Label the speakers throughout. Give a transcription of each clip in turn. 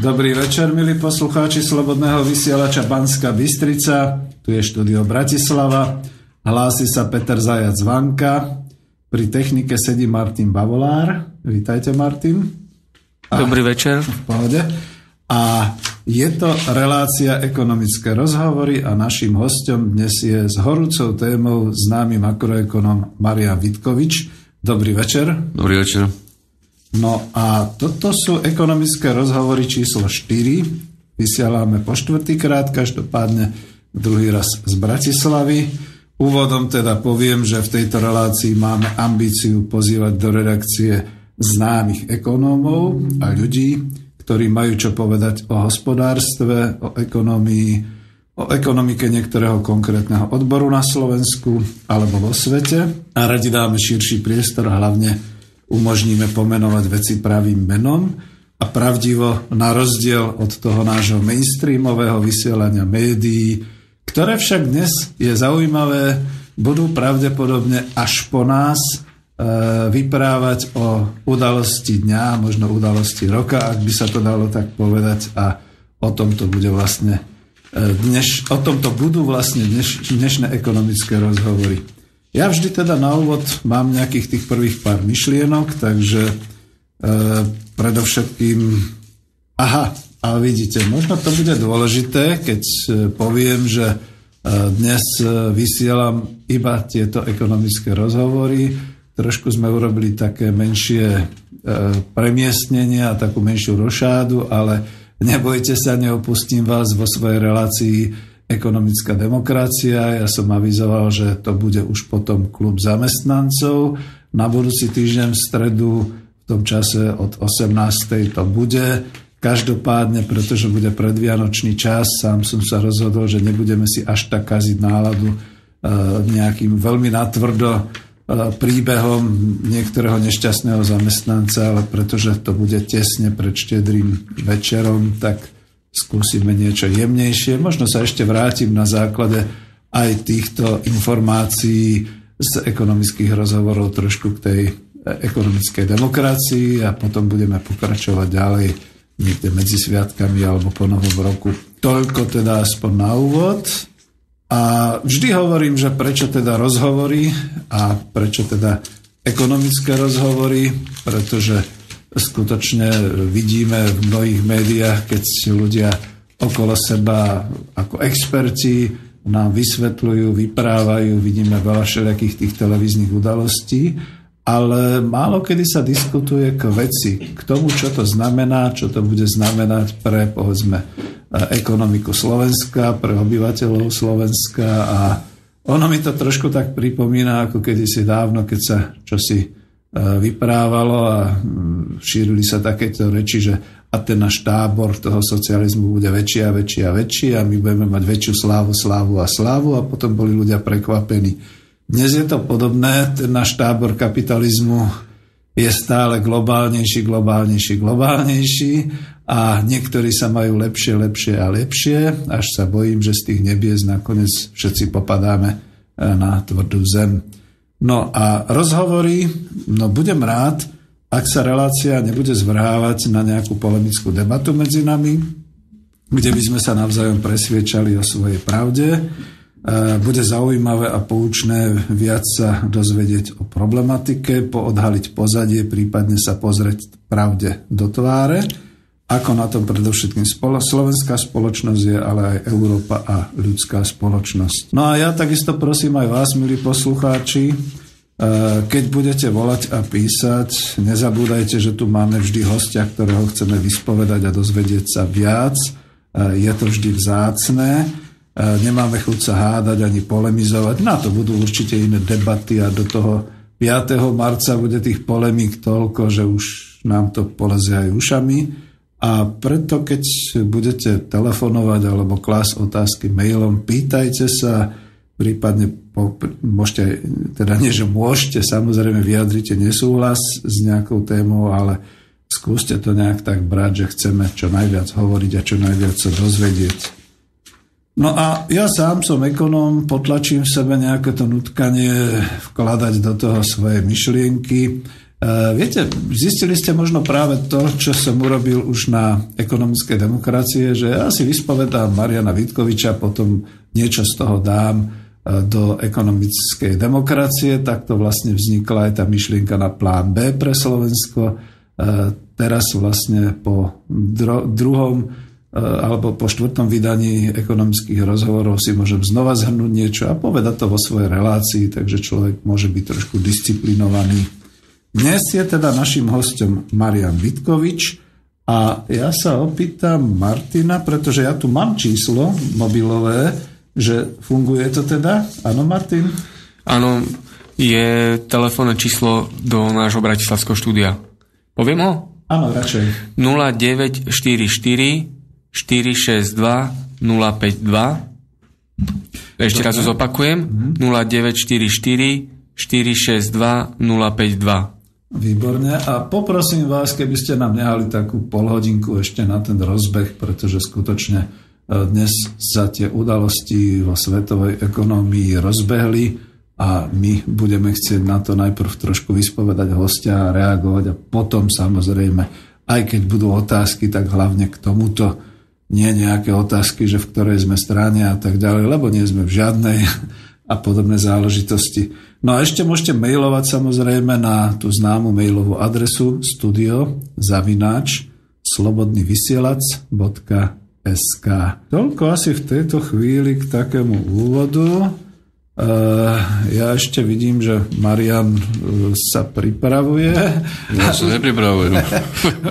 Speaker 1: Dobrý večer, milí poslucháči Slobodného vysielača Banská Bystrica. Tu je štúdio Bratislava. Hlási sa Peter Zajac Vanka. Pri technike sedí Martin Bavolár. Vítajte, Martin.
Speaker 2: Dobrý večer.
Speaker 1: V pohode. A je to relácia Ekonomické rozhovory a naším hosťom dnes je s horúcou témou známy makroekonom Marián Vitkovič. Dobrý večer.
Speaker 2: Dobrý večer.
Speaker 1: No a toto sú ekonomické rozhovory číslo 4. Vysielame po štvrtýkrát, každopádne druhý raz z Bratislavy. Úvodom teda poviem, že v tejto relácii máme ambíciu pozývať do redakcie známych ekonómov a ľudí, ktorí majú čo povedať o hospodárstve, o ekonomii, o ekonomike niektorého konkrétneho odboru na Slovensku alebo vo svete. A radi dáme širší priestor, hlavne umožníme pomenovať veci pravým menom a pravdivo, na rozdiel od toho nášho mainstreamového vysielania médií, ktoré však dnes je zaujímavé, budú pravdepodobne až po nás vyprávať o udalosti dňa, možno udalosti roka, ak by sa to dalo tak povedať, a o tomto bude vlastne dnešné ekonomické rozhovory. Ja vždy teda na úvod mám nejakých tých prvých pár myšlienok, takže predovšetkým... ale vidíte, možno to bude dôležité, keď poviem, že dnes vysielam iba tieto ekonomické rozhovory. Trošku sme urobili také menšie premiestnenie a takú menšiu rošádu, ale nebojte sa, neopustím vás vo svojej relácii Ekonomická demokracia. Ja som avizoval, že to bude už potom klub zamestnancov. Na budúci týždeň v stredu v tom čase od 18. to bude. Každopádne, pretože bude predvianočný čas, sám som sa rozhodol, že nebudeme si až tak kaziť náladu nejakým veľmi natvrdo príbehom niektorého nešťastného zamestnanca, ale pretože to bude tesne pred štedrým večerom, tak skúsime niečo jemnejšie. Možno sa ešte vrátim na základe aj týchto informácií z ekonomických rozhovorov trošku k tej ekonomickej demokracii a potom budeme pokračovať ďalej niekde medzi sviatkami alebo po novom roku. Toľko teda aspoň na úvod. A vždy hovorím, že prečo teda rozhovory a prečo teda ekonomické rozhovory, pretože skutočne vidíme v mnohých médiách, keď ľudia okolo seba ako experti nám vysvetľujú, vyprávajú, vidíme veľa všelijakých tých televíznych udalostí, ale málo kedy sa diskutuje k veci, k tomu, čo to znamená, čo to bude znamenať pre, povedzme, ekonomiku Slovenska, pre obyvateľov Slovenska, a ono mi to trošku tak pripomína, ako kedysi dávno, keď sa čosi vyprávalo a šírili sa takéto reči, že a ten náš tábor toho socializmu bude väčší a väčší a väčší a my budeme mať väčšiu slávu a potom boli ľudia prekvapení. Dnes je to podobné, ten náš tábor kapitalizmu je stále globálnejší a niektorí sa majú lepšie a lepšie, až sa bojím, že z tých nebies nakoniec všetci popadáme na tvrdú zem. No a rozhovory, budem rád, ak sa relácia nebude zvrhávať na nejakú polemickú debatu medzi nami, kde by sme sa navzájom presviečali o svojej pravde. Bude zaujímavé a poučné viac sa dozvedieť o problematike, poodhaliť pozadie, prípadne sa pozrieť pravde do tváre, ako na tom predovšetkým slovenská spoločnosť je, ale aj Európa a ľudská spoločnosť. No a ja takisto prosím aj vás, milí poslucháči, keď budete volať a písať, nezabúdajte, že tu máme vždy hostia, ktorého chceme vyspovedať a dozvedieť sa viac. Je to vždy vzácne. Nemáme chuť sa hádať ani polemizovať. Na to budú určite iné debaty a do toho 5. marca bude tých polemík toľko, že už nám to polezie aj ušami. A preto, keď budete telefonovať alebo klásť otázky mailom, pýtajte sa, prípadne môžete, teda nie, že môžete, samozrejme vyjadrite nesúhlas s nejakou témou, ale skúste to nejak tak brať, že chceme čo najviac hovoriť a čo najviac sa dozvedieť. No a ja sám som ekonóm, potlačím v sebe nejaké to nutkanie vkladať do toho svoje myšlienky. Viete, zistili ste možno práve to, čo som urobil už na ekonomickej demokracie, že ja si vyspovedám Mariana Vítkoviča, potom niečo z toho dám do ekonomickej demokracie, tak to vlastne vznikla aj tá myšlienka na plán B pre Slovensko. Teraz vlastne po druhom alebo po 4. vydaní ekonomických rozhovorov si môžem znova zhrnúť niečo a povedať to vo svojej relácii, takže človek môže byť trošku disciplinovaný. Dnes je teda našim hostom Marian Vítkovič a ja sa opýtam Martina, pretože ja tu mám číslo mobilové, že funguje to teda? Áno, Martin?
Speaker 2: Áno, je telefónne číslo do nášho bratislavského štúdia. Poviem ho?
Speaker 1: Áno, radšej.
Speaker 2: 0944 462 052. Ešte raz ho zopakujem. 0944 462 052.
Speaker 1: Výborne. A poprosím vás, keby ste nám nehali takú polhodinku ešte na ten rozbeh, pretože skutočne dnes sa tie udalosti vo svetovej ekonomii rozbehli a my budeme chcieť na to najprv trošku vyspovedať hostia a reagovať a potom samozrejme, aj keď budú otázky, tak hlavne k tomuto. Nie nejaké otázky, že v ktorej sme strane a tak ďalej, lebo nie sme v žiadnej a podobné záležitosti. No a ešte môžete mailovať samozrejme na tú známu mailovú adresu studio@slobodnyvysielac.sk. Toľko asi v tejto chvíli k takému úvodu. Ja ešte vidím, že Marian sa pripravuje.
Speaker 3: Ja sa nepripravujem.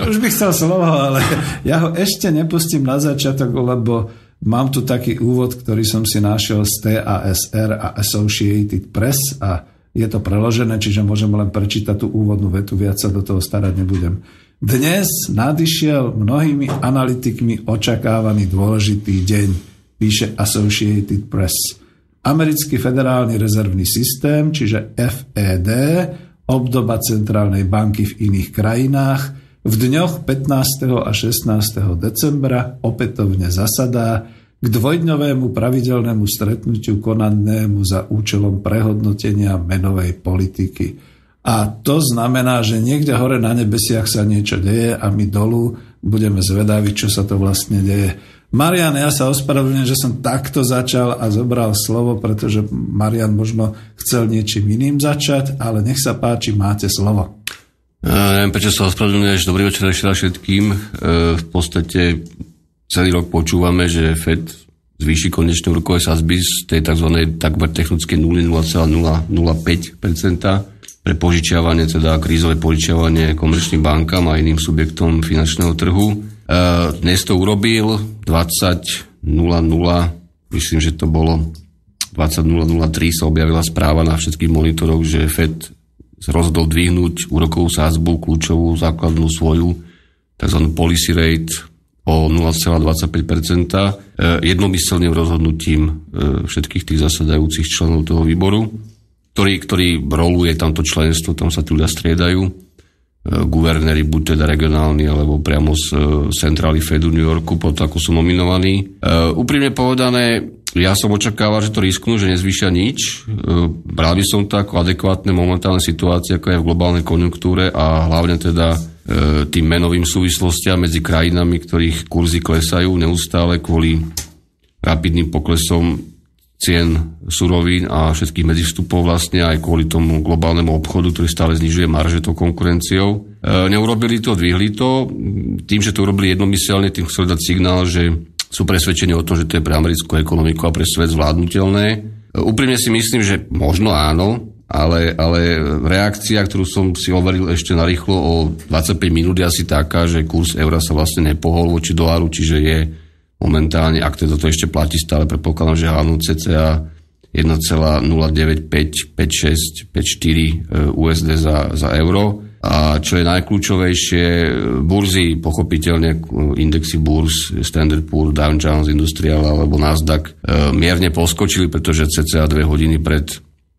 Speaker 1: Už by chcel slovo, ale ja ho ešte nepustím na začiatok, lebo mám tu taký úvod, ktorý som si našiel z TASR a Associated Press a je to preložené, čiže môžem len prečítať tú úvodnú vetu, viac sa do toho starať nebudem. Dnes nadišiel mnohými analytikmi očakávaný dôležitý deň, píše Associated Press. Americký federálny rezervný systém, čiže FED, obdoba centrálnej banky v iných krajinách, v dňoch 15. a 16. decembra opätovne zasadá k dvojdňovému pravidelnému stretnutiu konanému za účelom prehodnotenia menovej politiky. A to znamená, že niekde hore na nebesiach sa niečo deje a my dolu budeme zvedaví, čo sa to vlastne deje. Marian, ja sa ospravedlňujem, že som takto začal a zobral slovo, pretože Marian možno chcel niečím iným začať, ale nech sa páči, máte slovo.
Speaker 3: Neviem, prečo sa ospravedlňuješ. Dobrý večer ešte všetkým. V podstate celý rok počúvame, že Fed zvýši konečné úrokové sadzby z tej tzv. Takmer technickej 0,005% pre požičiavanie, teda krízové požičiavanie komerčným bankám a iným subjektom finančného trhu. Dnes to urobil 20.00, myslím, že to bolo 20.003 sa objavila správa na všetkých monitoroch, že Fed rozhodol dvihnúť úrokovú sadzbu, kľúčovú základnú svoju tzv. Policy rate o 0,25%, jednomyselným rozhodnutím všetkých tých zasadajúcich členov toho výboru, ktorý roluje tamto členstvo, tam sa tí ľudia striedajú. Guvernéri, buď teda regionálni, alebo priamo z centrály Fedu New Yorku, potom ako sú nominovaní. Úprimne povedané, ja som očakával, že to risknú, že nezvýšia nič. Bral by som to ako adekvátne momentálne situácie, ako je v globálnej konjunktúre a hlavne teda tým menovým súvislostiam medzi krajinami, ktorých kurzy klesajú neustále kvôli rapidným poklesom cien surovín a všetkých medzivstupov vlastne aj kvôli tomu globálnemu obchodu, ktorý stále znižuje marže tou konkurenciou. Neurobili to, dvihli to. Tým, že to urobili jednomyselne, tým chceli dať signál, že sú presvedčení o tom, že to je pre americkú ekonomiku a pre svet zvládnutelné. Úprimne si myslím, že možno áno, ale reakcia, ktorú som si overil ešte narýchlo o 25 minút, je asi taká, že kurz eura sa vlastne nepohol voči doláru, čiže je momentálne, ak to ešte platí stále, predpokladám, že hlavnú cca 1,095564 USD za euro. A čo je najkľúčovejšie, burzy, pochopiteľne indexy burz, Standard Poor's, Dow Jones Industrial alebo Nasdaq mierne poskočili, pretože cca 2 hodiny pred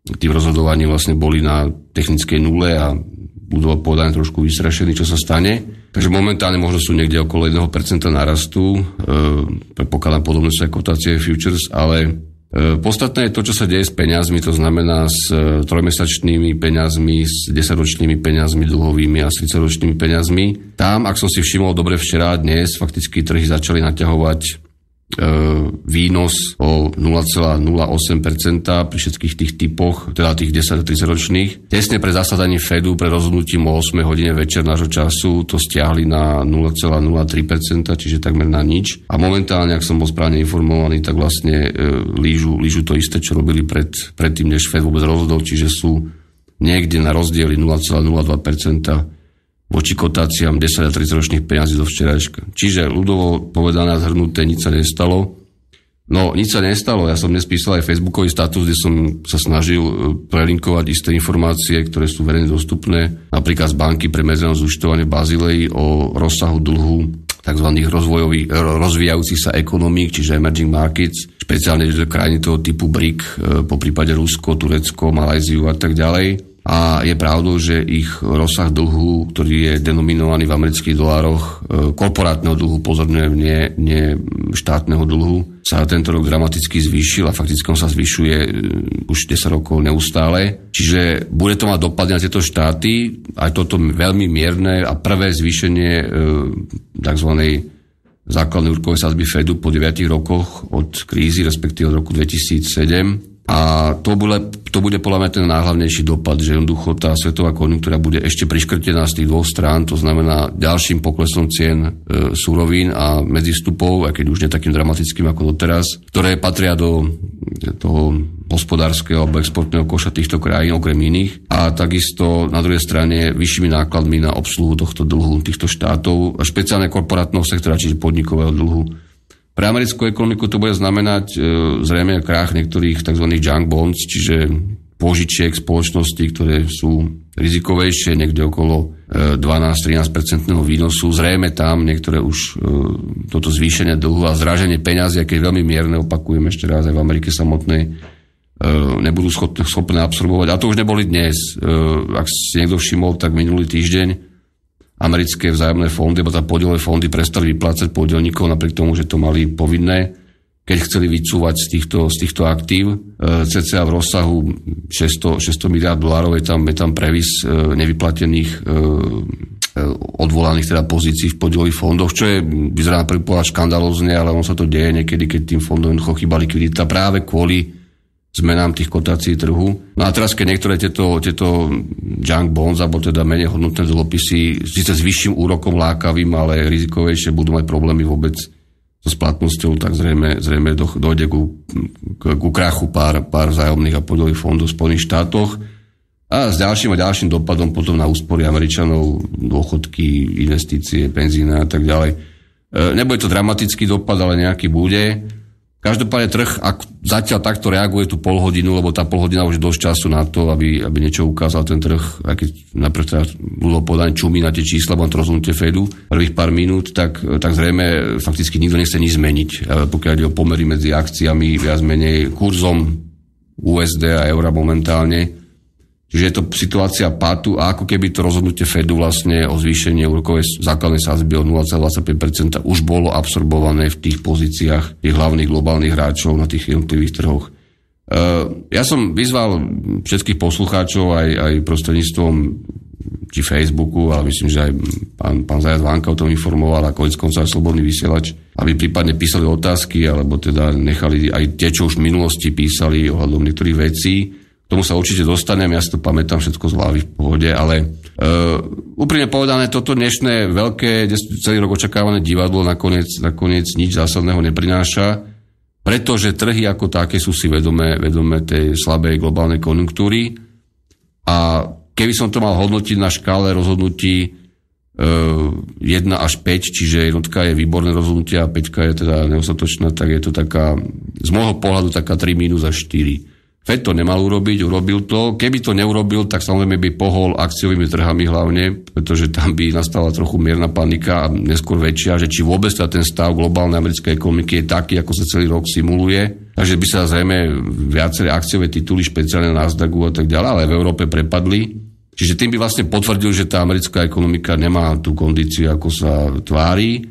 Speaker 3: tým rozhodovaním vlastne boli na technickej nule a budú povedané trošku vystrašení, čo sa stane. Takže momentálne možno sú niekde okolo 1% narastu, predpokladám podobné sú aj kotácie futures, ale Podstatné je to, čo sa deje s peňazmi, to znamená s trojmesačnými peňazmi, s 10-ročnými peňazmi dlhovými a s 30-ročnými peňazmi. Tam, ak som si všimol dobre včera a dnes, fakticky trhy začali naťahovať výnos o 0,08% pri všetkých tých typoch, teda tých 10-30 ročných. Tesne pre zasadaní Fedu pre rozhodnutím o 8 hodine večer nášho času to stiahli na 0,03%, čiže takmer na nič. A momentálne, ak som bol správne informovaný, tak vlastne lížu to isté, čo robili predtým, než Fed vôbec rozhodol, čiže sú niekde na rozdieli 0,02% voči kotáciám 10 a 30 ročných peniazí do včerajška. Čiže ľudovo povedané a zhrnuté, nič sa nestalo. No, nič sa nestalo. Ja som dnes písal aj facebookový status, kde som sa snažil prelinkovať isté informácie, ktoré sú verejne dostupné, napríklad z banky pre medzinárodné zúčtovanie v Bazílei o rozsahu dlhu tzv. Rozvíjajúcich sa ekonomík, čiže emerging markets, špeciálne krajiny toho typu BRIC, po prípade Rusko, Turecko, Malajziu a tak ďalej. A je pravdou, že ich rozsah dlhu, ktorý je denominovaný v amerických dolároch, korporátneho dlhu, pozorňujem, nie štátneho dlhu, sa tento rok dramaticky zvýšil a fakticky on sa zvyšuje už 10 rokov neustále. Čiže bude to mať dopady na tieto štáty, aj toto veľmi mierne a prvé zvýšenie tzv. Základnej úrokovej sadzby Fedu po 9 rokoch od krízy, respektíve od roku 2007. A to bude podľa mňa ten najhlavnejší dopad, že jednoducho tá svetová konjunktúra bude ešte priškrtená z tých dvoch strán, to znamená ďalším poklesom cien surovín a medzistupov, aj keď už nie takým dramatickým ako doteraz, ktoré patria do toho hospodárskeho alebo exportného koša týchto krajín, okrem iných. A takisto na druhej strane vyššími nákladmi na obsluhu tohto dlhu týchto štátov, a špeciálne korporátneho sektora, čiže podnikového dlhu. Pre americkú ekonomiku to bude znamenať zrejme krách niektorých tzv. Junk bonds, čiže požičiek spoločností, ktoré sú rizikovejšie, niekde okolo 12-13% výnosu. Zrejme tam niektoré už toto zvýšenie dlhu a zdraženie peňazí, aké je veľmi mierne, opakujem ešte raz, aj v Amerike samotnej, nebudú schopné absorbovať. A to už neboli dnes. Ak si niekto všimol, tak minulý týždeň americké vzájomné fondy, alebo podielové fondy prestali vyplácať podielníkov napriek tomu, že to mali povinné, keď chceli vycúvať z týchto aktív. CCA v rozsahu 600 miliárd dolárov je tam previs nevyplatených odvolaných teda pozícií v podielových fondoch, čo je, vyzerá na prvý pohľad škandalózne, ale on sa to deje niekedy, keď tým fondom jednoducho chýba likvidita práve kvôli zmenám tých kotácií trhu. No a teraz, keď niektoré tieto junk bonds, alebo teda menej hodnotné dlhopisy, síce s vyšším úrokom lákavým, ale rizikovejšie, budú mať problémy vôbec so splatnosťou, tak zrejme dojde ku krachu pár vzájomných a podielových fondov v Spojených štátoch a s ďalším a ďalším dopadom potom na úspory Američanov, dôchodky, investície, penzína a tak ďalej. Nebude to dramatický dopad, ale nejaký bude. Každopádne trh, ak zatiaľ takto reaguje tú polhodinu, lebo tá polhodina už je dosť času na to, aby niečo ukázal ten trh, aj keď najprv teda ľudovo povedané čumí na tie čísla, mám to rozhodnutie Fedu prvých pár minút, tak zrejme fakticky nikto nechce nič zmeniť. Pokiaľ ide o pomery medzi akciami, viac menej kurzom USD a eura momentálne. Čiže je to situácia pátu a ako keby to rozhodnutie Fedu vlastne o zvýšení úrokovej základnej sadzby o 0,25% už bolo absorbované v tých pozíciách tých hlavných globálnych hráčov na tých jednotlivých trhoch. Ja som vyzval všetkých poslucháčov aj prostredníctvom či Facebooku, ale myslím, že aj pán Zajac Vánka o tom informoval a koniec konca aj Slobodný vysielač, aby prípadne písali otázky, alebo teda nechali aj tie, čo už v minulosti písali ohľadom niektorých vecí. K tomu sa určite dostanem, ja si to pamätám všetko z hlavy v pohode, ale úprimne povedané, toto dnešné veľké, celý rok očakávané divadlo nakoniec nič zásadného neprináša, pretože trhy ako také sú si vedomé tej slabej globálnej konjunktúry a keby som to mal hodnotiť na škále rozhodnutí 1 až 5, čiže jednotka je výborné rozhodnutie a 5 je teda neostatočná, tak je to taká, z môjho pohľadu taká 3 minus až 4. Fed to nemal urobiť, urobil to. Keby to neurobil, tak samozrejme by pohol akciovými trhami hlavne, pretože tam by nastala trochu mierna panika a neskôr väčšia, že či vôbec ten stav globálnej americkej ekonomiky je taký, ako sa celý rok simuluje. Takže by sa zrejme viaceré akciové tituly, špeciálne na Nasdaqu a tak ďalej, ale v Európe prepadli. Čiže tým by vlastne potvrdil, že tá americká ekonomika nemá tú kondíciu, ako sa tvári.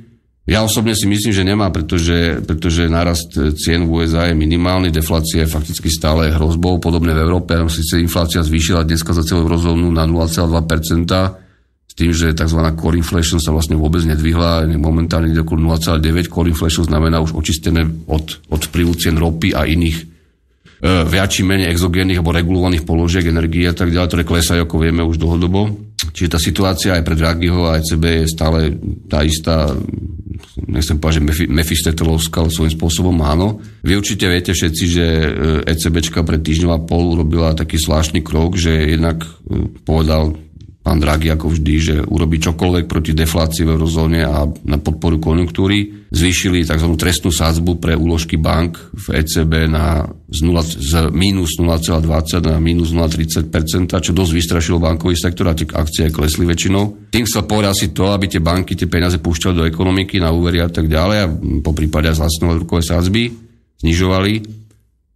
Speaker 3: Ja osobne si myslím, že nemá, pretože nárast cien v USA je minimálny, deflácia je fakticky stále hrozbou, podobne v Európe. Sice inflácia zvýšila dneska za celú eurozónu na 0,2%, s tým, že tzv. Core inflation sa vlastne vôbec nedvihla, momentálne ide okolo 0,9. Core inflation znamená už očistené od vplyvu cien ropy a iných viac či menej exogénnych alebo regulovaných položiek energie a tak ďalej, ktoré klesajú, ako vieme, už dlhodobo. Čiže tá situácia aj pre Draghiho a ECB je stále tá istá, nechcem povedať, že mefistetelovská, ale svojím spôsobom áno. Vy určite viete všetci, že ECBčka pred týždňom a pol urobila taký zvláštny krok, že jednak povedal pán Draghi ako vždy, že urobí čokoľvek proti deflácii v eurozóne a na podporu konjunktúry. Zvýšili tzv. Trestnú sadzbu pre úložky bank v ECB z minus 0,20 na minus 0,30%, čo dosť vystrašilo bankový sektor a tie akcie klesli väčšinou. Tým chcel povedať si to, aby tie banky tie peniaze púšťali do ekonomiky na úvery a tak ďalej a po prípade zlacňovali úrokové sadzby, znižovali.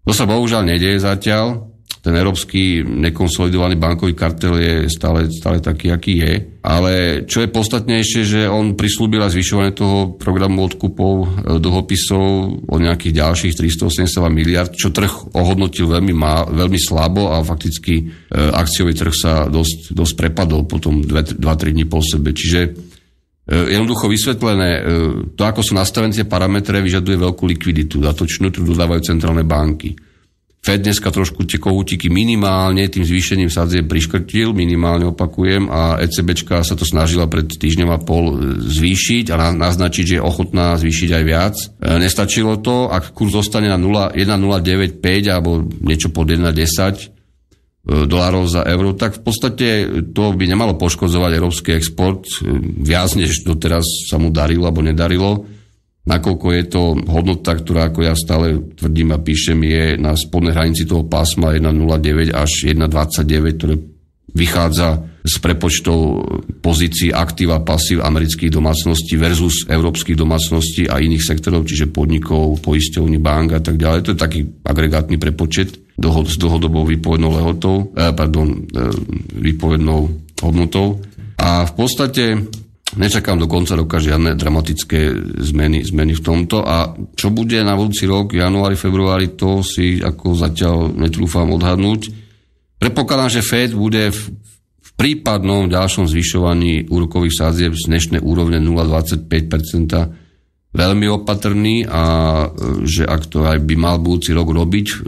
Speaker 3: To sa bohužiaľ nedieje zatiaľ. Ten európsky nekonsolidovaný bankový kartel je stále taký, aký je. Ale čo je podstatnejšie, že on prislúbil aj zvyšovanie toho programu odkupov dlhopisov o nejakých ďalších 382 miliard, čo trh ohodnotil veľmi slabo a fakticky akciový trh sa dosť prepadol potom 2-3 dní po sebe. Čiže jednoducho vysvetlené, to, ako sú nastavené tie parametre, vyžaduje veľkú likviditu. Datočnú tu dodávajú centrálne banky. Fed dneska trošku tie kohútiky minimálne tým zvýšením sadzieb priškrtil, minimálne opakujem, a ECBčka sa to snažila pred týždňom a pol zvýšiť a naznačiť, že je ochotná zvýšiť aj viac. Nestačilo to, ak kurz zostane na 1,095 alebo niečo pod 1,10 dolárov za euro, tak v podstate to by nemalo poškodzovať európsky export viac, než doteraz sa mu darilo alebo nedarilo. Nakoľko je to hodnota, ktorá, ako ja stále tvrdím a píšem, je na spodnej hranici toho pásma 1,09 až 1,29, ktoré vychádza z prepočtov pozícií aktív a pasív amerických domácností versus európskych domácností a iných sektorov, čiže podnikov, poisťovní, bank a tak ďalej. To je taký agregátny prepočet s dlhodobou výpovednou výpovednou hodnotou. A v podstate nečakám do konca roka žiadne dramatické zmeny v tomto a čo bude na budúci rok, januári, februári, to si ako zatiaľ netrúfam odhadnúť. Predpokladám, že Fed bude v prípadnom ďalšom zvyšovaní úrokových sadzieb z dnešnej úrovne 0,25% veľmi opatrný a že ak to aj by mal budúci rok robiť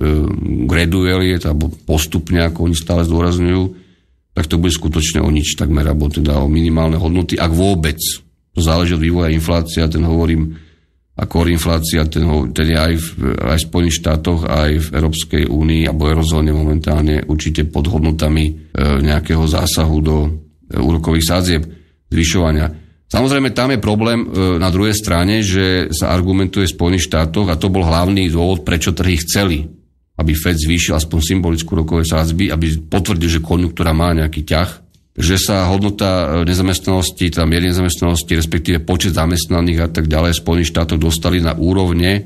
Speaker 3: gradually, alebo postupne, ako oni stále zdôrazňujú, tak to bude skutočne o nič takmer, alebo teda o minimálne hodnoty, ak vôbec. To záleží od vývoja inflácia, ten hovorím, a core inflácia, ten je aj v Spojených štátoch, aj v Európskej únii alebo eurozóne momentálne určite pod hodnotami nejakého zásahu do úrokových sadzieb, zvyšovania. Samozrejme, tam je problém na druhej strane, že sa argumentuje v Spojených štátoch a to bol hlavný dôvod, prečo trhy chceli, aby Fed zvýšil aspoň symbolickú úrokové sadzby, aby potvrdil, že konjunktúra má nejaký ťah, že sa hodnota nezamestnanosti, teda miery nezamestnanosti, respektíve počet zamestnaných a tak ďalej v Spojených štátoch dostali na úrovne,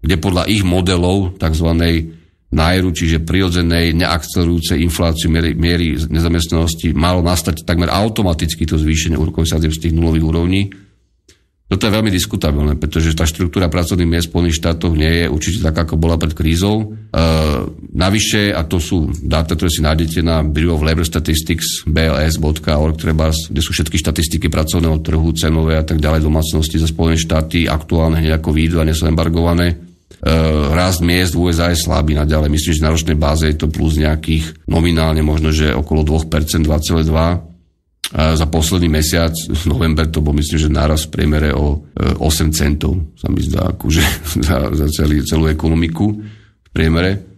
Speaker 3: kde podľa ich modelov, tzv. Nájru, čiže prirodzenej, neakcelerujúcej infláciu miery nezamestnanosti, malo nastať takmer automaticky to zvýšenie úrokových sadzieb z tých nulových úrovní. Toto je veľmi diskutabilné, pretože tá štruktúra pracovných miest v Spojených štátoch nie je určite taká, ako bola pred krízou. Navyše, a to sú dáta, ktoré si nájdete na Bureau of Labor Statistics, bls.org, kde sú všetky štatistiky pracovného trhu, cenové a tak ďalej, domácnosti za Spojené štáty, aktuálne hneď ako výjdu a nie sú embargované. Rast miest v USA je slabý naďalej. Myslím, že na ročnej báze je to plus nejakých nominálne možno, že okolo 2%, 2,2%. Za posledný mesiac, november, to bol myslím, že náraz v priemere o 8 centov, sa mi zdá, akože za celú ekonomiku v priemere.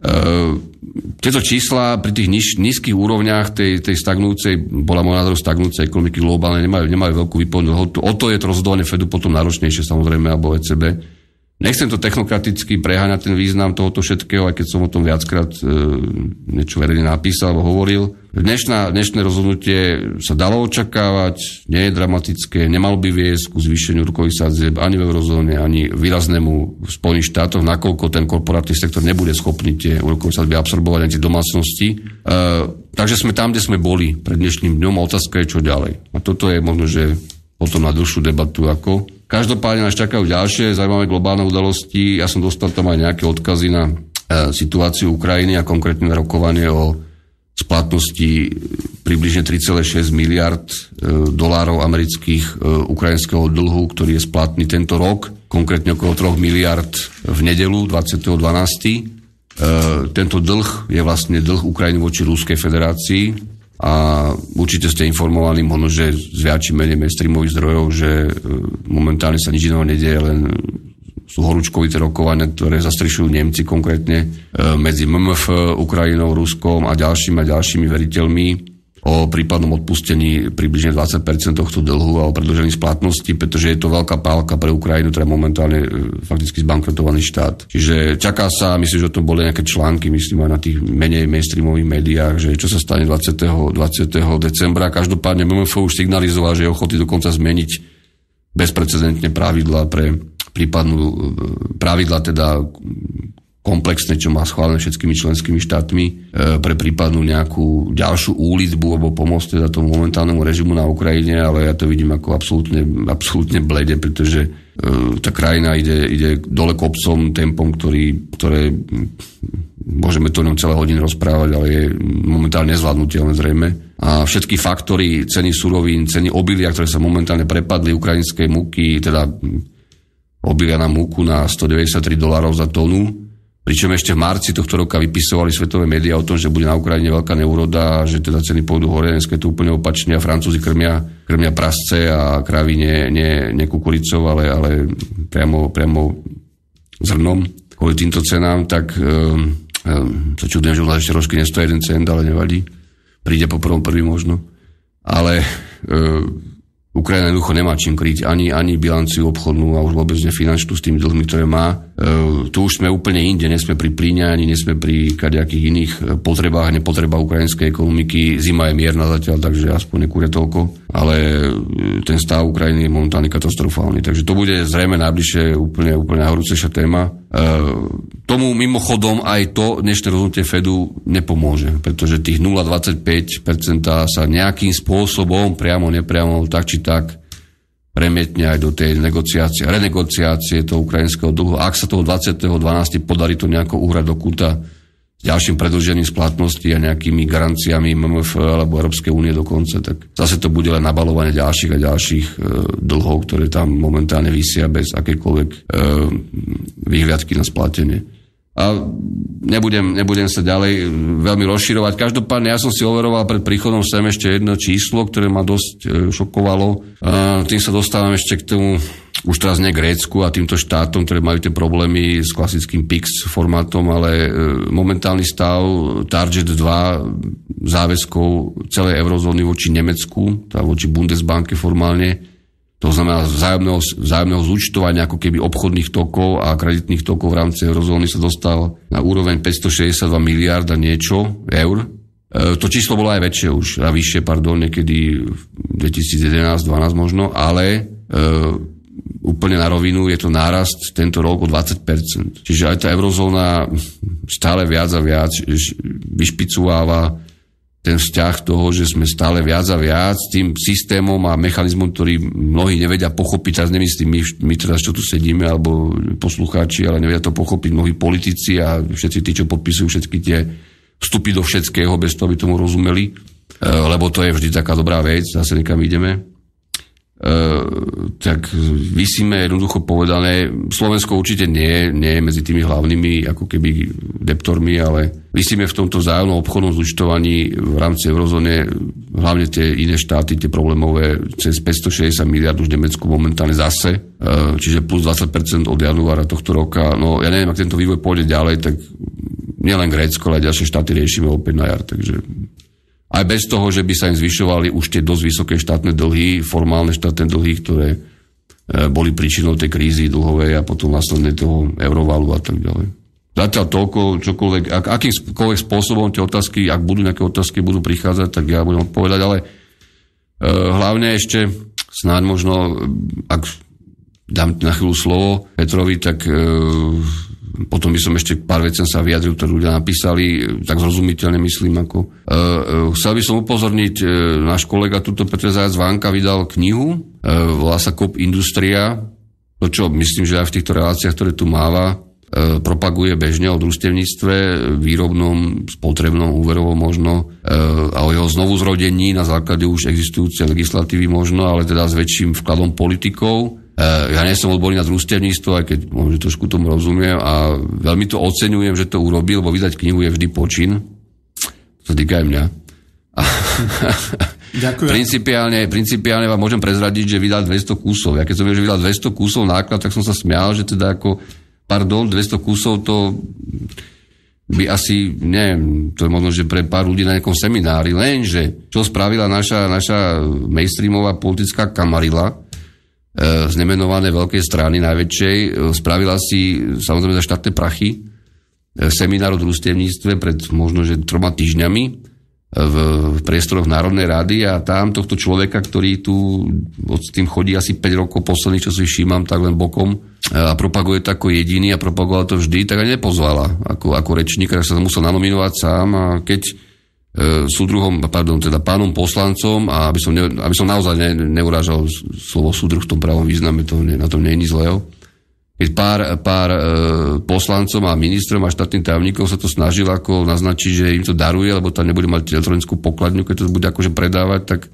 Speaker 3: Tieto čísla pri tých nízkych úrovniach tej stagnujúcej, bola môj názor stagnujúcej ekonomiky globálne, nemajú veľkú výpovednú hodnotu. O to je to rozhodovanie Fedu potom náročnejšie, samozrejme, alebo ECB. Nechcem to technokraticky preháňať ten význam tohoto všetkého, aj keď som o tom viackrát niečo verejne napísal alebo hovoril. Dnešné rozhodnutie sa dalo očakávať, nie je dramatické, nemalo by viesť ku zvýšeniu úrokových sadzieb ani v eurozóne, ani výraznému v Spojených štátoch, nakoľko ten korporátny sektor nebude schopný tie úrokové sadzby absorbovať ani tie domácnosti. Takže sme tam, kde sme boli pred dnešným dňom a otázka je, čo ďalej. A toto je možno, že potom na dlhšiu debatu ako. Každopádne nás čakajú ďalšie zaujímavé globálne udalosti. Ja som dostal tam aj nejaké odkazy na situáciu Ukrajiny a konkrétne na rokovanie o splatnosti približne 3,6 miliard dolárov amerických ukrajinského dlhu, ktorý je splatný tento rok, konkrétne okolo 3 miliard v nedeľu 20.12. Tento dlh je vlastne dlh Ukrajiny voči Ruskej federácii a určite ste informovaní, možno, že z viac či menej mainstreamových zdrojov, že momentálne sa nič iného nedieje, len sú horúčkovité rokovania, ktoré zastrešujú Nemci konkrétne medzi MMF, Ukrajinou, Ruskom a ďalšími veriteľmi o prípadnom odpustení približne 20% tohto dlhu a o predĺžení splatnosti, pretože je to veľká pálka pre Ukrajinu, ktorá momentálne fakticky zbankrotovaný štát. Čiže čaká sa, myslím, že o tom boli nejaké články, myslím aj na tých menej mainstreamových médiách, že čo sa stane 20. decembra. Každopádne MMF už signalizoval, že je ochotný dokonca zmeniť bezprecedentne pravidlá pre teda komplexné, čo má schválené všetkými členskými štátmi pre prípadnú nejakú ďalšiu úlitbu alebo pomoc teda tomu momentálnemu režimu na Ukrajine, ale ja to vidím ako absolútne blede, pretože tá krajina ide dole kopcom tempom, ktoré môžeme to ňom celé hodiny rozprávať, ale je momentálne nezvládnutelné zrejme. A všetky faktory, ceny surovín, ceny obilia, ktoré sa momentálne prepadli, ukrajinskej múky, teda obilia na múku na $193 za tonu, pričom ešte v marci tohto roka vypisovali svetové médiá o tom, že bude na Ukrajine veľká neuroda, že teda ceny pôjdu hore, dnes je to úplne opačne a Francúzi krmia prasce a krávy nie kukuricou, ale priamo zrnom. Kvôli týmto cenám, tak sa čudujem, že u nás ešte rožky nestojí 1 cent, ale nevadí. Príde po prvý možno. Ale Ukrajina jednoducho nemá čím kryť ani bilanciu obchodnú a už vôbec nefinančnú s tými dlhmi, ktoré má. Tu už sme úplne inde, nie sme pri plyne, ani nie sme pri kadejakých iných potrebách, nepotrebách ukrajinskej ekonomiky. Zima je mierna zatiaľ, takže aspoň nekúria toľko. Ale ten stav Ukrajiny je momentálne katastrofálny. Takže to bude zrejme najbližšie úplne najhorúcejšia téma. Tomu mimochodom aj to dnešné rozhodnutie Fedu nepomôže, pretože tých 0,25% sa nejakým spôsobom, priamo, nepriamo, tak či tak, premietne aj do tej renegociácie toho ukrajinského dlhu. Ak sa toho 20.12. podarí to nejako uhrať do kúta s ďalším predĺžením splatnosti a nejakými garanciami MMF alebo Európskej únie dokonca, tak zase to bude len nabalovanie ďalších a ďalších dlhov, ktoré tam momentálne visia bez akékoľvek vyhliadky na splatenie. A nebudem sa ďalej veľmi rozširovať. Každopádne ja som si overoval pred príchodom sem ešte jedno číslo, ktoré ma dosť šokovalo. Tým sa dostávam ešte k tomu, už teraz nie Grécku a týmto štátom, ktoré majú tie problémy s klasickým PIX formátom, ale momentálny stav Target 2 záväzkov celej eurozóny voči Nemecku, teda voči Bundesbanke formálne, to znamená vzájomného zúčtovania ako keby obchodných tokov a kreditných tokov v rámci eurozóny sa dostal na úroveň 562 miliárd a niečo eur. To číslo bolo aj väčšie už, a vyššie, niekedy v 2011-2012 možno, ale úplne na rovinu je to nárast tento rok o 20%. Čiže aj tá eurozóna stále viac a viac vyšpicováva ten vzťah toho, že sme stále viac a viac tým systémom a mechanizmom, ktorý mnohí nevedia pochopiť, teraz nemyslím my teraz, čo tu sedíme, alebo poslucháči, ale nevedia to pochopiť mnohí politici a všetci tí, čo podpisujú všetky tie vstupy do všetkého, bez toho by tomu rozumeli, lebo to je vždy taká dobrá vec, zase niekam ideme. Tak vysíme jednoducho povedané, Slovensko určite nie je medzi tými hlavnými ako keby debtormi, ale vysíme v tomto vzájomnom obchodnom zúčtovaní v rámci eurozóne hlavne tie iné štáty, tie problémové, cez 560 miliard už Nemecku momentálne zase, čiže plus 20% od januára tohto roka. No ja neviem, ak tento vývoj pôjde ďalej, tak nielen Grécko, ale aj ďalšie štáty riešime opäť na jar, takže aj bez toho, že by sa im zvyšovali už tie dosť vysoké štátne dlhy, formálne štátne dlhy, ktoré boli príčinou tej krízy dlhovej a potom následne toho eurovalu a tak ďalej. Zatiaľ toľko, čokoľvek, akýmkoľvek spôsobom tie otázky, ak budú nejaké otázky, budú prichádzať, tak ja budem odpovedať, ale hlavne ešte snáď možno, ak dám na chvíľu slovo Petrovi, tak potom by som ešte pár vecí sa vyjadril, ktoré ľudia napísali, tak zrozumiteľne myslím ako. Chcel by som upozorniť, náš kolega tuto Petr Zajac Vánka vydal knihu, volá sa Kop Industria, to, čo myslím, že aj v týchto reláciách, ktoré tu máva, propaguje bežne o družstevníctve, výrobnom, spotrebnom, úverovom možno, a o jeho znovu zrodení na základe už existujúcej legislatívy možno, ale teda s väčším vkladom politikov. Ja nie som odborný na družstevníctvo, aj keď možno trošku tomu rozumiem a veľmi to oceňujem, že to urobil, lebo vydať knihu je vždy počin. To sa týka aj mňa.
Speaker 1: Ďakujem.
Speaker 3: Principiálne vám môžem prezradiť, že vydal 200 kusov. Ja keď som videl, že vydal 200 kusov náklad, tak som sa smial, že teda ako 200 kusov to by asi, neviem, to je možno, že pre pár ľudí na nejakom seminári, lenže čo spravila naša mainstreamová politická kamarila z nemenovanej veľkej strany najväčšej, spravila si samozrejme za štátne prachy seminár o družstevníctve pred možno, že 3 týždňami v priestoroch Národnej rady a tam tohto človeka, ktorý tu s tým chodí asi 5 rokov posledných, čo si všímam, tak len bokom a propaguje to ako jediný a propagoval to vždy, tak aj nepozvala ako rečník, tak sa musel nanominovať sám a keď pánom poslancom a aby som naozaj neurážal slovo súdruh v tom pravom význame, to na tom nie je nič zlého. Keď pár poslancom a ministrom a štátnym tajomníkom sa to snažil ako naznačiť, že im to daruje, lebo tam nebude mať elektronickú pokladňu, keď to bude akože predávať, tak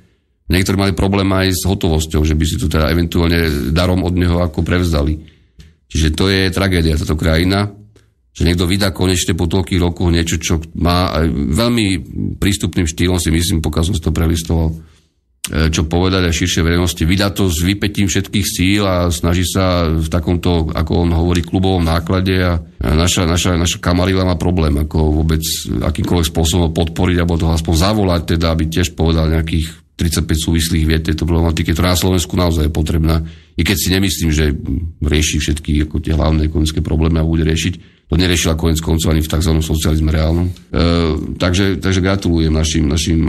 Speaker 3: niektorí mali problém aj s hotovosťou, že by si to teda eventuálne darom od neho ako prevzdali. Čiže to je tragédia, táto krajina, že niekto vydá konečne po toľkých rokoch niečo, čo má aj veľmi prístupným štýlom, si myslím, pokiaľ som si to prelistoval, čo povedať aj širšej verejnosti. Vydá to s vypätím všetkých síl a snaží sa v takomto, ako on hovorí, klubovom náklade a naša kamarila má problém, ako vôbec akýmkoľvek spôsobom podporiť alebo to aspoň zavolať, teda, aby tiež povedal nejakých 35 súvislých viet tejto problematiky, ktorá na Slovensku naozaj je potrebná. I keď si nemyslím, že rieši všetky ako tie hlavné ekonomické problémy a bude riešiť. To neriešila koniec koncov ani v tzv. Socializme reálnom. Takže gratulujem našim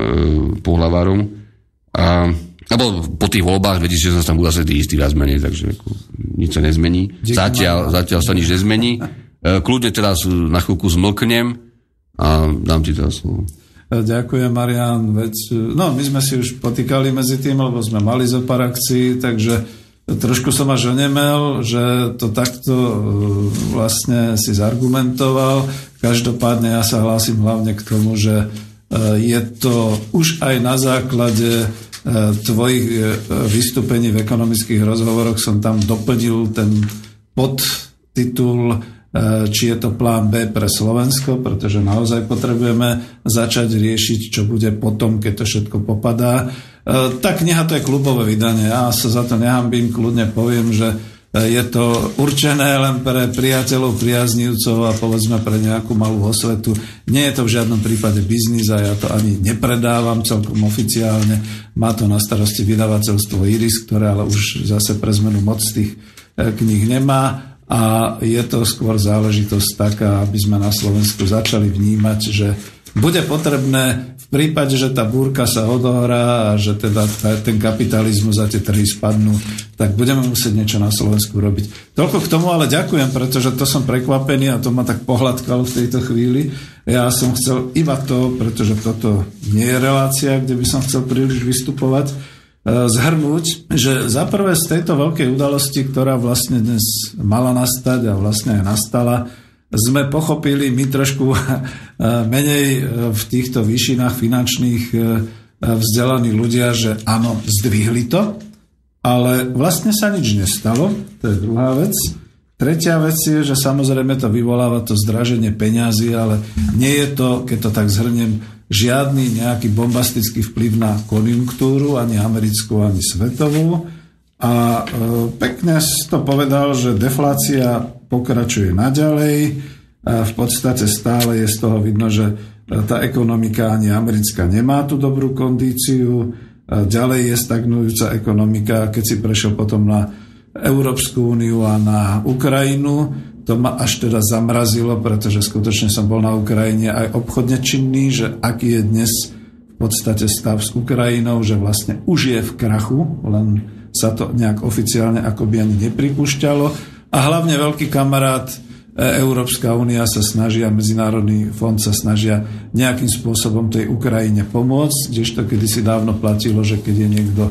Speaker 3: pohlavárom. Alebo po tých voľbách 2016 tam budú asi tí istí viac menej, takže nič sa nezmení. Zatiaľ sa nič nezmení. Kľudne teraz na chvíľku zmlknem a dám ti teraz slovo.
Speaker 1: Ďakujem, Marián. My sme si už potýkali medzi tým, lebo sme mali zo pár akcií, takže trošku som až onemel, že to takto vlastne si zargumentoval. Každopádne ja sa hlásim hlavne k tomu, že je to už aj na základe tvojich vystúpení v ekonomických rozhovoroch som tam doplnil ten podtitul, či je to plán B pre Slovensko, pretože naozaj potrebujeme začať riešiť, čo bude potom, keď to všetko popadá. Tá kniha to je klubové vydanie, ja sa za to nehambím, kľudne poviem, že je to určené len pre priateľov, priaznivcov a povedzme pre nejakú malú osvetu. Nie je to v žiadnom prípade biznis a ja to ani nepredávam celkom oficiálne. Má to na starosti vydavateľstvo Iris, ktoré ale už zase pre zmenu moc tých kníh nemá a je to skôr záležitosť taká, aby sme na Slovensku začali vnímať, že bude potrebné v prípade, že tá búrka sa odohrá a že teda ten kapitalizmus a tie trhy spadnú, tak budeme musieť niečo na Slovensku robiť. Toľko k tomu, ale ďakujem, pretože to som prekvapený a to ma tak pohľadkalo v tejto chvíli. Ja som chcel iba to, pretože toto nie je relácia, kde by som chcel príliš vystupovať, zhrnúť, že za prvé z tejto veľkej udalosti, ktorá vlastne dnes mala nastať a vlastne aj nastala, sme pochopili my trošku menej v týchto výšinách finančných vzdelaní ľudia, že áno, zdvihli to, ale vlastne sa nič nestalo, to je druhá vec. Tretia vec je, že samozrejme to vyvoláva to zdraženie peňazí, ale nie je to, keď to tak zhrniem, žiadny nejaký bombastický vplyv na konjunktúru, ani americkú, ani svetovú. A pekne si to povedal, že deflácia pokračuje naďalej. V podstate stále je z toho vidno, že tá ekonomika ani americká nemá tú dobrú kondíciu. Ďalej je stagnujúca ekonomika. Keď si prešiel potom na Európsku úniu a na Ukrajinu, to ma až teda zamrazilo, pretože skutočne som bol na Ukrajine aj obchodne činný, že aký je dnes v podstate stav s Ukrajinou, že vlastne už je v krachu, len sa to nejak oficiálne akoby ani nepripúšťalo. A hlavne veľký kamarát Európska únia sa snaží a Medzinárodný fond sa snažia nejakým spôsobom tej Ukrajine pomôcť, kdežto kedysi dávno platilo, že keď je niekto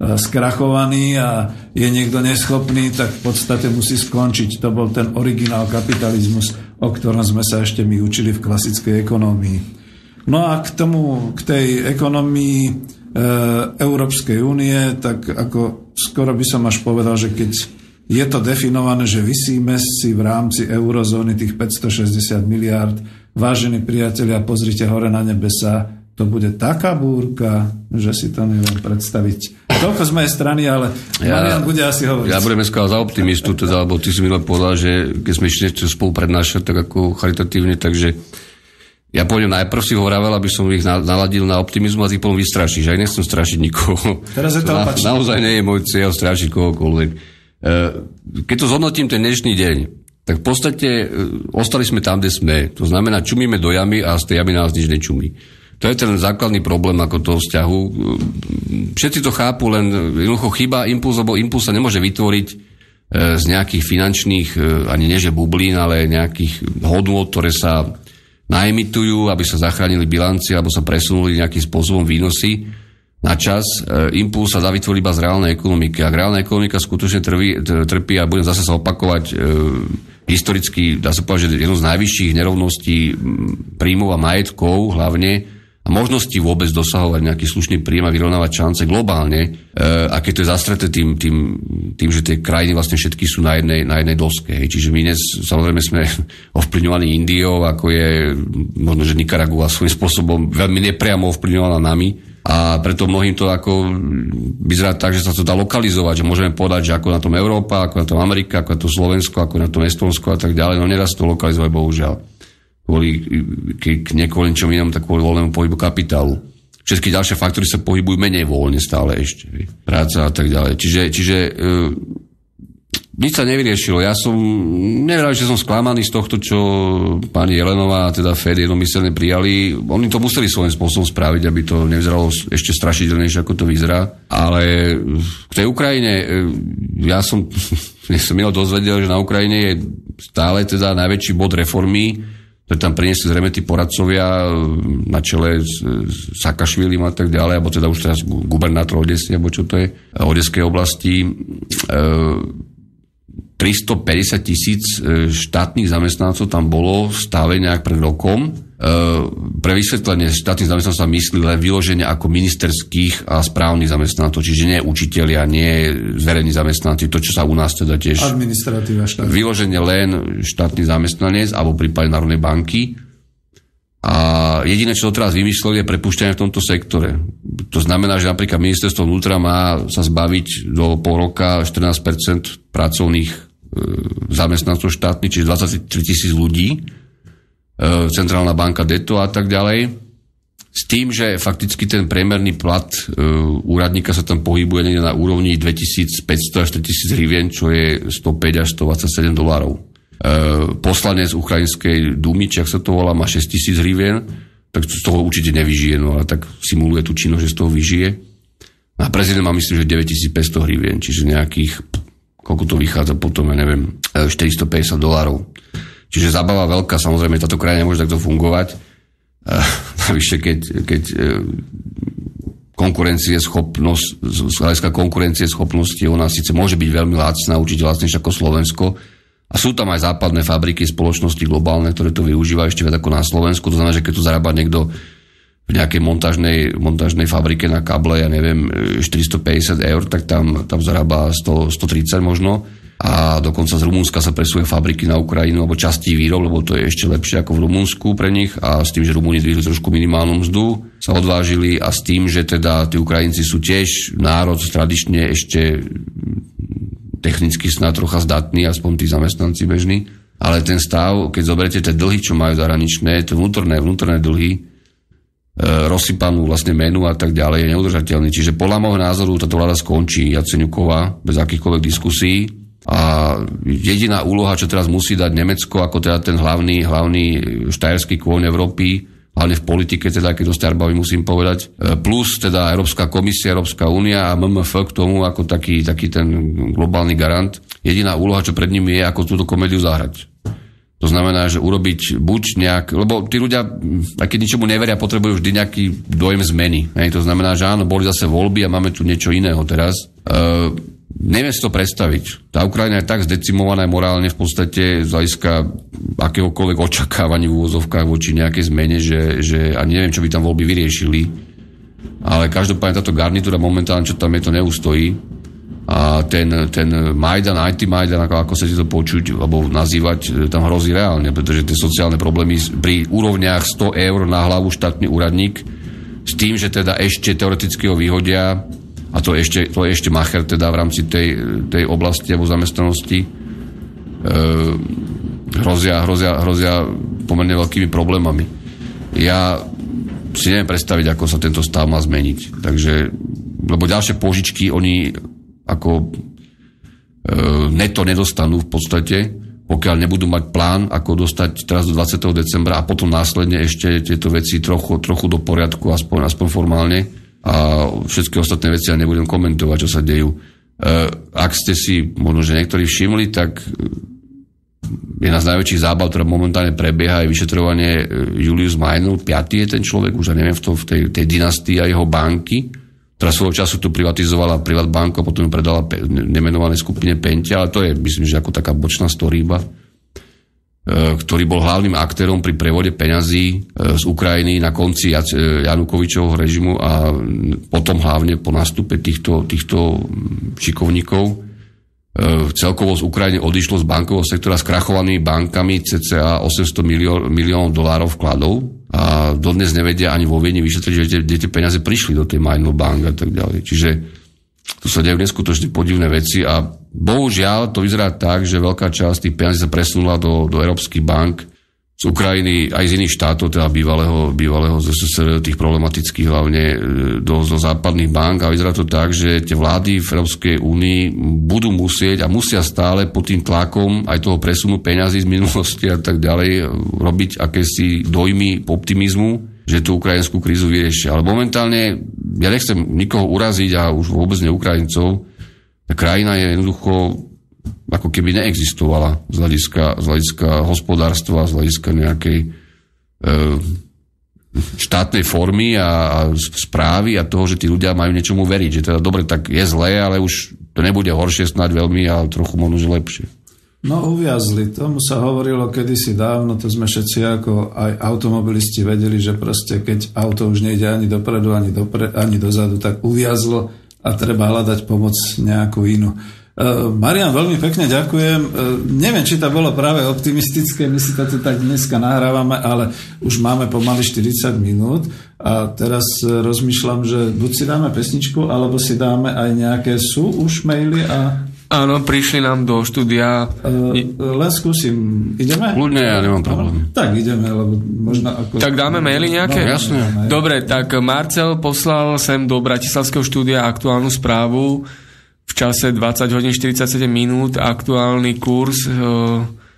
Speaker 1: skrachovaný a je niekto neschopný, tak v podstate musí skončiť. To bol ten originál kapitalizmus, o ktorom sme sa ešte my učili v klasickej ekonomii. No a k tej ekonomii Európskej únie, tak ako skoro by som až povedal, že keď je to definované, že visíme si v rámci eurozóny tých 560 miliárd, vážení priatelia, pozrite hore na nebesa, to bude taká búrka, že si to neviem predstaviť. Toľko z mojej strany, ale Marian bude asi hovoriť. Ja
Speaker 3: budem skôr za optimistu, teda, lebo ty si mi povedal, že keď sme ešte spolu prednášať, tak ako charitatívne, takže ja pôjdem najprv si hovoril, aby som ich naladil na optimizmu a ty potom vystrašíš. Aj nechcem strašiť nikoho.
Speaker 1: Teraz je to opačné.
Speaker 3: Naozaj nie je môj cieľ strašiť kohokoľvek. Keď to zhodnotím ten dnešný deň, tak v podstate ostali sme tam, kde sme. To znamená, čumíme do jamy a z tej jamy nás nič nečumí. To je ten základný problém ako toho vzťahu. Všetci to chápu, len jednoducho chýba impuls, lebo impuls sa nemôže vytvoriť z nejakých finančných, ani nie že bublín, ale nejakých hodnôt, ktoré sa naemitujú, aby sa zachránili bilancie, alebo sa presunuli nejakým spôsobom výnosy na čas. Impuls sa dá vytvoriť iba z reálnej ekonomiky. Ak reálna ekonomika skutočne trpí a budem zase sa opakovať, historicky, dá sa povedať, že jedno z najvyšších nerovností príjmov a majetkov hlavne a možnosti vôbec dosahovať nejaký slušný príjem a vyrovnávať šance globálne, a keď to je zastreté tým, že tie krajiny vlastne všetky sú na jednej doske. Hej. Čiže my dnes samozrejme sme ovplyvňovaní Indiou, ako je možno, že Nikaragua svojím spôsobom veľmi nepriamo ovplyvňovaná nami a preto mnohým to ako vyzerá tak, že sa to dá lokalizovať, že môžeme povedať, že ako na tom Európa, ako na tom Amerika, ako na tom Slovensko, ako na tom Estónsko a tak ďalej, no nedá sa to lokalizovať, bohužiaľ. Kvôli niečom inom, tak kvôli voľnému pohybu kapitálu. Všetky ďalšie faktory sa pohybujú menej voľne stále ešte. Práca a tak ďalej. Čiže nič sa nevyriešilo. Ja som nevedal, že som sklamaný z tohto, čo pani Jelenová a teda Fed jednomyselne prijali. Oni to museli svojím spôsobom spraviť, aby to nevyzeralo ešte strašidelnejšie, ako to vyzerá. Ale k tej Ukrajine ja som milo dozvedel, že na Ukrajine je stále teda najväčší bod reformy, ktoré tam priniesli zrejme tí poradcovia na čele s Saakašvilim a tak ďalej, alebo teda už teraz gubernátor Odesy, alebo čo to je, Odeskej oblasti. 350,000 štátnych zamestnancov tam bolo stále nejak pred rokom. Pre vysvetlenie štátnych zamestnancov sa myslí len vyloženie ako ministerských a správnych zamestnancov, čiže nie učitelia, nie verejní zamestnanci, to, čo sa u nás teda tiež...
Speaker 1: Administratíva štátna.
Speaker 3: Vyloženie len štátny zamestnanec alebo prípadne Národnej banky. A jediné, čo doteraz vymysleli, je prepušťanie v tomto sektore. To znamená, že napríklad ministerstvo vnútra má sa zbaviť do pol roka 14% pracovných zamestnancov štátnych, čiže 23,000 ľudí, centrálna banka DETO a tak ďalej, s tým, že fakticky ten priemerný plat úradníka sa tam pohybuje na úrovni 2500 až 3000 hrivien, čo je 105 až 127 $. Poslanec Ukrajinskej Dumy, či ak sa to volá, má 6,000 hrivien, tak z toho určite nevyžije, no ale tak simuluje tú činnosť, že z toho vyžije. A prezident má, myslím, že 9,500 hrivien, čiže nejakých, koľko to vychádza potom, ja neviem, $450. Čiže zábava veľká, samozrejme, táto krajina nemôže takto fungovať. Navyše, keď konkurencieschopnosť, z hľadiska konkurencieschopnosti, ona síce môže byť veľmi lacná, určite lacnejšia ako Slovensko, a sú tam aj západné fabriky, spoločnosti globálne, ktoré to využívajú ešte viac ako na Slovensku. To znamená, že keď tu zarába niekto v nejakej montážnej fabrike na kable, ja neviem, 450 €, tak tam zarába 130 možno. A dokonca z Rumunska sa presúvajú fabriky na Ukrajinu, alebo častí výrob, lebo to je ešte lepšie ako v Rumunsku pre nich. A s tým, že Rumúni zvýšili trošku minimálnu mzdu, sa odvážili, a s tým, že teda tí Ukrajinci sú tiež národ tradične ešte technicky snad trocha zdatný, aspoň tí zamestnanci bežní. Ale ten stav, keď zoberiete tie dlhy, čo majú zahraničné, tie vnútorné dlhy, rozsypanú vlastne menu a tak ďalej, je neudržateľný. Čiže podľa môjho názoru táto vláda skončí, Jaceňuková, bez akýchkoľvek diskusí. A jediná úloha, čo teraz musí dať Nemecko, ako teda ten hlavný štajerský kôň Európy, hlavne v politike, teda, keď to starbaví musím povedať, plus teda Európska komisia, Európska únia a MMF k tomu ako taký ten globálny garant. Jediná úloha, čo pred nimi je, ako túto komédiu zahrať. To znamená, že urobiť buď lebo tí ľudia, aj keď ničomu neveria, potrebujú vždy nejaký dojem zmeny. To znamená, že áno, boli zase voľby a máme tu niečo iného teraz. Neviem si to predstaviť. Tá Ukrajina je tak zdecimovaná morálne v podstate z hľadiska akéhokoľvek očakávaní v úvozovkách voči nejakej zmene, že ani neviem, čo by tam voľby vyriešili. Ale každopádne táto garnitúra momentálne, čo tam je, to neustojí. A ten Majdan, IT Majdan, ako sa to počuť, alebo nazývať, tam hrozí reálne, pretože tie sociálne problémy pri úrovniach 100 eur na hlavu štátny úradník s tým, že teda ešte teoreticky ho vyhodia, a to je ešte macher teda v rámci tej oblasti alebo zamestnanosti, hrozia pomerne veľkými problémami. Ja si neviem predstaviť, ako sa tento stav má zmeniť. Takže, lebo ďalšie požičky oni ako neto nedostanú v podstate, pokiaľ nebudú mať plán, ako dostať teraz do 20. decembra a potom následne ešte tieto veci trochu do poriadku, aspoň formálne, a všetky ostatné veci ja nebudem komentovať, čo sa dejú. Ak ste si možno, že niektorí všimli, tak jedna z najväčších zábav, ktorá momentálne prebieha, je vyšetrovanie Julius Meinl, 5. je ten človek, už ja neviem, v tej dynastii a jeho banky, ktorá svojho času tu privatizovala Privatbanku a potom ju predala nemenovanej skupine Pentia, ale to je, myslím, že ako taká bočná story iba, ktorý bol hlavným aktérom pri prevode peňazí z Ukrajiny na konci Janukovičovho režimu a potom hlavne po nástupe týchto šikovníkov. Celkovo z Ukrajiny odišlo z bankového sektora s krachovanými bankami cca 800 miliónov dolárov vkladov a dodnes nevedia ani vo Viedni vyšetriť, že tie peniaze prišli do tej Meinl Bank a tak ďalej. Čiže tu sa dejú neskutočne podivné veci a bohužiaľ to vyzerá tak, že veľká časť tých peniazí sa presunula do európskych bank z Ukrajiny aj z iných štátov, teda bývalého ZSSR, tých problematických hlavne do západných bank, a vyzerá to tak, že tie vlády v Európskej únii budú musieť a musia stále pod tým tlakom aj toho presunu peňazí z minulosti a tak ďalej robiť akési dojmy optimizmu, že tú ukrajinskú krízu vyriešia. Ale momentálne, ja nechcem nikoho uraziť a už vôbec ne Ukrajincov, tá krajina je jednoducho ako keby neexistovala z hľadiska hospodárstva, z hľadiska nejakej štátnej formy a správy a toho, že tí ľudia majú niečomu veriť. Že teda dobre, tak je zlé, ale už to nebude horšie snáď veľmi, ale trochu možno, že lepšie.
Speaker 1: No uviazli, tomu sa hovorilo kedysi dávno, to sme všetci ako aj automobilisti vedeli, že proste keď auto už nejde ani dopredu, ani dozadu, tak uviazlo a treba hľadať pomoc nejakú inú. Marián, veľmi pekne ďakujem. Neviem, či to bolo práve optimistické, my si to tu tak dneska nahrávame, ale už máme pomaly 40 minút a teraz rozmýšľam, že buď si dáme pesničku, alebo si dáme aj nejaké už maily a...
Speaker 2: Áno, prišli nám do štúdia.
Speaker 1: Len skúsim. Ideme?
Speaker 3: Ľudne, ja nemám problém.
Speaker 1: Tak ideme, lebo možno ako...
Speaker 2: Tak dáme maily nejaké?
Speaker 3: No, jasne.
Speaker 2: Dobre, tak Marcel poslal sem do Bratislavského štúdia aktuálnu správu v čase 20 hodín 47 minút. Aktuálny kurz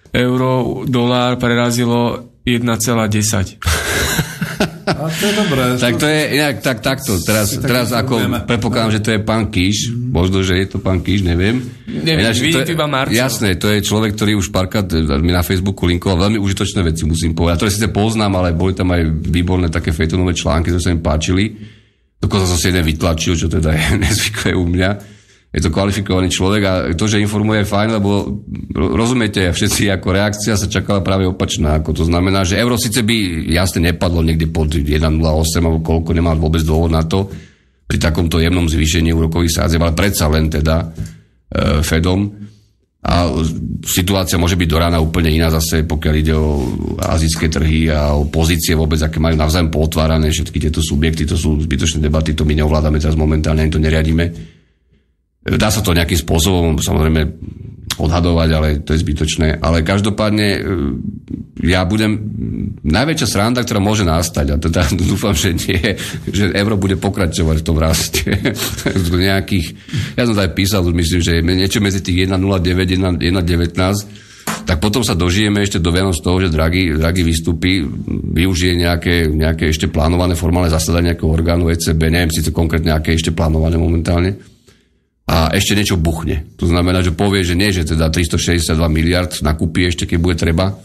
Speaker 2: euro-dolár prerazilo 1,10.
Speaker 1: A to je dobré.
Speaker 3: Tak to je inak takto. Teraz ako predpokladám, že to je pán Kiš. Možno, že je to pán Kiš, neviem.
Speaker 2: Vidím iba Marcel.
Speaker 3: Jasné, to je človek, ktorý už párkrát mi na Facebooku linkoval veľmi užitočné veci, musím povedať. To síce poznám, ale boli tam aj výborné také fejtonové články, ktoré sa mi páčili. Dokonca som si jeden vytlačil, čo teda je nezvyklé u mňa. Je to kvalifikovaný človek a to, že informuje, je fajn, lebo rozumiete, všetci ako reakcia sa čakala práve opačná. Ako to znamená, že euro síce by jasne nepadlo niekde pod 1,08 alebo koľko, nemá vôbec dôvod na to pri takomto jemnom zvýšení úrokových sádzieb, ale predsa len teda Fedom. A situácia môže byť do rána úplne iná zase, pokiaľ ide o azijské trhy a o pozície vôbec, aké majú navzájom pootvárané všetky tieto subjekty, to sú zbytočné debaty, to my neovládame teraz momentálne, ani to neriadíme. Dá sa to nejakým spôsobom samozrejme odhadovať, ale to je zbytočné. Ale každopádne ja budem najväčšia sranda, ktorá môže nastať, a teda dúfam, že nie, že euro bude pokračovať v tom raste. Ja som to aj písal, myslím, že niečo medzi tých 1,09 1,19, tak potom sa dožijeme ešte do Vianoc toho, že Draghi vystúpi, využije nejaké ešte plánované formálne zasadanie nejakého orgánu ECB, neviem síce konkrétne aké ešte plánované momentálne, a ešte niečo buchne. To znamená, že povie, že nie, že teda 362 miliard nakúpi ešte, keď bude treba,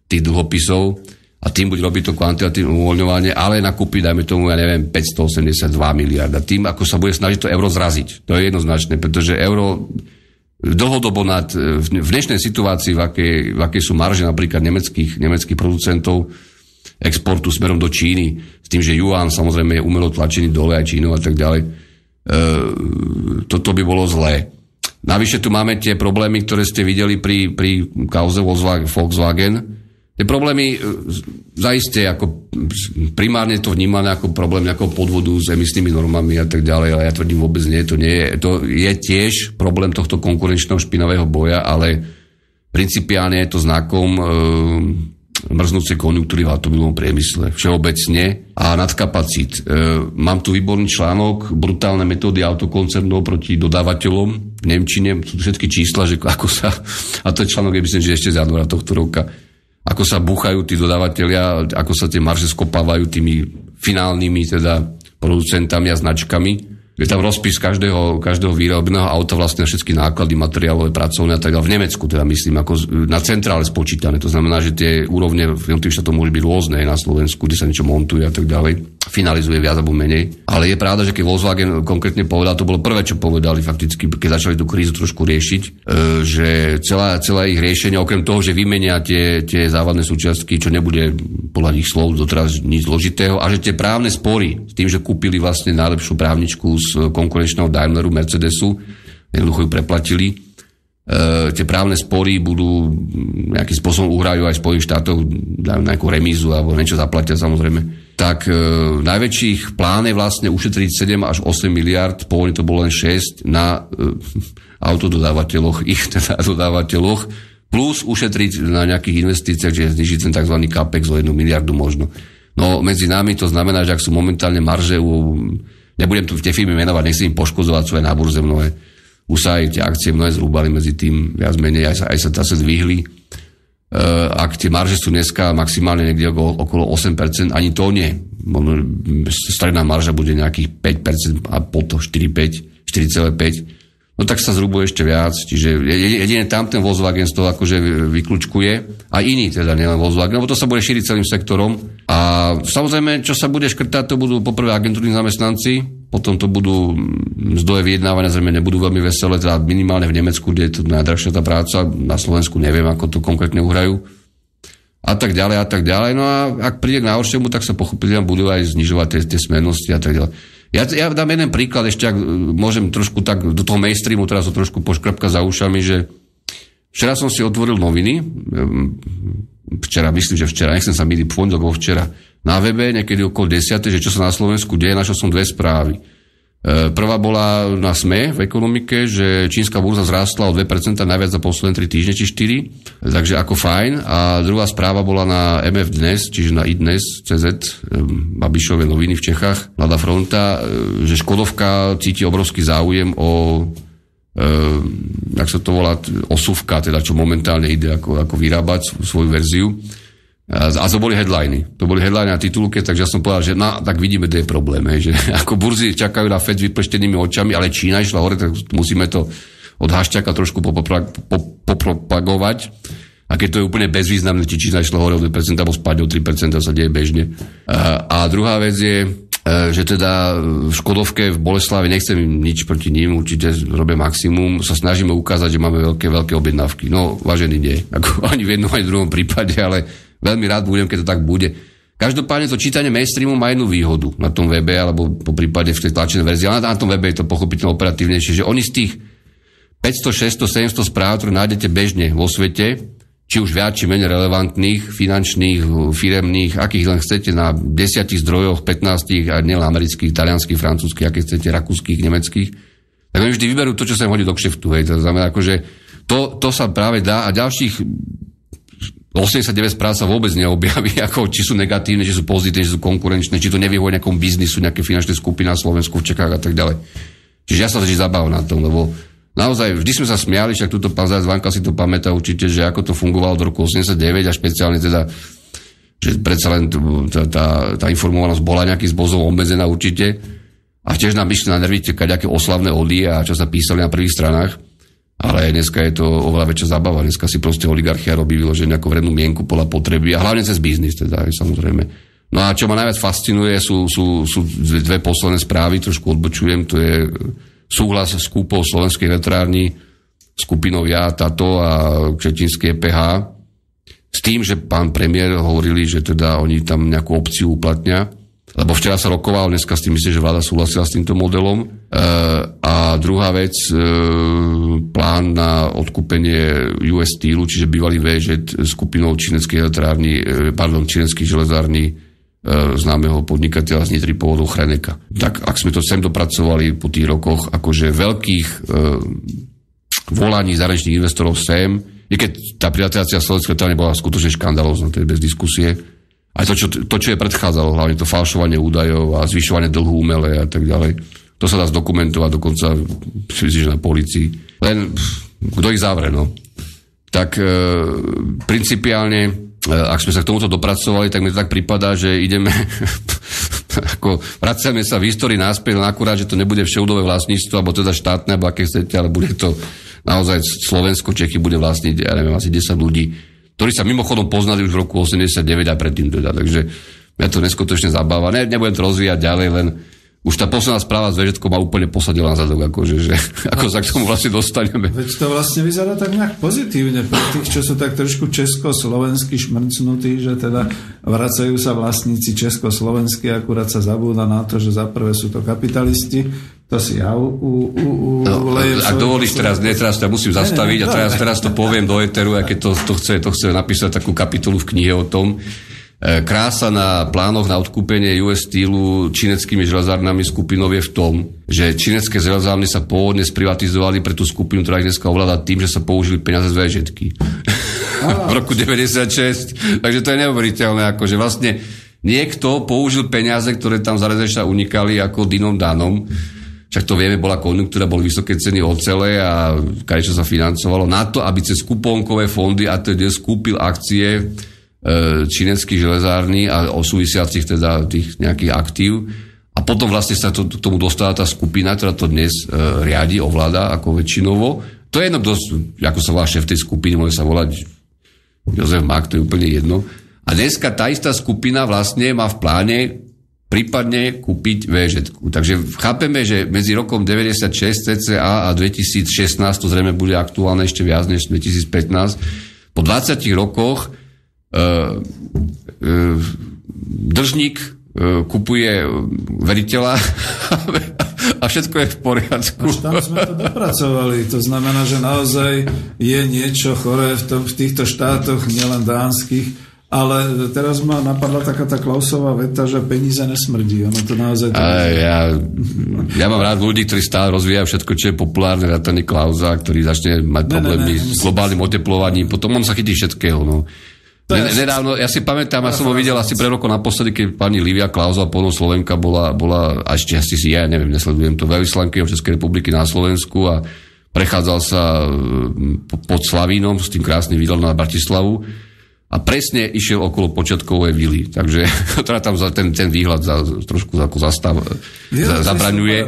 Speaker 3: tých dlhopisov a tým buď robiť to kvantitatívne uvoľňovanie, ale nakúpiť, dajme tomu, 582 miliard. A tým, ako sa bude snažiť to euro zraziť. To je jednoznačné, pretože euro dlhodobo v dnešnej situácii, v akej sú marže napríklad nemeckých producentov exportu smerom do Číny, s tým, že juan samozrejme je umelo tlačený dole aj Čínou a tak ďalej, toto by bolo zlé. Navyše tu máme tie problémy, ktoré ste videli pri kauze Volkswagen. Tie problémy zaiste ako primárne to vnímané ako problém nejakého podvodu s emisnými normami a tak ďalej, ale ja tvrdím vôbec nie, to je tiež problém tohto konkurenčného špinavého boja, ale principiálne je to znakom mrznúcej konjunktúry v atomovom priemysle všeobecne a nadkapacít. Mám tu výborný článok Brutálne metódy autokoncernov proti dodávateľom v nemčine, sú tu všetky čísla, že ako sa, a to je článok, myslím, že ešte z januára tohto roka, ako sa búchajú tí dodávateľia, ako sa tie marže skopávajú tými finálnymi teda producentami a značkami. Je tam rozpis každého výrobného auta, vlastne všetky náklady, materiálové, pracovné a tak ďalej. V Nemecku teda myslím, ako na centrále spočítané. To znamená, že tie úrovne v jednotlivých štátoch môžu byť rôzne, aj na Slovensku, kde sa niečo montuje a tak ďalej. Finalizuje viac alebo menej. Ale je pravda, že keď Volkswagen konkrétne povedal, to bolo prvé, čo povedali fakticky, keď začali tú krízu trošku riešiť, že celá ich riešenie, okrem toho, že vymenia tie závadné súčiastky, čo nebude podľa ich slov doteraz nič zložitého, a že tie právne spory s tým, že kúpili vlastne najlepšiu právničku z konkurenčného Daimleru, Mercedesu, jednoducho ju preplatili. Tie právne spory budú nejakým spôsobom uhrajú aj v Spojených štátoch, dajú nejakú remízu alebo niečo zaplatia samozrejme. Tak najväčších plán je vlastne ušetriť 7 až 8 miliard, pôvodne to bolo len 6 na autododávateľoch, ich teda dodávateľoch, plus ušetriť na nejakých investíciách, že znižiť ten tzv. Capex o 1 miliardu možno. No medzi nami to znamená, že ak sú momentálne marže nebudem tu v tej firmy menovať, nechcem im poškodzovať svoje na burze mnohé. Už sa aj tie akcie mnohé zrúbali medzi tým, viac menej, aj sa zase zdvihli. Ak tie marže sú dneska maximálne niekde okolo 8%, ani to nie. Stredná marža bude nejakých 5% a potom 4,5. No tak sa zrúbuje ešte viac. Čiže jedine tam ten Volkswagen z toho akože vykľúčkuje. A iný teda, nielen Volkswagen, lebo to sa bude šíriť celým sektorom. A samozrejme, čo sa bude škrtať, to budú poprvé agentúrni zamestnanci, potom to budú zdroje vyjednávania, zrejme nebudú veľmi veselé, teda minimálne v Nemecku, kde je to najdrahšia tá práca, na Slovensku neviem, ako to konkrétne uhrajú. A tak ďalej. No a ak príde k najhoršiemu, tak sa pochopiteľne budú aj znižovať tie smernosti a tak ďalej. Ja dám jeden príklad, ešte ak môžem trošku tak do toho mainstreamu, teraz to trošku poškrapka za ušami, že včera som si otvoril noviny, myslím, že včera, nechcem sa myliť, pondelok včera, na webe, niekedy okolo 10, že čo sa na Slovensku deje, našiel som dve správy. Prvá bola na SME v ekonomike, že čínska burza zrástla o 2% najviac za posledné 3 týždne či 4, takže ako fajn. A druhá správa bola na MF Dnes, čiže na iDnes.cz, Babišové noviny v Čechách, Mladá fronta, že Škodovka cíti obrovský záujem o jak sa to volá, osuvka, teda čo momentálne ide ako vyrábať svoju verziu. A to boli headliny. To boli headliny na titulke, takže ja som povedal, že tak vidíme, kde je problém. Že ako burzy čakajú na FED s vypleštenými očami, ale Čína išla hore, tak musíme to od hašťaka trošku popropagovať. A keď to je úplne bezvýznamné, či Čína išla hore o 2%, alebo spadne o 3%, sa deje bežne. A druhá vec je, že teda v Škodovke v Boleslavi, nechcem nič proti ním, určite robia maximum, sa snažíme ukázať, že máme veľké objednávky. No, vážený nie. Ako ani v jednom, ani v druhom prípade, ale veľmi rád budem, keď to tak bude. Každopádne to čítanie mainstreamu má jednu výhodu na tom webe, alebo po prípade v tej tlačenej verzii, ale na tom webe je to pochopiteľne operatívnejšie, že oni z tých 500, 600, 700 správ, ktoré nájdete bežne vo svete, či už viac, či menej relevantných, finančných, firemných, akých len chcete, na 10 zdrojoch, 15, a nielen amerických, talianských, francúzskych, aké chcete, rakúskych, nemeckých, tak oni vždy vyberú to, čo sa im hodí do kšeftu. To znamená, akože to sa práve dá a ďalších 89 správ sa vôbec neobjaví, ako či sú negatívne, či sú pozitívne, či sú konkurenčné, či to nevyhovuje nejakom biznisu, nejaké finančné skupiny na Slovensku, v Čechách a tak ďalej. Čiže ja sa vždy zabávam na tom, lebo naozaj vždy sme sa smiali, však túto pán Zvanka si to pamätá určite, že ako to fungovalo do roku 89 a špeciálne teda, že predsa len tá informovanosť bola nejakým spôsobom obmedzená určite. A tiež nám išli na nervy nejaké oslavné odie a čo sa písali na prvých stranách. Ale dneska je to oveľa väčšia zábava. Dneska si proste oligarchia robí vyložené nejakú vrednú mienku podľa potreby a hlavne cez biznis teda, samozrejme. No a čo ma najviac fascinuje, sú dve posledné správy, trošku odbočujem, to je súhlas s kúpou slovenských elektrární skupinou Tato a Kšetinský EPH s tým, že pán premiér hovorili, že teda oni tam nejakú opciu uplatnia. Lebo včera sa rokoval, dneska s tým myslím, že vláda súhlasila s týmto modelom. A druhá vec, plán na odkúpenie US Steelu, čiže bývalý VŽ skupinou číneckých železární známeho podnikateľa z Nitry pôvodov Chreneka. Tak ak sme to sem dopracovali po tých rokoch, akože veľkých volaní zahraničných investorov sem, i keď tá privatizácia slovenskej elektrárne bola skutočne škandalózna, to je bez diskusie. Aj to, čo je predchádzalo, hlavne to falšovanie údajov a zvyšovanie dlhu umelé a tak ďalej. To sa dá zdokumentovať dokonca na polícii. Len kto ich zavre, no. Tak principiálne, ak sme sa k tomuto dopracovali, tak mi to tak prípada, že ideme vracame sa v histórii naspäť, len akurát, že to nebude všeudové vlastníctvo, alebo teda štátne, alebo aké chcete, ale bude to naozaj Slovensko, Čechy bude vlastniť, ja neviem, asi 10 ľudí, ktorí sa mimochodom poznali už v roku 89 a predtým teda, takže mňa to neskutočne zabáva. Nebudem to rozvíjať ďalej, len už tá posledná správa s VŽ-tkou ma úplne posadila na zadok, akože, že ako sa k tomu vlastne dostaneme.
Speaker 1: Veď to vlastne vyzerá tak nejak pozitívne pre tých, čo sú tak trošku československy šmrcnutí, že teda vracajú sa vlastníci československí, akurát sa zabúda na to, že za prvé sú to kapitalisti. To si ja ulejem.
Speaker 3: Ak dovolíš teraz to musím zastaviť a teraz to poviem do éteru, a keď to chce napísať takú kapitolu v knihe o tom. Krása na plánoch na odkúpenie US Steelu číneckými železárnami skupinou je v tom, že čínecké železárny sa pôvodne sprivatizovali pre tú skupinu, ktorá ich dneska ovláda tým, že sa použili peniaze z VŽ-ky. V roku 96. Takže to je neuveriteľné, akože vlastne niekto použil peniaze, ktoré tam za rezeša unikali ako dinom danom. Však to vieme, bola konjunktúra, boli vysoké ceny ocele a kadečo sa financovalo na to, aby cez kupónkové fondy a teda skúpil akcie číneckých železární a o súvisiacich teda tých nejakých aktív. A potom vlastne sa k tomu dostala tá skupina, ktorá to dnes riadi, ovláda ako väčšinovo. To je jedno, ako sa volá šéf tej skupiny, môže sa volať Jozef Mák, to je úplne jedno. A dneska tá istá skupina vlastne má v pláne prípadne kúpiť VŽ-ku. Takže chápeme, že medzi rokom 96 cca a 2016, to zrejme bude aktuálne ešte viac než 2015, po 20 rokoch držník kupuje veriteľa a všetko je v poriadku.
Speaker 1: Až tam sme to dopracovali. To znamená, že naozaj je niečo choré v týchto štátoch, nielen dánskych, ale teraz ma napadla taká tá Klausová veta, že peníze nesmrdí. Ono to naozaj...
Speaker 3: Ja mám rád ľudí, ktorí stále rozvíjajú všetko, čo je populárne, vrátane Klausa, ktorý začne mať problémy s globálnym oteplovaním. Potom on sa chytí všetkého, no. Nedávno, ja si pamätám, ja som ho videl asi pre rokov naposledy, keď pani Lívia Klausová, polnou Slovenka, bola a ešte asi si ja neviem, nesledujem to, veľvyslankyňou Českej republiky na Slovensku a prechádzal sa pod Slavínom s tým krásnym výhľadom na Bratislavu a presne išiel okolo počiatkovej vily. Takže teda tam ten výhľad trošku ako zabraňuje.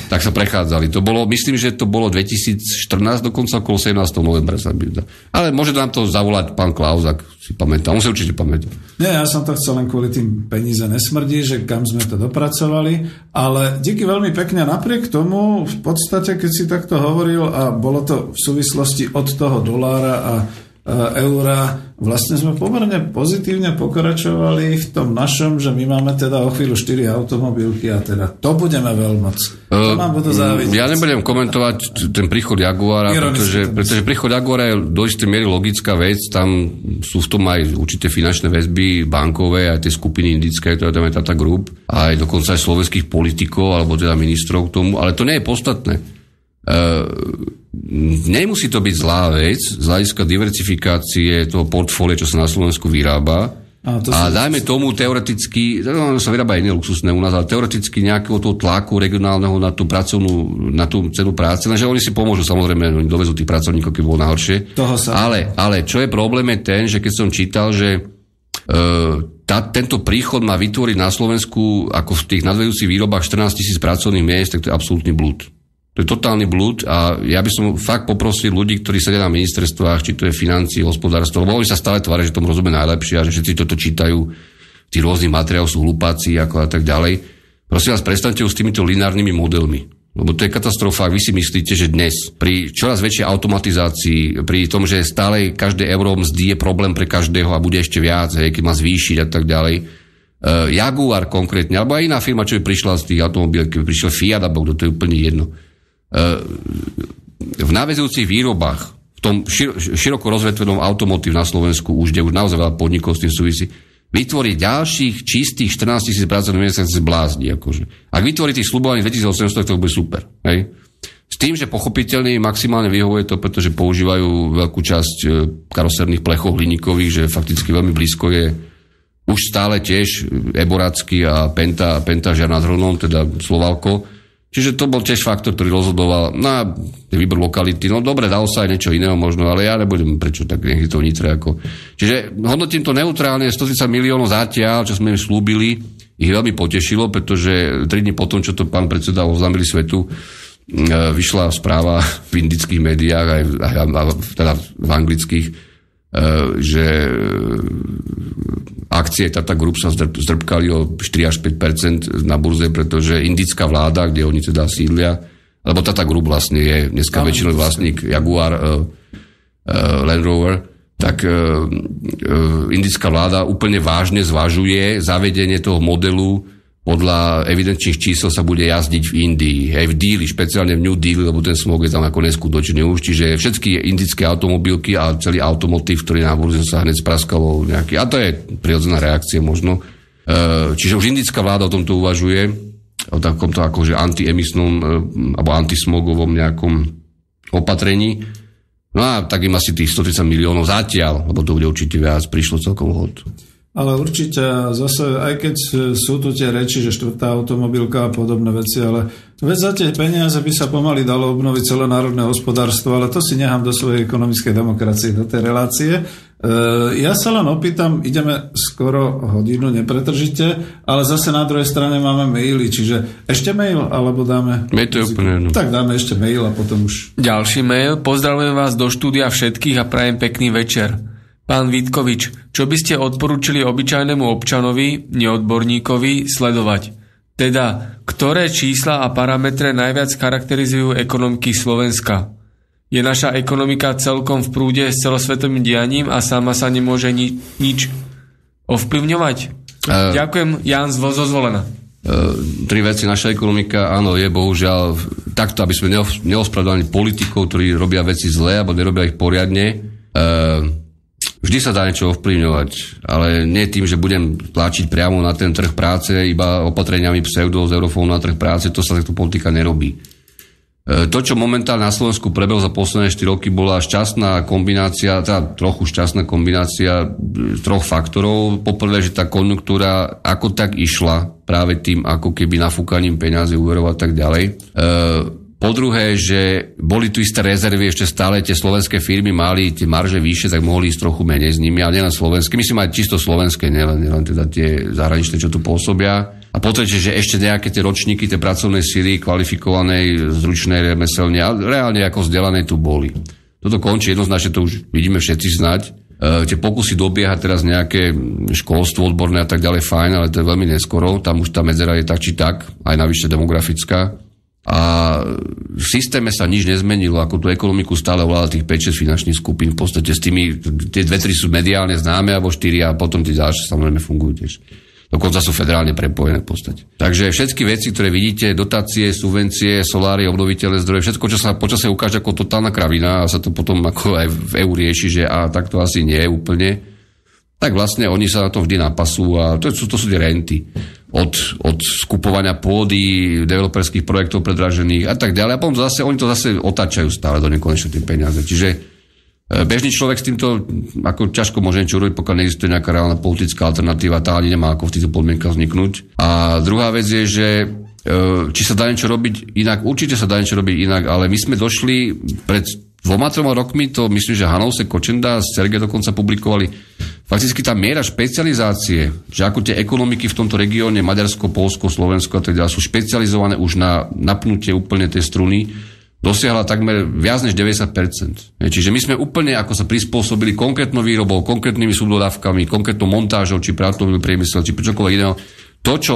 Speaker 3: Tak sa prechádzali. To bolo, myslím, že to bolo 2014, dokonca okolo 17. novembra sa byda. Ale môže nám to zavolať pán Klaus, ak si pamätá. On sa určite pamätá.
Speaker 1: Nie, ja som to chcel len kvôli tým peníze nesmrdí, že kam sme to dopracovali. Ale díky veľmi pekne. Napriek tomu, v podstate, keď si takto hovoril, a bolo to v súvislosti od toho dolára a eura, vlastne sme pomerne pozitívne pokračovali v tom našom, že my máme teda o chvíľu 4 automobilky a teda to budeme veľmoc. To nám budú závidieť.
Speaker 3: Ja nebudem komentovať ten príchod Jaguara, pretože príchod Jaguara je do istej miery logická vec, tam sú v tom aj určité finančné väzby bankové, aj tie skupiny indické, ktoré tam je Tata Group, aj dokonca aj slovenských politikov, alebo teda ministrov k tomu, ale to nie je podstatné. Nemusí to byť zlá vec z hľadiska diversifikácie toho portfólia, čo sa na Slovensku vyrába. A dajme tomu teoreticky, sa vyrába aj iné luxusné u nás, ale teoreticky nejakého toho tlaku regionálneho na tú cenu práce, lenže oni si pomôžu, samozrejme, oni dovezú tých pracovníkov, keď bolo najhoršie. Ale čo je problém je ten, že keď som čítal, že tento príchod má vytvoriť na Slovensku ako v tých nadvedúcich výrobách 14 000 pracovných miest, tak to je absolútny blúd. To je totálny blúd a ja by som fakt poprosil ľudí, ktorí sedia na ministerstvách, či to je financí, hospodárstvo, lebo oni sa stále tvária, že tomu rozumie najlepšie a že všetci toto čítajú, tí rôznych materiálov sú hlupáci ako a tak ďalej. Prosím vás, prestaňte s týmito lineárnymi modelmi, lebo to je katastrofa, ak vy si myslíte, že dnes pri čoraz väčšej automatizácii, pri tom, že stále každé euro mzdy je problém pre každého a bude ešte viac, keď má zvýšiť a tak ďalej. Jaguar konkrétne, alebo aj iná firma, čo by prišla z tých automobilov, keby prišiel Fiat, alebo kto, to je úplne jedno. V náväzujúcich výrobách, v tom široko rozvetvenom automotív na Slovensku už naozaj veľa podnikov s tým súvisí, vytvorí ďalších čistých 14 000 pracovných miest, sa zblázni. Akože. Ak vytvorí tých slubovaných 2800, to bude super. Hej? S tým, že pochopiteľne maximálne vyhovuje to, pretože používajú veľkú časť karoserných plechov hliníkových, že fakticky veľmi blízko je už stále tiež Eboracký a Pentažiar nad Hronom, teda Slovalko. Čiže to bol tiež faktor, ktorý rozhodoval na výbor lokality. No dobre, dalo sa aj niečo iného možno, ale ja nebudem prečo tak nech to vnitre ako. Čiže hodnotím to neutrálne, 130 miliónov zatiaľ, čo sme im slúbili, ich veľmi potešilo, pretože 3 dní potom, čo to pán predseda oznámili svetu, vyšla správa v indických médiách, aj teda v anglických, že akcie Tata Group sa zdrbkali o 4 až 5% na burze, pretože indická vláda, kde oni teda sídlia, lebo Tata Group vlastne je dneska väčšinový vlastník Jaguar, Land Rover, tak indická vláda úplne vážne zvažuje zavedenie toho modelu. Podľa evidenčných čísel sa bude jazdiť v Indii. Aj v Díli, špeciálne v New Deal, lebo ten smog je tam ako neskutočný už. Čiže všetky indické automobilky a celý automotív, ktorý na burze sa hneď spraskalo nejaký. A to je prirodzená reakcia možno. Čiže už indická vláda o tomto uvažuje, o takomto akože antiemisnom alebo antismogovom nejakom opatrení. No a tak im asi tých 130 miliónov zatiaľ, lebo to bude určite viac, prišlo celkom hod.
Speaker 1: Ale určite zase, aj keď sú tu tie reči, že 4. automobilka a podobné veci, ale veď za tie peniaze by sa pomaly dalo obnoviť celé národné hospodárstvo, ale to si nechám do svojej ekonomickej demokracie, do tej relácie. Ja sa len opýtam, ideme skoro hodinu nepretržite, ale zase na druhej strane máme maily, čiže ešte mail, alebo dáme...
Speaker 3: Mail to je úplne...
Speaker 1: Tak dáme ešte mail a potom už...
Speaker 2: Ďalší mail. Pozdravujem vás do štúdia všetkých a prajem pekný večer. Pán Vítkovič, čo by ste odporúčili obyčajnému občanovi, neodborníkovi, sledovať? Teda, ktoré čísla a parametre najviac charakterizujú ekonomiky Slovenska? Je naša ekonomika celkom v prúde s celosvetovým dianím a sama sa nemôže nič ovplyvňovať? Ďakujem, Jan z Zvolena.
Speaker 3: 3 veci. Naša ekonomika, áno, je bohužiaľ takto, aby sme neospravedlňovali politikov, ktorí robia veci zle alebo nerobia ich poriadne. Vždy sa dá niečo ovplyvňovať, ale nie tým, že budem tlačiť priamo na ten trh práce, iba opatreniami pseudo z eurofónu na trh práce, to sa takto politika nerobí. To, čo momentálne na Slovensku prebehlo za posledné 4 roky, bola šťastná kombinácia, teda trochu šťastná kombinácia 3 faktorov. Poprvé, že tá konjunktúra ako tak išla práve tým, ako keby nafúkaním peňazí, úverov a tak ďalej. Po druhé, že boli tu isté rezervy, ešte stále tie slovenské firmy mali tie marže vyššie, tak mohli ísť trochu menej s nimi, ale nielen slovenské, myslím aj čisto slovenské, nielen teda tie zahraničné, čo tu pôsobia. A po tretie, že ešte nejaké tie ročníky, tie pracovnej síly kvalifikovanej, zručnej, remeselnej a reálne ako vzdelanej tu boli. Toto končí jednoznačne, to už vidíme všetci znať. Tie pokusy dobiehať teraz nejaké školstvo odborné a tak ďalej, fajn, ale to je veľmi neskoro, tam už tá medzera je tak či tak, aj navyše demografická. A v systéme sa nič nezmenilo, ako tú ekonomiku stále ovláda tých 5-6 finančných skupín, v podstate s tými, tie 2-3 sú mediálne známe, alebo 4 a potom tie ďalšie samozrejme fungujú tiež. Dokonca sú federálne prepojené v podstate. Takže všetky veci, ktoré vidíte, dotácie, subvencie, soláry, obnoviteľné zdroje, všetko, čo sa počasie ukáže ako totálna kravina a sa to potom ako aj v EU rieši, že a tak to asi nie je úplne, tak vlastne oni sa na to vždy napasú a to sú tie renty. Od skupovania pôdy, developerských projektov predražených a tak ďalej. A potom oni to zase otáčajú stále do nekonečna tie peniaze. Čiže bežný človek s týmto ako ťažko môže niečo urobiť, pokiaľ neexistuje nejaká reálna politická alternatíva, tá ani nemá ako v týchto podmienkach vzniknúť. A druhá vec je, že či sa dá niečo robiť inak, určite sa dá niečo robiť inak, ale my sme došli pred 2-3 rokmi, to myslím, že Hanousek, Kočenda a Sergej dokonca publikovali fakticky tá miera špecializácie, že ako tie ekonomiky v tomto regióne, Maďarsko, Poľsko, Slovensko a tak ďalej, sú špecializované už na napnutie úplne tej struny, dosiahla takmer viac než 90%. Čiže my sme úplne ako sa prispôsobili konkrétnou výrobou, konkrétnymi súdodávkami, konkrétnou montážou, či prátovým priemysel, či čokoľvek iného. To, čo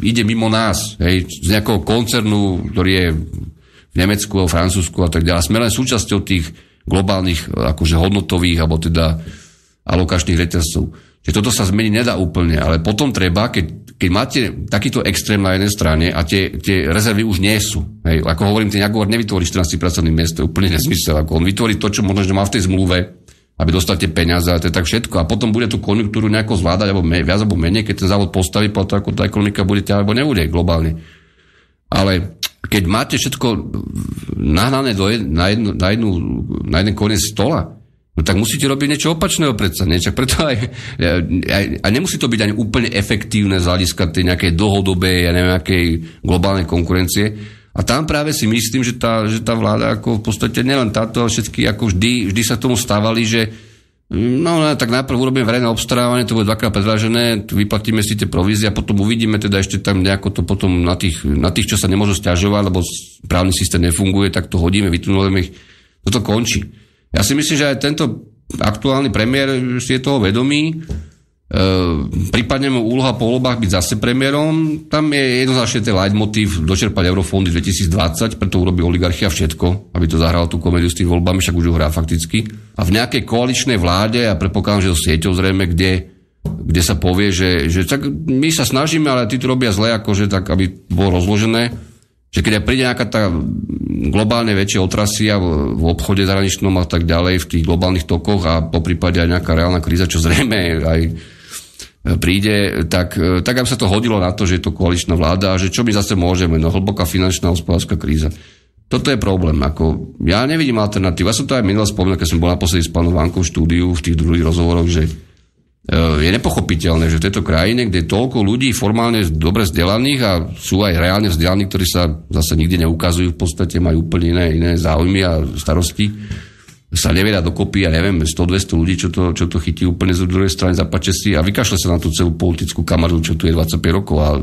Speaker 3: ide mimo nás, z nejakého koncernu, ktorý je v Nemecku, v Francúzsku a tak ďalej. Sme len súčasťou tých globálnych akože hodnotových alebo teda alokačných reťazcov. Čiže toto sa zmeniť nedá úplne, ale potom treba, keď máte takýto extrém na jednej strane a tie rezervy už nie sú. Hej, ako hovorím, ten Jaguar nevytvorí 14 pracovných miest, to je úplne nesmysel. Ako on vytvorí to, čo možno, že má v tej zmluve, aby dostal tie peniaze, a to je tak všetko. A potom bude tú konjunktúru nejako zvládať, alebo viac alebo menej, keď ten závod postaví, potom ako tá ekonomika bude ťa, alebo nebude globálne. Ale keď máte všetko nahnané na jeden koniec stola, no tak musíte robiť niečo opačného predsa. Čak preto aj nemusí to byť ani úplne efektívne z hľadiska tej nejakej dlhodobej, nejakej globálnej konkurencie. A tam práve si myslím, že tá vláda ako v podstate nielen táto, všetky ako vždy sa tomu stávali, že no tak najprv urobíme verejné obstarávanie, to bude dvakrát predrážené, vyplatíme si tie provízie a potom uvidíme teda ešte tam nejako to potom na tých, čo sa nemôžu sťažovať, lebo právny systém nefunguje, tak to hodíme, vytunulujeme ich. Toto končí. Ja si myslím, že aj tento aktuálny premiér si je toho vedomý, prípadne mu úloha po voľbách byť zase premiérom. Tam je jednoznačne ten leitmotív dočerpať eurofondy 2020, preto urobí oligarchia všetko, aby to zahralo tú komédiu s tým voľbami, však už ho hrá fakticky. A v nejakej koaličnej vláde, a predpokladám, že so sieťou zrejme, kde sa povie, že tak my sa snažíme, ale tí to robia zle, akože tak, aby bolo rozložené, že keď príde nejaká tá globálne väčšia otrasia v obchode zahraničnom a tak ďalej, v tých globálnych tokoch a poprípade aj nejaká reálna kríza, čo zrejme aj príde, tak aby sa to hodilo na to, že je to koaličná vláda a že čo my zase môžeme, no hlboká finančná hospodárska kríza. Toto je problém. Ako, ja nevidím alternatívu. Ja som to aj minule spomínal, keď som bol naposledy s pánom Vankom v štúdiu v tých druhých rozhovoroch, že je nepochopiteľné, že v tejto krajine, kde je toľko ľudí formálne dobre vzdelaných a sú aj reálne vzdelaní, ktorí sa zase nikdy neukazujú, v podstate majú úplne iné záujmy a starosti, sa nevie dať dokopy, ja neviem, 100-200 ľudí, čo to chytí úplne z druhej strany, zapače si a vykašle sa na tú celú politickú kamaru, čo tu je 25 rokov a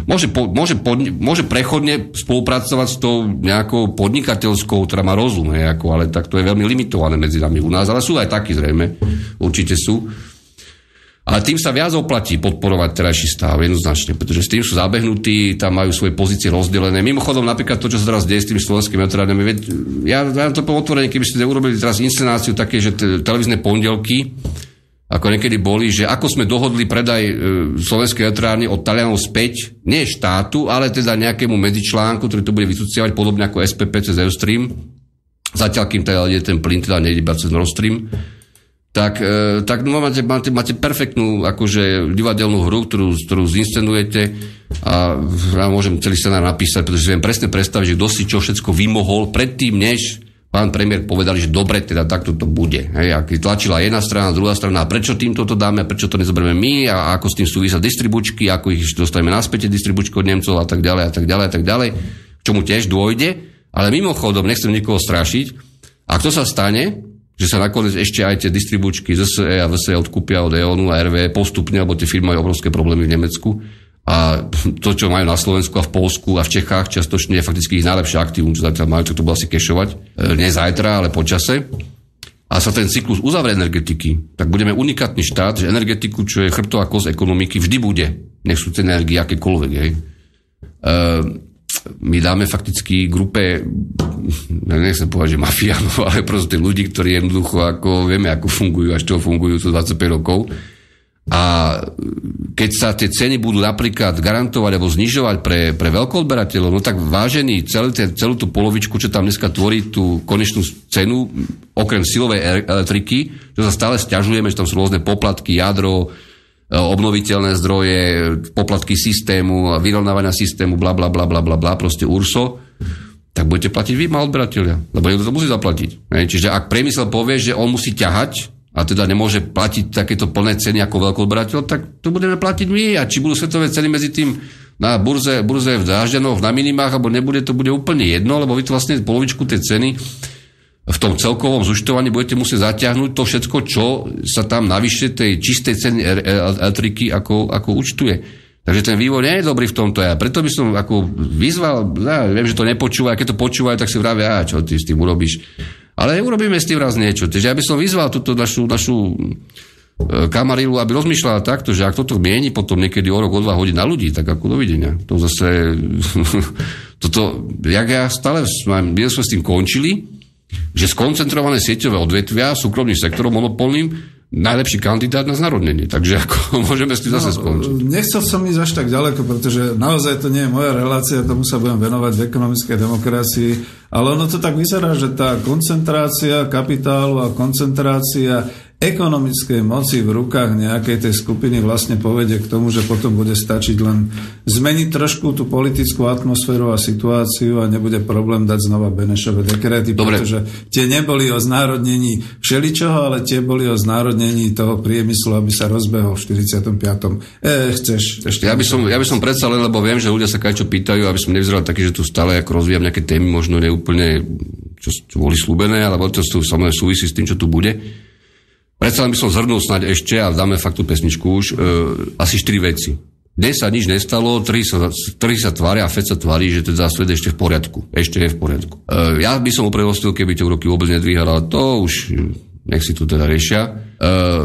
Speaker 3: môže prechodne spolupracovať s tou nejakou podnikateľskou, ktorá má rozum, ale tak to je veľmi limitované medzi nami u nás, ale sú aj takí zrejme, určite sú. Ale tým sa viac oplatí podporovať terajší stav, jednoznačne, pretože s tým sú zabehnutí, tam majú svoje pozície rozdelené. Mimochodom, napríklad to, čo sa teraz deje s tými slovenskými elektrárňami, ja to poviem otvorene, keby ste urobili teraz inscenáciu také, že televízne pondelky, ako niekedy boli, že ako sme dohodli predaj slovenskej elektrárne od Talianov späť, nie štátu, ale teda nejakému medzičlánku, ktorý to bude vysuciavať podobne ako SPP cez Eustream, zatiaľ kým teda ide ten plyn, teda nejde iba cez Nord Stream. Tak máte perfektnú akože divadelnú hru, ktorú zinscenujete a ja môžem celý scenár napísať, pretože si viem presne predstaviť, že kto si čo všetko vymohol predtým, než pán premiér povedali, že dobre, teda takto to bude. Hej, a keď tlačila jedna strana, druhá strana, a prečo týmto to dáme, a prečo to nezoberieme my, a ako s tým súvisia distribučky, ako ich dostaneme naspäť distribučky od Nemcov a tak ďalej, a tak ďalej, a tak ďalej, k čomu tiež dôjde, ale mimochodom, nechcem nikoho strašiť, a to sa stane, že sa nakoniec ešte aj tie distribučky ZSE a VSE odkúpia od EONu a RWE postupne, lebo tie firmy majú obrovské problémy v Nemecku a to, čo majú na Slovensku a v Poľsku a v Čechách, častočne je fakticky ich najlepšie aktívum, čo zatiaľ majú, tak to bude asi kešovať. Nie zajtra, ale počase. A sa ten cyklus uzavrie energetiky, tak budeme unikátny štát, že energetiku, čo je chrbtová kosť ekonomiky, vždy bude. Nech sú tie energie akékoľvek. My dáme fakticky grupe, nechcem povedať, že mafiánov, ale proste ľudí, ktorí jednoducho ako vieme, ako fungujú a z čoho fungujú to 25 rokov. A keď sa tie ceny budú napríklad garantovať alebo znižovať pre veľkoodberateľov, no tak vážený celú tú polovičku, čo tam dneska tvorí tú konečnú cenu, okrem silovej elektriky, že sa stále sťažujeme, že tam sú rôzne poplatky, jadro, obnoviteľné zdroje, poplatky systému, vyrovnávania systému, bla bla bla bla bla bla, proste URSO, tak budete platiť vy, maloodberateľia, lebo niekto to musí zaplatiť. Čiže ak priemysel povie, že on musí ťahať a teda nemôže platiť takéto plné ceny ako veľkoodberateľ, tak to budeme platiť my. A či budú svetové ceny medzi tým na burze v Drážďanoch na minimách, alebo nebude, to bude úplne jedno, lebo vy to vlastne polovičku tej ceny v tom celkovom zúčtovaní budete musieť zatiahnuť to všetko, čo sa tam navyše tej čistej ceny elektriky ako účtuje. Takže ten vývoj nie je dobrý v tomto. Ja preto by som ako vyzval, viem, že to nepočúva, a keď to počúvajú, tak si vravia, čo ty s tým urobíš. Ale urobíme s tým raz niečo. Takže ja by som vyzval túto našu kamarilu, aby rozmýšľala takto, že ak toto mieni potom niekedy o rok, o 2 hodín na ľudí, tak ako dovidenia. To zase jak ja stále sme s tým končili, že skoncentrované sieťové odvetvia súkromným sektorom monopolným najlepší kandidát na znárodnenie. Takže ako môžeme s tým zase skončiť.
Speaker 1: Nechcel som ísť až tak ďaleko, pretože naozaj to nie je moja relácia, tomu sa budem venovať v ekonomickej demokracii, ale ono to tak vyzerá, že tá koncentrácia kapitálu a koncentrácia ekonomickej moci v rukách nejakej tej skupiny vlastne povedie k tomu, že potom bude stačiť len zmeniť trošku tú politickú atmosféru a situáciu a nebude problém dať znova Benešové dekréty, pretože tie neboli o znárodnení všeličoho, ale tie boli o znárodnení toho priemyslu, aby sa rozbehol v 45. Chceš ešte? Ja
Speaker 3: by som predsa len, lebo viem, že ľudia sa čo pýtajú, aby som nevyzeral taký, že tu stále ako rozvíjam nejaké témy, možno neúplne, čo boli slúbené, alebo to samozrejme súvisí s tým, čo tu bude. Predsa by som zhrnul snáď ešte, a dáme fakt tú pesničku už, asi 4 veci. Dnes sa nič nestalo, trhy sa tvária a FED sa tvári, že teda svet ešte v poriadku. Ešte je v poriadku. Ja by som uprevostil, keby tie úroky vôbec nedvíhal, ale to už nech si tu teda riešia.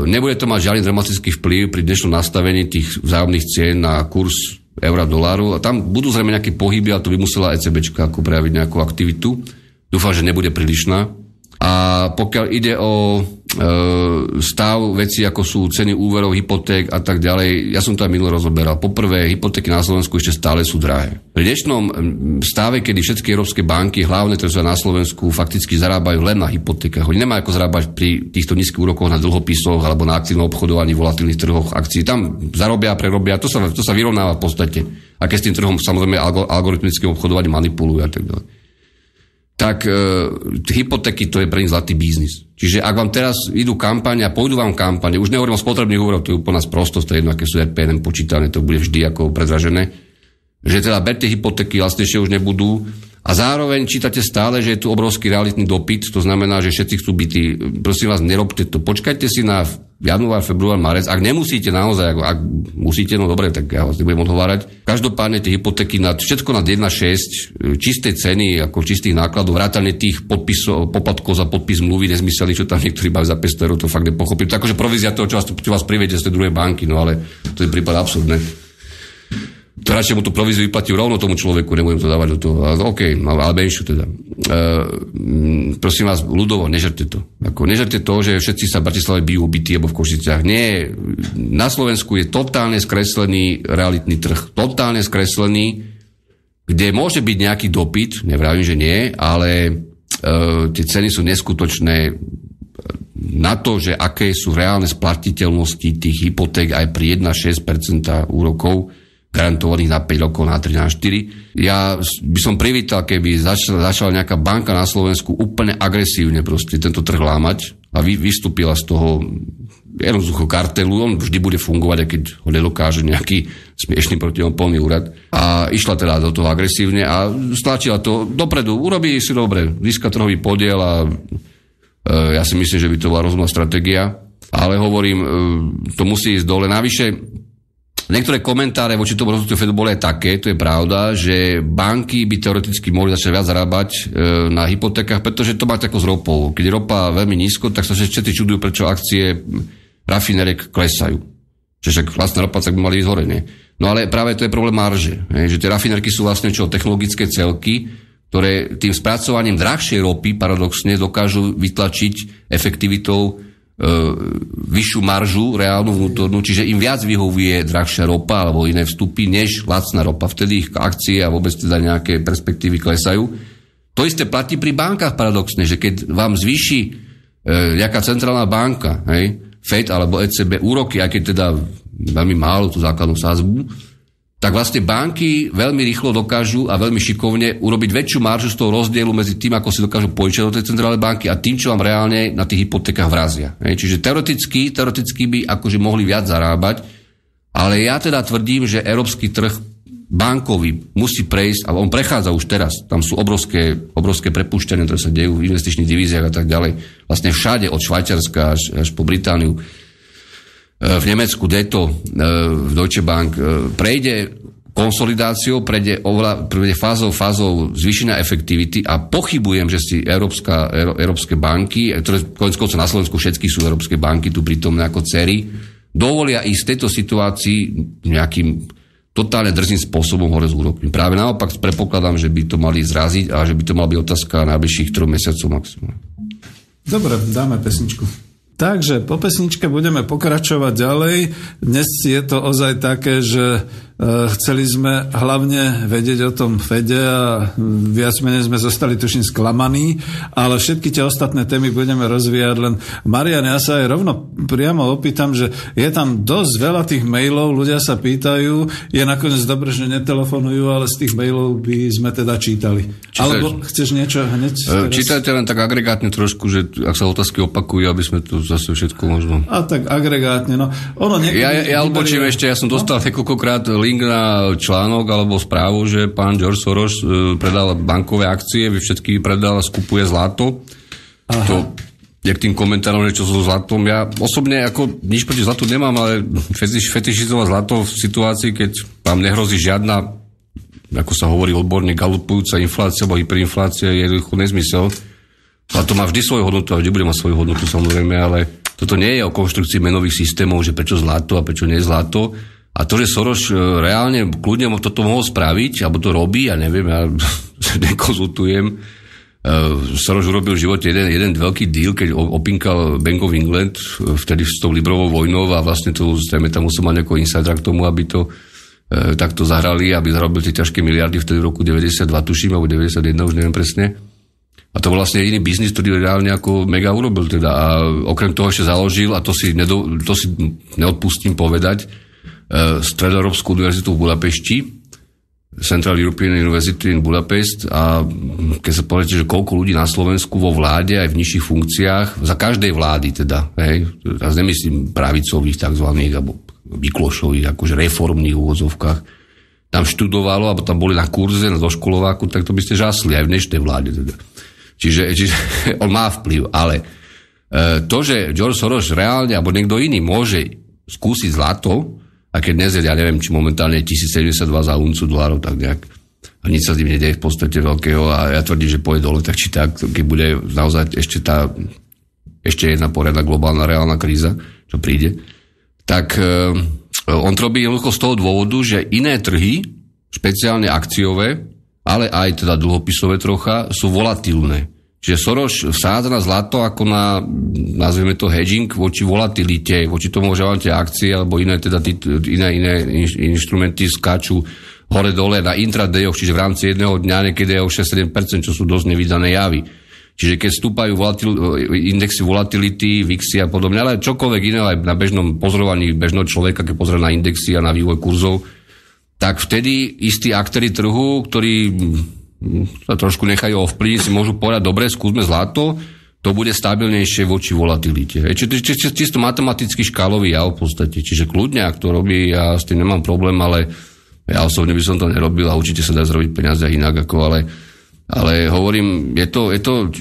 Speaker 3: Nebude to mať žiadny dramatický vplyv pri dnešnom nastavení tých vzájomných cien na kurz eura doláru. A tam budú zrejme nejaké pohyby, ale to by musela ECBčka ako prejaviť nejakú aktivitu. Dúfam, že nebude prílišná. A pokiaľ ide o stav veci, ako sú ceny úverov, hypoték a tak ďalej, ja som to aj minulé rozoberal. Poprvé, hypotéky na Slovensku ešte stále sú drahé. Pri dnešnom stave, kedy všetky európske banky, hlavne, ktoré sú na Slovensku, fakticky zarábajú len na hypotékach. Oni nemajú ako zarábať pri týchto nízkych úrokoch na dlhopisoch alebo na aktívnom obchodovaní, volatilných trhoch akcií. Tam zarobia, prerobia, to sa vyrovnáva v podstate. A keď s tým trhom samozrejme algoritmickým obchodovaním manipulujú a tak ďalej. Tak hypotéky to je pre nich zlatý biznis. Čiže ak vám teraz idú kampane a pôjdu vám kampane, už nehovorím o spotrebných úveroch, to je úplná sprostosť, to je jedno, aké sú RPN počítané, to bude vždy ako predražené, že teda berte hypotéky, vlastnejšie už nebudú a zároveň čítate stále, že je tu obrovský realitný dopyt, to znamená, že všetci chcú byty, prosím vás, nerobte to, počkajte si na január, február, marec, ak nemusíte naozaj, ak musíte, no dobre, tak ja vás nebudem odhovárať. Každopádne tie hypotéky všetko nad 1,6, čisté ceny, ako čistých nákladov, vrátane tých podpisov, poplatkov za podpis zmluvy, nezmysleli, čo tam niektorí baví za 500 €, to fakt nepochopím. To akože provízia toho, čo vás privedie z tej druhej banky, no ale to je prípad absurdné. To radšej mu tú províziu vyplatil rovno tomu človeku, nebudem to dávať do toho. Ale OK, ale menšiu teda. Prosím vás, ľudovo, nežerte to. Nežerte to, že všetci sa v Bratislave bijú byty alebo v Košiciach. Nie, na Slovensku je totálne skreslený realitný trh. Totálne skreslený, kde môže byť nejaký dopyt, nevravím, že nie, ale tie ceny sú neskutočné na to, že aké sú reálne splatiteľnosti tých hypoték aj pri 1,6% úrokov, garantovaných na 5 rokov, na 3, na 4. Ja by som privítal, keby začala nejaká banka na Slovensku úplne agresívne proste tento trh lámať a vystúpila z toho jednoducho kartelu, on vždy bude fungovať, aj keď ho nedokáže nejaký smiešný protimonopolný úrad. A išla teda do toho agresívne a stlačila to dopredu. Urobí si dobre, získa trhový podiel a ja si myslím, že by to bola rozumná stratégia. Ale hovorím, to musí ísť dole. Navyše, niektoré komentáre voči tomu rozhodnutiu Fedu boli aj také, to je pravda, že banky by teoreticky mohli začať viac zarábať na hypotékach, pretože to máte ako s ropou. Keď je ropa veľmi nízko, tak sa všetci čudujú, prečo akcie rafineriek klesajú. Čiže vlastná ropa tak by mali ísť hore, nie? No ale práve to je problém marže. Že tie rafinerky sú vlastne technologické celky, ktoré tým spracovaním drahšej ropy paradoxne dokážu vytlačiť efektivitou vyššiu maržu reálnu vnútornú, čiže im viac vyhovuje drahšia ropa alebo iné vstupy, než lacná ropa. Vtedy ich akcie a vôbec teda nejaké perspektívy klesajú. To isté platí pri bankách paradoxne, že keď vám zvýši nejaká centrálna banka, FED alebo ECB úroky, aj keď teda veľmi málo tú základnú sadzbu, tak vlastne banky veľmi rýchlo dokážu a veľmi šikovne urobiť väčšiu maržu z toho rozdielu medzi tým, ako si dokážu požičať do tej centrálnej banky a tým, čo vám reálne na tých hypotékach vrazia. Čiže teoreticky by akože mohli viac zarábať, ale ja teda tvrdím, že európsky trh bankový musí prejsť, ale on prechádza už teraz. Tam sú obrovské prepúšťania, ktoré sa dejú v investičných divíziách a tak ďalej. Vlastne všade od Švajčiarska až po Britániu. V Nemecku Deto, v Deutsche Bank prejde konsolidáciou, prejde fázou zvýšenia efektivity a pochybujem, že si európske banky, ktoré konec na Slovensku všetky sú európske banky, tu prítomné ako dcery, dovolia ísť v tejto situácii nejakým totálne drzým spôsobom hore z úrokmi. Práve naopak predpokladám, že by to mali zraziť a že by to mala byť otázka najbližších 3 mesiacov maximum.
Speaker 1: Dobre, dáme pesničku. Takže po pesničke budeme pokračovať ďalej. Dnes je to ozaj také, že chceli sme hlavne vedieť o tom Fede a viac menej sme zostali tuším sklamaní, ale všetky tie ostatné témy budeme rozvíjať. Len Marian, ja sa aj rovno priamo opýtam, že je tam dosť veľa tých mailov, ľudia sa pýtajú, je nakoniec dobre, že netelefonujú, ale z tých mailov by sme teda čítali. Alebo chceš niečo hneď?
Speaker 3: Čítajte len tak agregátne trošku, že ak sa otázky opakujú, aby sme tu zase všetko možno.
Speaker 1: A tak agregátne, no.
Speaker 3: Ja odbočím ešte, ja som dostal niekoľkokrát link na článok alebo správu, že pán George Soros predal bankové akcie, všetky predal a skupuje zlato. Aha. To je k tým komentárom, že čo sú zlatom. Ja osobne ako nič proti zlatu nemám, ale fetišizovať zlato v situácii, keď vám nehrozí žiadna, ako sa hovorí odborne, galopujúca inflácia alebo hyperinflácia, je jednoducho nezmysel. A to má vždy svoju hodnotu a vždy bude mať svoju hodnotu samozrejme, ale toto nie je o konštrukcii menových systémov, že prečo zlato a prečo nie zlato. A to, že Soros reálne kľudne toto mohol spraviť, alebo to robí, ja neviem, ja nekonzultujem. Soros urobil v živote jeden veľký deal, keď opinkal Bank of England, vtedy s tou Librovou vojnou a vlastne to tam musel mať nejakého insidera k tomu, aby to takto zahrali, aby zarobil tie ťažké miliardy vtedy v roku 92, tuším, alebo 91, už neviem presne. A to bol vlastne jediný biznis, ktorý reálne ako mega urobil teda. A okrem toho ešte založil, a to si neodpustím povedať, Stredoeurópsku univerzitu v Budapešti, Central European University in Budapest, a keď sa povedete, že koľko ľudí na Slovensku vo vláde, aj v nižších funkciách, za každej vlády teda, hej, teraz nemyslím pravicových takzvaných, alebo vyklošových, akože reformných úvodzovkách, tam študovalo, alebo tam boli na kurze, na doškolováku, tak to by ste žasli aj v dnešnej vláde teda. Čiže on má vplyv, ale to, že George Soros reálne, alebo niekto iný môže skúsiť zlato, a keď dnes je, ja neviem, či momentálne 1072 za uncu dolárov, tak nejak, a nič sa s tým nedeje v podstate veľkého, a ja tvrdím, že pôjde dole, tak či tak, keď bude naozaj ešte jedna poriadna globálna reálna kríza, čo príde, tak on to robí jednoducho z toho dôvodu, že iné trhy, špeciálne akciové, ale aj teda dlhopisové trocha, sú volatilné. Čiže Soros vsádza na zlato ako na, nazveme to hedging, voči volatilite, voči tomu, že vám tie akcie alebo iné iné inštrumenty skáču hore-dole na intradayoch, čiže v rámci jedného dňa niekedy je o 6-7%, čo sú dosť nevydané javy. Čiže keď vstúpajú indexy volatility, VIXy a podobne, ale čokoľvek iné aj na bežnom pozorovaní bežného človeka, keď pozrie na indexy a na vývoj kurzov, tak vtedy istí aktéri trhu, ktorí sa trošku nechajú ovplyvniť, si môžu povedať, dobre, skúsme zlato, to bude stabilnejšie voči volatilite. Čisto matematický škálový jav v podstate. Čiže kľudne, ak to robí, ja s tým nemám problém, ale ja osobne by som to nerobil a určite sa dá zrobiť peniaze inak, ale hovorím, je to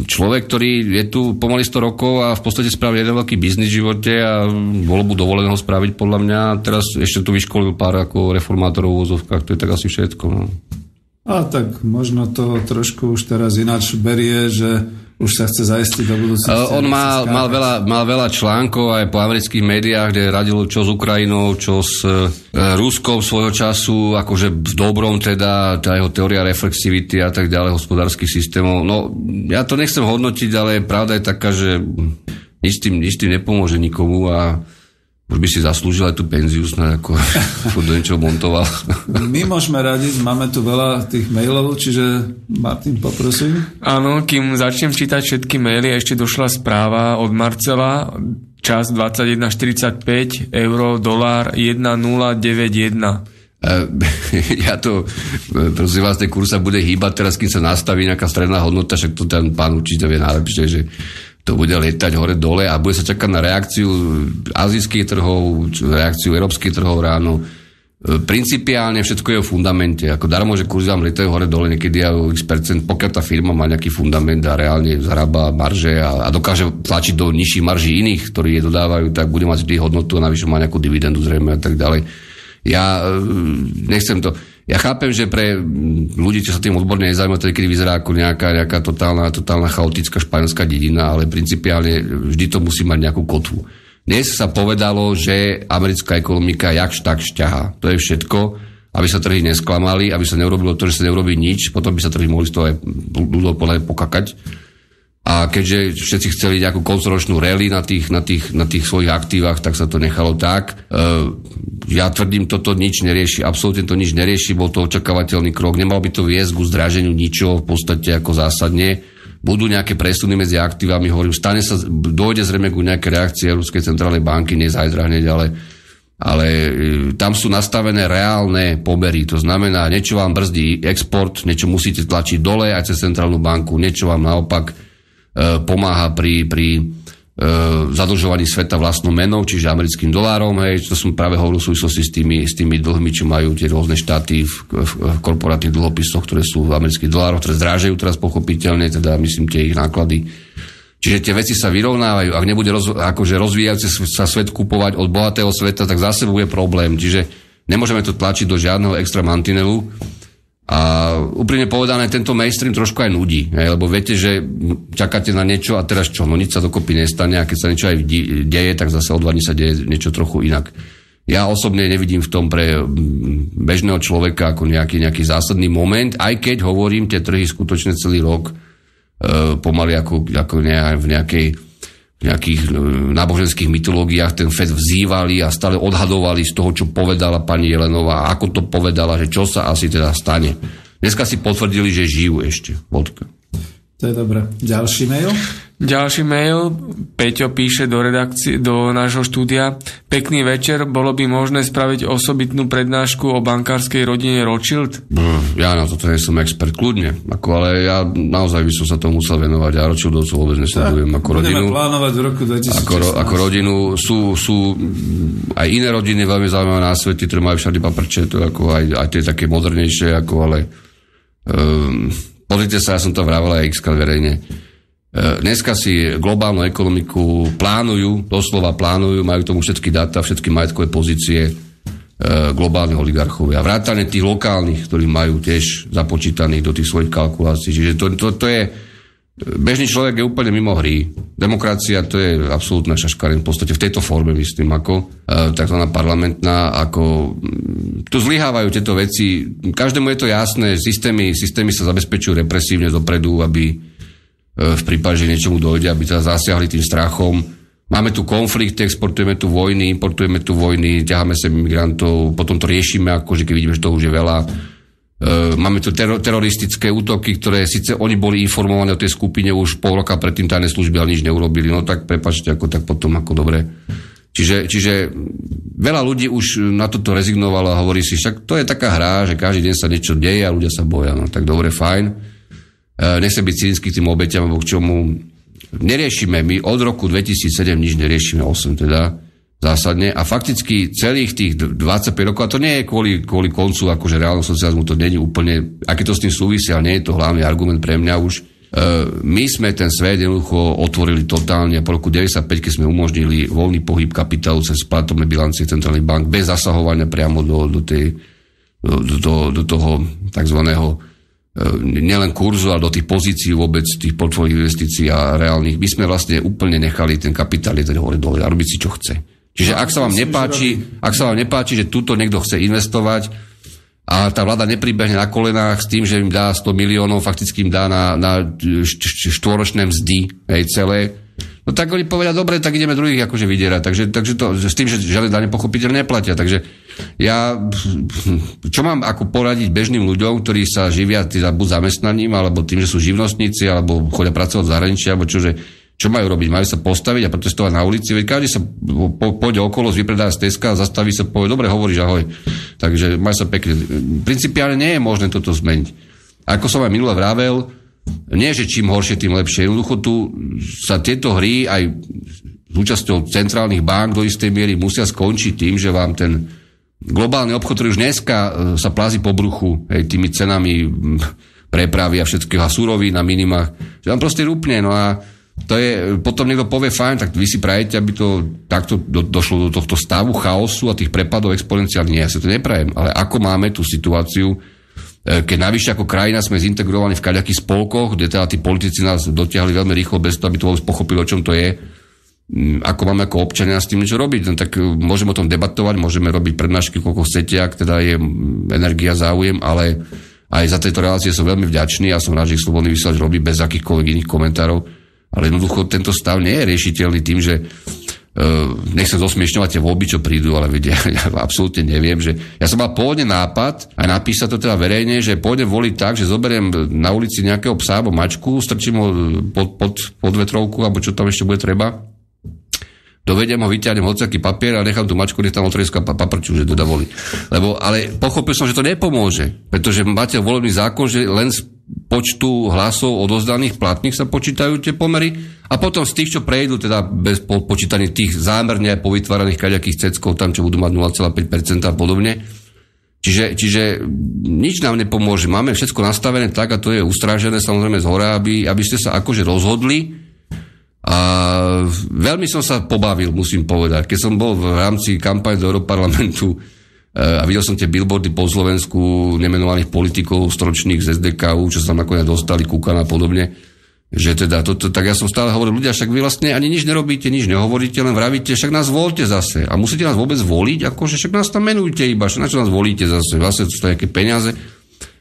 Speaker 3: človek, ktorý je tu pomaly 100 rokov a v podstate spravil jeden veľký biznis v živote a bolo mu dovoleného spraviť podľa mňa. Teraz ešte tu vyškolil pár ako reformátorov v úvodzovkách, to je tak asi všetko. No.
Speaker 1: A tak možno to trošku už teraz ináč berie, že už sa chce zaistiť do budúcnosti.
Speaker 3: On mal veľa článkov aj po amerických médiách, kde radil čo s Ukrajinou, čo s Ruskom svojho času, akože v dobrom teda, tá jeho teória reflexivity a tak ďalej, hospodárskych systémov. No, ja to nechcem hodnotiť, ale pravda je taká, že nič tým nepomôže nikomu a už by si zaslúžil aj tú penziu, snad ako do niečoho montoval.
Speaker 1: My môžeme radiť, máme tu veľa tých mailov, čiže Martin, poprosím.
Speaker 2: Áno, kým začnem čítať všetky maily, ešte došla správa od Marcela, čas 21.45, euro, dolár 1,091.
Speaker 3: Ja to, prosím vás, ten kurz sa bude hýbať teraz, kým sa nastaví nejaká stredná hodnota, však to ten pán určite vie najlepšie, že to bude lietať hore-dole a bude sa čakať na reakciu azijských trhov, reakciu európskych trhov ráno. Principiálne všetko je o fundamente. Ako darmo, že kurzy vám lietajú hore dole niekedy aj x%, pokiaľ tá firma má nejaký fundament a reálne zarába marže a dokáže tlačiť do nižších marží iných, ktorí je dodávajú, tak bude mať vždy hodnotu a navyše má nejakú dividendu zrejme a tak ďalej. Ja nechcem to... Ja chápem, že pre ľudí, čo sa tým odborne nezaujímajú, to kedy vyzerá ako nejaká totálna chaotická španielská dedina, ale principiálne vždy to musí mať nejakú kotvu. Dnes sa povedalo, že americká ekonomika jakž tak šťahá. To je všetko, aby sa trhy nesklamali, aby sa neurobilo to, že sa neurobí nič, potom by sa trhy mohli z toho aj ľudov podľa pokakať. A keďže všetci chceli nejakú koncoročnú rally na tých svojich aktívach, tak sa to nechalo tak. Ja tvrdím, toto nič nerieši, absolútne to nič nerieši, bol to očakávateľný krok, nemal by to viesť ku zdraženiu ničoho v podstate ako zásadne. Budú nejaké presuny medzi aktívami, hovorím, dojde zrejme ku nejaké reakcie Európskej centrálnej banky, nie zajtra hneď, ale tam sú nastavené reálne pomery, to znamená, niečo vám brzdí export, niečo musíte tlačiť dole aj cez centrálnu banku, niečo vám naopak pomáha pri zadlžovaní sveta vlastnou menou, čiže americkým dolárom, hej, to som práve hovoril v súvislosti s tými dlhmi, čo majú tie rôzne štáty v korporátnych dlhopisoch, ktoré sú v amerických dolároch, ktoré zdrážajú teraz pochopiteľne, teda myslím tie ich náklady. Čiže tie veci sa vyrovnávajú, ak nebude rozvíjajúci sa svet kupovať od bohatého sveta, tak zase bude problém, čiže nemôžeme to tlačiť do žiadneho extra mantinelu. A úprimne povedané, tento mainstream trošku aj nudí, lebo viete, že čakáte na niečo a teraz čo, no nič sa dokopy nestane a keď sa niečo aj deje, tak zase o 2 dní sa deje niečo trochu inak. Ja osobne nevidím v tom pre bežného človeka ako nejaký zásadný moment, aj keď hovorím, tie trhy skutočne celý rok pomaly ako v nejakých náboženských mytológiách ten Fed vzývali a stále odhadovali z toho, čo povedala pani Jelenová, ako to povedala, že čo sa asi teda stane. Dneska si potvrdili, že žijú ešte. Bodka.
Speaker 1: To je dobré. Ďalší mail?
Speaker 2: Ďalší mail. Peťo píše do nášho štúdia. Pekný večer. Bolo by možné spraviť osobitnú prednášku o bankárskej rodine Rothschild?
Speaker 3: Ja na toto nie som expert, kľudne. Ale ja naozaj by som sa tomu musel venovať. Ja Rothschildovcov vôbec nesledujem ako rodinu.
Speaker 1: Budeme plánovať v roku 2016.
Speaker 3: Ako rodinu. Sú aj iné rodiny veľmi zaujímavé na svete, ktoré majú všade paprče, to ako aj tie také modernejšie, ale pozrite sa, ja som to vravel aj x-krát verejne. Dneska si globálnu ekonomiku doslova plánujú, majú tomu všetky dáta, všetky majetkové pozície globálnych oligarchovia. Vrátane tých lokálnych, ktorí majú tiež započítaných do tých svojich kalkulácií. Čiže to je... Bežný človek je úplne mimo hry. Demokracia, to je absolútna šaškarín, v podstate v tejto forme, myslím, ako takzvaná parlamentná, ako tu zlyhávajú tieto veci. Každému je to jasné, systémy sa zabezpečujú represívne dopredu, aby v prípade, že niečomu dojde, aby sa zasiahli tým strachom. Máme tu konflikt, exportujeme tu vojny, importujeme tu vojny, ťaháme sem migrantov, potom to riešime, akože keď vidíme, že to už je veľa. Máme tu teroristické útoky, ktoré síce oni boli informovaní o tej skupine už pol roka predtým tajné služby, ale nič neurobili. No tak prepáčte, tak potom ako dobre. Čiže veľa ľudí už na toto rezignovalo a hovorí si, však to je taká hra, že každý deň sa niečo deje a ľudia sa boja. No tak dobre, fajn. Nechcem byť cynický k tým obeťam, alebo k čomu neriešime. My od roku 2007 nič neriešime, 8 teda, zásadne. A fakticky celých tých 25 rokov, a to nie je kvôli koncu akože reálneho socializmu, to nie je úplne, aké to s tým súvisí, ale nie je to hlavný argument pre mňa už. My sme ten svet jednoducho otvorili totálne a po roku 95, keď sme umožnili voľný pohyb kapitálu cez platobné bilancie centrálnych bank bez zasahovania priamo do toho takzvaného nielen kurzu, ale do tých pozícií vôbec, tých portfóliových investícií a reálnych. My sme vlastne úplne nechali ten kapitál lietať hore dole a robiť si, čo chce. Čiže ak sa vám nepáči, že tuto niekto chce investovať a tá vláda nepribehne na kolenách s tým, že im dá 100 miliónov, fakticky im dá na štvoročné mzdy, celé, no tak oni povedia, dobre, tak ideme druhých akože vydierať. Takže to, s tým, že žiadne dane pochopiteľne neplatia. Takže ja, čo mám ako poradiť bežným ľuďom, ktorí sa živia teda buď zamestnaním, alebo tým, že sú živnostníci, alebo chodia pracovať v zahraničí, alebo čo majú robiť? Majú sa postaviť a protestovať na ulici? Veď každý sa pôjde okolo, vypredá z Teska, zastaví sa, povie, dobre, hovoríš, ahoj. Takže majú sa pekne. Principiálne nie je možné toto zmeniť. Ako som aj minule vravel, nie, že čím horšie, tým lepšie. Jednoducho tu sa tieto hry aj s účasťou centrálnych bank do istej miery musia skončiť tým, že vám ten globálny obchod, ktorý už dneska sa plazí po bruchu, tými cenami prepravy a všetkého a surovín na minimách, že tam proste rúpne, no a to je, potom niekto povie, fajn, tak vy si prajete, aby to takto došlo do tohto stavu chaosu a tých prepadov exponenciálnych. Nie, ja sa to neprajem, ale ako máme tú situáciu, keď navyše ako krajina sme zintegrovaní v kaďakých spolkoch, kde teda tí politici nás dotiahli veľmi rýchlo bez toho, aby to vôbec pochopili, o čom to je, ako máme ako občania s tým niečo robiť. No, tak môžeme o tom debatovať, môžeme robiť prednášky, koľko chcete, ak teda je energia, záujem, ale aj za tejto relácie som veľmi vďačný a som rád, že ich Slobodný vysielač robí bez akýchkoľvek iných komentárov. Ale jednoducho tento stav nie je riešiteľný tým, že nechcem zosmiešňovať tie voľby, čo prídu, ale ja absolútne neviem, že ja som mal pôvodne nápad, aj napísať to teda verejne, že pôjdem voliť tak, že zoberiem na ulici nejakého psa alebo mačku, strčím ho pod vetrovku, alebo čo tam ešte bude treba, dovedem ho, vyťahnem hociaký papier a nechám tú mačku, nech tam otrieska paprču, že teda volí. Ale pochopil som, že to nepomôže, pretože máte volebný zákon, že len z počtu hlasov odozdaných platných sa počítajú tie pomery a potom z tých, čo prejdú, teda bez počítaní tých zámerne povytváraných kaďakých ceckov, tam, čo budú mať 0,5% a podobne. Čiže nič nám nepomôže. Máme všetko nastavené tak, a to je ustrážené samozrejme zhora, aby ste sa akože rozhodli. A veľmi som sa pobavil, musím povedať. Keď som bol v rámci kampane do Europarlamentu a videl som tie billboardy po Slovensku nemenovaných politikov stročných z SDKU, čo sa tam nakoniec dostali, Kukan a podobne, že teda toto, tak ja som stále hovoril, ľudia, však vy vlastne ani nič nerobíte, nič nehovoríte, len vravíte, však nás voľte zase. A musíte nás vôbec voliť, akože však nás tam menujte iba, na čo nás volíte zase to sú nejaké peniaze.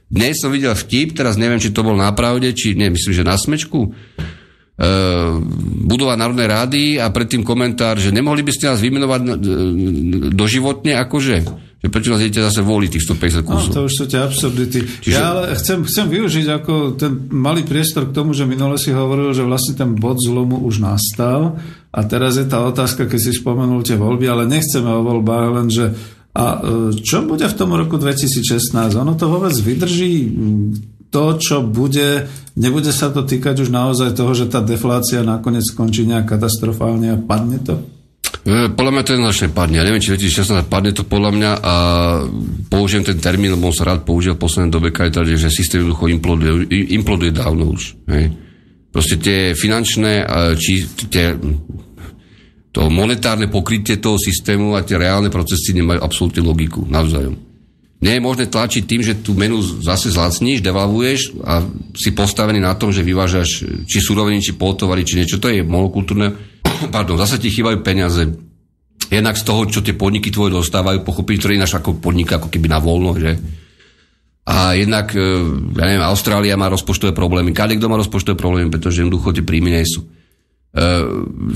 Speaker 3: Dnes som videl vtip, teraz neviem, či to bol na pravde, či nie, myslím, že na Smečku, budova Národnej rády a predtým komentár, že nemohli by ste nás vymenovať doživotne, akože že prečo nás idete zase voliť tých 150 kusov. No,
Speaker 1: to už sú tie absurdity. Ja ale chcem využiť ako ten malý priestor k tomu, že minule si hovoril, že vlastne ten bod zlomu už nastal a teraz je tá otázka, keď si spomenul tie voľby, ale nechceme o voľbách, lenže a čo bude v tom roku 2016? Ono to vôbec vydrží to, čo bude, nebude sa to týkať už naozaj toho, že tá deflácia nakoniec skončí nejak katastrofálne a padne to?
Speaker 3: Podľa mňa to jednoznačne padne. Ja neviem, či 2016 padne to podľa mňa a použijem ten termín, lebo som sa rád použil v poslednej dobe, že systém jednoducho imploduje dávno už. Hej. Proste tie finančné, to monetárne pokrytie toho systému a tie reálne procesy nemajú absolútne logiku navzájom. Nie je možné tlačiť tým, že tú menu zase zlacníš, devalvuješ a si postavený na tom, že vyvážaš či suroviny, či poltovary, či niečo. To je monokultúrne. Pardon, zase ti chýbajú peniaze. Jednak z toho, čo tie podniky tvoje dostávajú, pochopiť, ktoré ináč ako podniky, ako keby na voľno, že? A jednak, ja neviem, Austrália má rozpočtové problémy, kadekto má rozpočtové problémy, pretože jednoducho tie príjmy nie sú.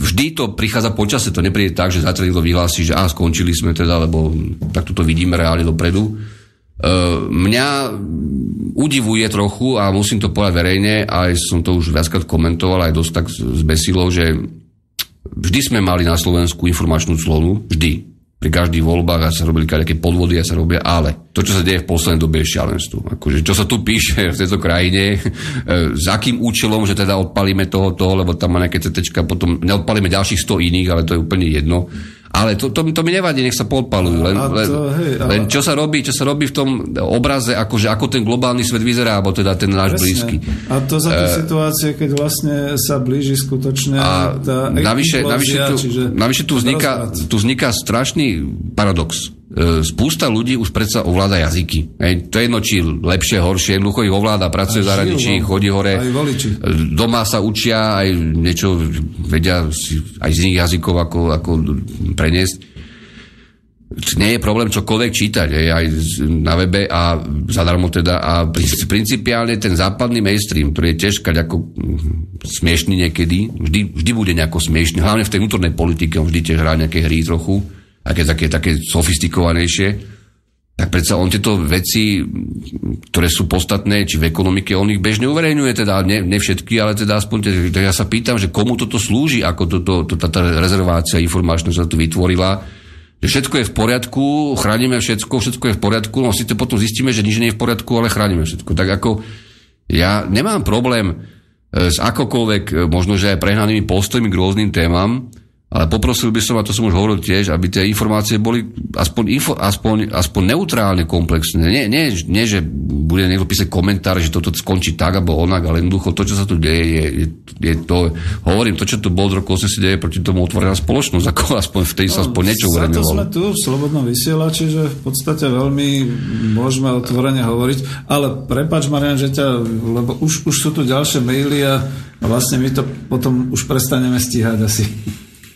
Speaker 3: Vždy to prichádza počase, to nepríde tak, že zatiaľ niekto vyhlási, že skončili sme teda, lebo takto to vidíme reálne dopredu. Mňa udivuje trochu, a musím to povedať verejne, aj som to už viackrát komentoval, aj dosť tak zbesilo, že vždy sme mali na Slovensku informačnú clonu, vždy. Pri každých voľbách sa robili nejaké podvody a sa robia, ale to, čo sa deje v poslednej dobe, je šialenstvo. Akože, čo sa tu píše v tejto krajine, s akým účelom, že teda odpalíme toho, lebo tam má nejaké CTčka, potom neodpalíme ďalších 100 iných, ale to je úplne jedno. Ale to mi nevadí, nech sa podpalujú. Len čo sa robí v tom obraze, akože ako ten globálny svet vyzerá, alebo teda ten náš blízky.
Speaker 1: A to za tú situácie, keď vlastne sa blíži skutočne tá
Speaker 3: navyše tu vzniká strašný paradox. Spústa ľudí už predsa ovláda jazyky. To je jedno, či lepšie, horšie, jednoducho ich ovláda, pracuje v zahraničí, chodí hore, doma sa učia, aj niečo vedia aj z iných jazykov, ako preniesť. Nie je problém čokoľvek čítať, aj na webe a zadarmo teda. A principiálne ten západný mainstream, ktorý je tiež ako smiešný niekedy, vždy bude nejako smiešný, hlavne v tej vnútornej politike, on vždy tiež hrá nejaké hry trochu, a keď také sofistikovanejšie, tak predsa on tieto veci, ktoré sú podstatné, či v ekonomike, on ich bežne uverejňuje, teda ne všetky, ale teda aspoň, tak ja sa pýtam, že komu toto slúži, ako tá rezervácia informačná sa tu vytvorila, že všetko je v poriadku, chránime všetko je v poriadku, no síce potom zistíme, že nič nie je v poriadku, ale chránime všetko. Tak ako ja nemám problém s akokoľvek, možno že aj prehnanými postojmi k rôznym témam, Ale poprosil by som, a to som už hovoril tiež, aby tie informácie boli aspoň neutrálne komplexné. Nie, že bude niekto písať komentár, že toto skončí tak, alebo onak, ale jednoducho to, čo sa tu deje, je to, hovorím, to, čo tu bolo od roku 89, proti tomu otvorená spoločnosť, ako aspoň vtedy sa aspoň niečo uvedomovalo.
Speaker 1: Za to sme tu v Slobodnom vysielači, že v podstate veľmi môžeme otvorene hovoriť, ale prepáč, Marián, že lebo už sú tu ďalšie maily a vlastne my to potom už prestaneme stíhať asi.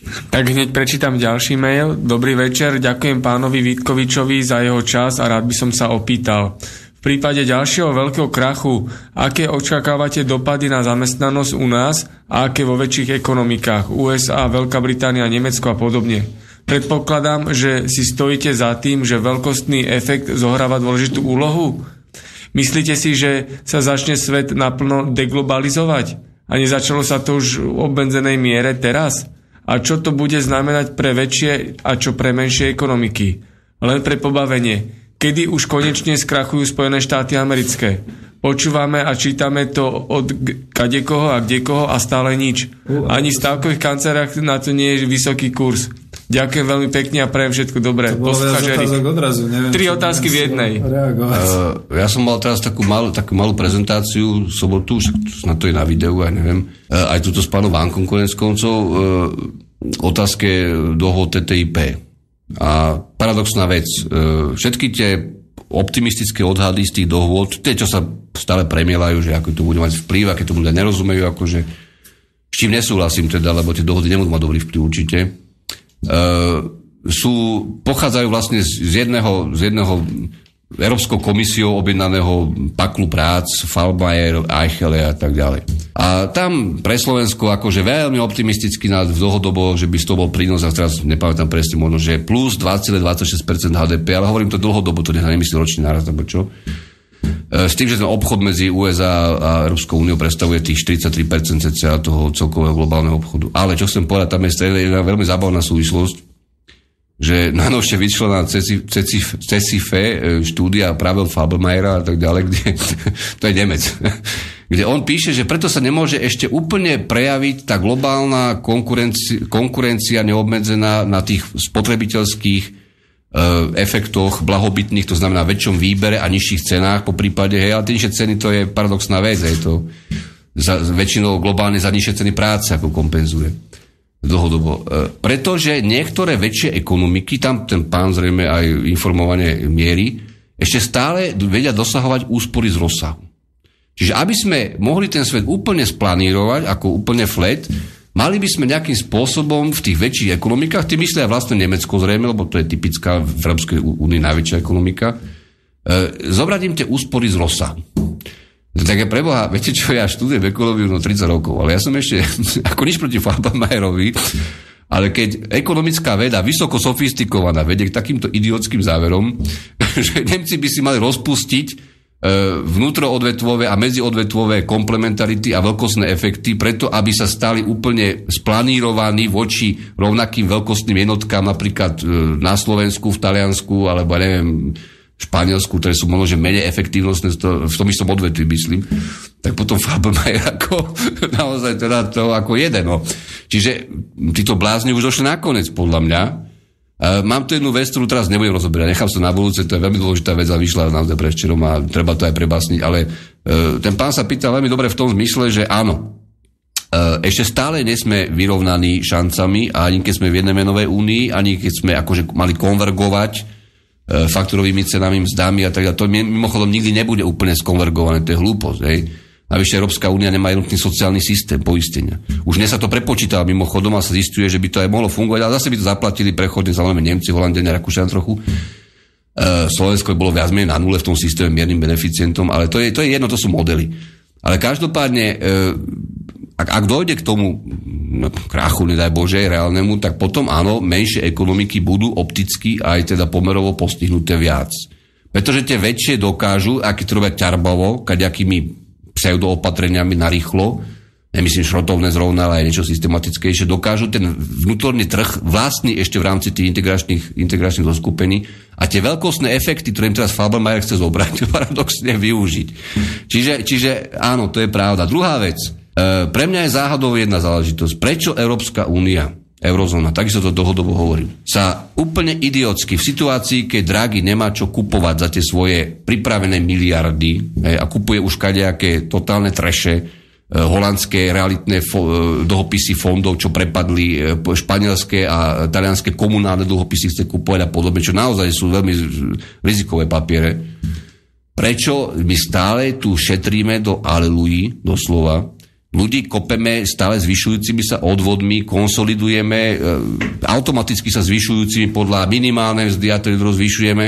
Speaker 2: Tak hneď prečítam ďalší mail. Dobrý večer, ďakujem pánovi Vítkovičovi za jeho čas a rád by som sa opýtal. V prípade ďalšieho veľkého krachu, aké očakávate dopady na zamestnanosť u nás a aké vo väčších ekonomikách USA, Veľká Británia, Nemecko a podobne? Predpokladám, že si stojíte za tým, že veľkostný efekt zohráva dôležitú úlohu? Myslíte si, že sa začne svet naplno deglobalizovať? A nezačalo sa to už v obmedzenej miere teraz? A čo to bude znamenať pre väčšie a čo pre menšie ekonomiky? Len pre pobavenie. Kedy už konečne skrachujú Spojené štáty americké? Počúvame a čítame to od kadekoho a kdekoho a stále nič. Ani v stávkových kancelách na to nie je vysoký kurz. Ďakujem veľmi pekne a prajem všetko dobré.
Speaker 1: To bolo viac otázok odrazu. Neviem,
Speaker 2: 3 otázky v jednej.
Speaker 3: Ja som mal teraz takú malú prezentáciu v sobotu, na to je na videu, ja neviem. Aj túto s pánom Vánkom konec koncov otázke dohod TTIP. A paradoxná vec, všetky tie optimistické odhady z tých dohôd, tie, čo sa stále premielajú, že ako to bude mať vplyv, aké to ľudia nerozumejú, akože s čím nesúhlasím teda, lebo tie dohody nebudú mať dobrý vplyv určite, pochádzajú vlastne z jedného Európskou komisiou objednaného paklu prác, Fallmeier, Eichele a tak ďalej. A tam pre Slovensko akože veľmi optimisticky dlhodobo, že by z toho bol prínos, a teraz nepamätám presne, možno, že plus 2,26% HDP, ale hovorím to dlhodobo, to nemyslím ročný nárast, alebo čo. S tým, že ten obchod medzi USA a Európskou úniou predstavuje tých 43% cca toho celkového globálneho obchodu. Ale čo chcem povedať, tam je jedna veľmi zábavná súvislosť, že najnovšie vyšla na CECIFE štúdia práve od Fabelmajera a tak ďalej, kde, to je Nemec, kde on píše, že preto sa nemôže ešte úplne prejaviť tá globálna konkurencia neobmedzená na tých spotrebiteľských efektoch blahobytných, to znamená väčšom výbere a nižších cenách po prípade, hej, ale tie nižšie ceny, to je paradoxná vec, je to väčšinou globálne za nižšie ceny práce, ako kompenzuje dlhodobo. Pretože niektoré väčšie ekonomiky, tam ten pán zrejme aj informovane mierí, ešte stále vedia dosahovať úspory z rozsahu. Čiže aby sme mohli ten svet úplne splanírovať, ako úplne flat, mali by sme nejakým spôsobom v tých väčších ekonomikách, tým myslia vlastne Nemecko zrejme, lebo to je typická v Európskej únii najväčšia ekonomika, zobrať im tie úspory z rozsahu. Tak preboha, viete čo, ja študujem ekológiu 30 rokov, ale ja som ešte, ako nič proti Fabelmajerovi, ale keď ekonomická veda, vysoko sofistikovaná, vedie k takýmto idiotským záverom, že Nemci by si mali rozpustiť vnútroodvetvové a medziodvetvové komplementarity a veľkostné efekty, preto aby sa stali úplne splanírovaní voči rovnakým veľkostným jednotkám, napríklad na Slovensku, v Taliansku, alebo neviem, v Španielsku, ktoré sú možno, že menej efektívnostné v tom istom odvetví, myslím, tak potom Fabelmajer ako naozaj teda to ako jeden. No. Čiže títo blázni už došli nakoniec, podľa mňa. Mám tu jednu vec, ktorú teraz nebudem rozoberať, nechám sa na budúce, to je veľmi dôležitá vec a vyšla naozaj prevčerom a treba to aj prebásniť, ale ten pán sa pýtal veľmi dobre v tom zmysle, že áno, ešte stále nie sme vyrovnaní šancami, ani keď sme v jednej menovej únii, ani keď sme akože mali konvergovať faktorovými cenami, mzdami a tak ďalej. To mimochodom nikdy nebude úplne skonvergované, to je hlúposť. Navyše Európska únia nemá jednotný sociálny systém poistenia. Už dnes sa to prepočítalo mimochodom a sa zistuje, že by to aj mohlo fungovať, ale zase by to zaplatili prechodne, samozrejme Nemci, Holandiania, Rakúšania trochu. Slovensko bolo viac menej na nule v tom systéme miernym beneficientom, ale to je jedno, to sú modely. Ale každopádne, ak dojde k tomu krachu, nedaj Bože, reálnemu, tak potom áno, menšie ekonomiky budú opticky aj teda pomerovo postihnuté viac. Pretože tie väčšie dokážu, aký to robia ťarbavo, kaďakými pseudoopatreniami narýchlo, nemyslím šrotovné zrovna, ale aj niečo systematickejšie, dokážu ten vnútorný trh vlastný ešte v rámci tých integračných zoskupení a tie veľkostné efekty, ktoré im teraz Fabelmajer chce zobrať, paradoxne využiť. Čiže áno, to je pravda. Druhá vec. Pre mňa je záhadou jedna záležitosť. Prečo Európska únia? eurozóna, takisto to dlhodobo hovorím, sa úplne idiotsky v situácii, keď Draghi nemá čo kupovať za tie svoje pripravené miliardy a kupuje už kadejaké totálne treše, holandské realitné dlhopisy fondov, čo prepadli, španielské a talianské komunálne dlhopisy chce kupovať a podobne, čo naozaj sú veľmi rizikové papiere. Prečo my stále tu šetríme do alelují, doslova, ľudí kopeme stále zvyšujúcimi sa odvodmi, konsolidujeme, automaticky sa zvyšujúcimi podľa minimálnej mzdy a to zvyšujeme.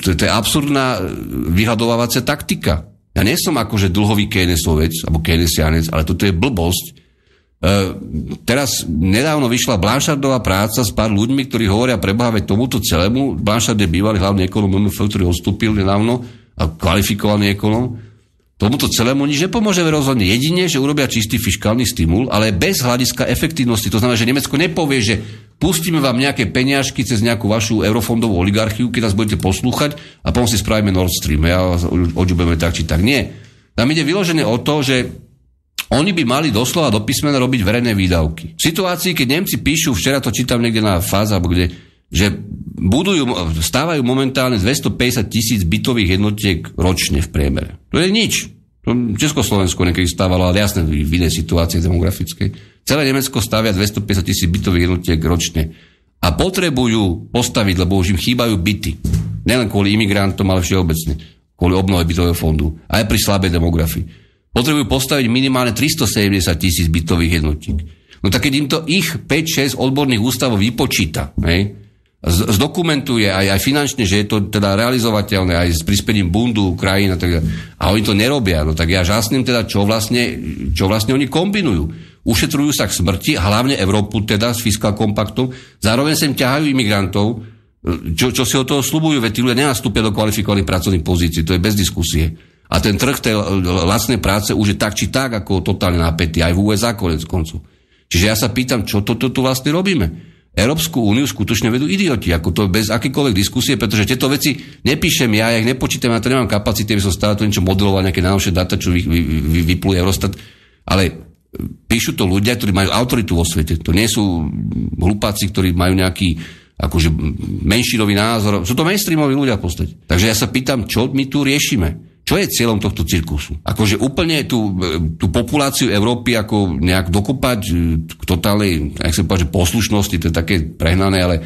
Speaker 3: To je absurdná vyhadovávacia taktika. Ja nie som akože dlhový Keynesovec, alebo Keynesianec, ale toto je blbosť. Teraz nedávno vyšla Blanchardová práca s pár ľuďmi, ktorí hovoria preboha, veď tomuto celému, Blanchard je bývalý hlavný ekonom MMF, ktorý odstúpil nedávno, a kvalifikovaný ekonom, tomuto celému nič nepomôže rozhodne. Jedine, že urobia čistý fiškálny stimul, ale bez hľadiska efektívnosti. To znamená, že Nemecko nepovie, že pustíme vám nejaké peniažky cez nejakú vašu eurofondovú oligarchiu, keď nás budete poslúchať a potom si spravíme Nord Stream. Ja vás odžubeme tak či tak. Nie. Tam ide vyložené o to, že oni by mali doslova do písmena robiť verejné výdavky. V situácii, keď Nemci píšu, včera to čítam niekde na fáze, že stávajú momentálne 250,000 bytových jednotiek ročne v priemere. To je nič. Československo niekedy stávalo, ale jasné v inej situácii demografickej. Celé Nemecko stavia 250,000 bytových jednotiek ročne. A potrebujú postaviť, lebo už im chýbajú byty. Nielen kvôli imigrantom, ale všeobecne. Kvôli obnove bytového fondu. Aj pri slabej demografii. Potrebujú postaviť minimálne 370,000 bytových jednotiek. No tak keď im to ich 5-6 odborných ústavov vypočíta, zdokumentuje aj finančne, že je to teda realizovateľné aj s prispením bundu, krajín a tak ďalej. A oni to nerobia. No tak ja žasnem teda, čo vlastne oni kombinujú. Ušetrujú sa k smrti, hlavne Európu teda s fiskál kompaktom, zároveň sem ťahajú imigrantov, čo si od toho sľubujú, veď tí ľudia nenastúpia do kvalifikovaných pracovných pozícií, to je bez diskusie. A ten trh tej lacnej práce už je tak či tak ako totálne napätý, aj v USA konec koncu. Čiže ja sa pýtam, čo tu vlastne robíme? Európsku úniu skutočne vedú idioti, ako to bez akýkoľvek diskusie, pretože tieto veci nepíšem ja ich nepočítam, ja to nemám kapacity, aby som stále to niečo modeloval, nejaké najnovšie dáta, čo vypluje Eurostat, ale píšu to ľudia, ktorí majú autoritu vo svete. To nie sú hlupáci, ktorí majú nejaký akože menšinový názor. Sú to mainstreamoví ľudia v podstate. Takže ja sa pýtam, čo my tu riešime? Čo je cieľom tohto cirkusu? Akože úplne tú populáciu Európy ako nejak dokopať k totálnej, jak sa povedať, poslušnosti, to je také prehnané, ale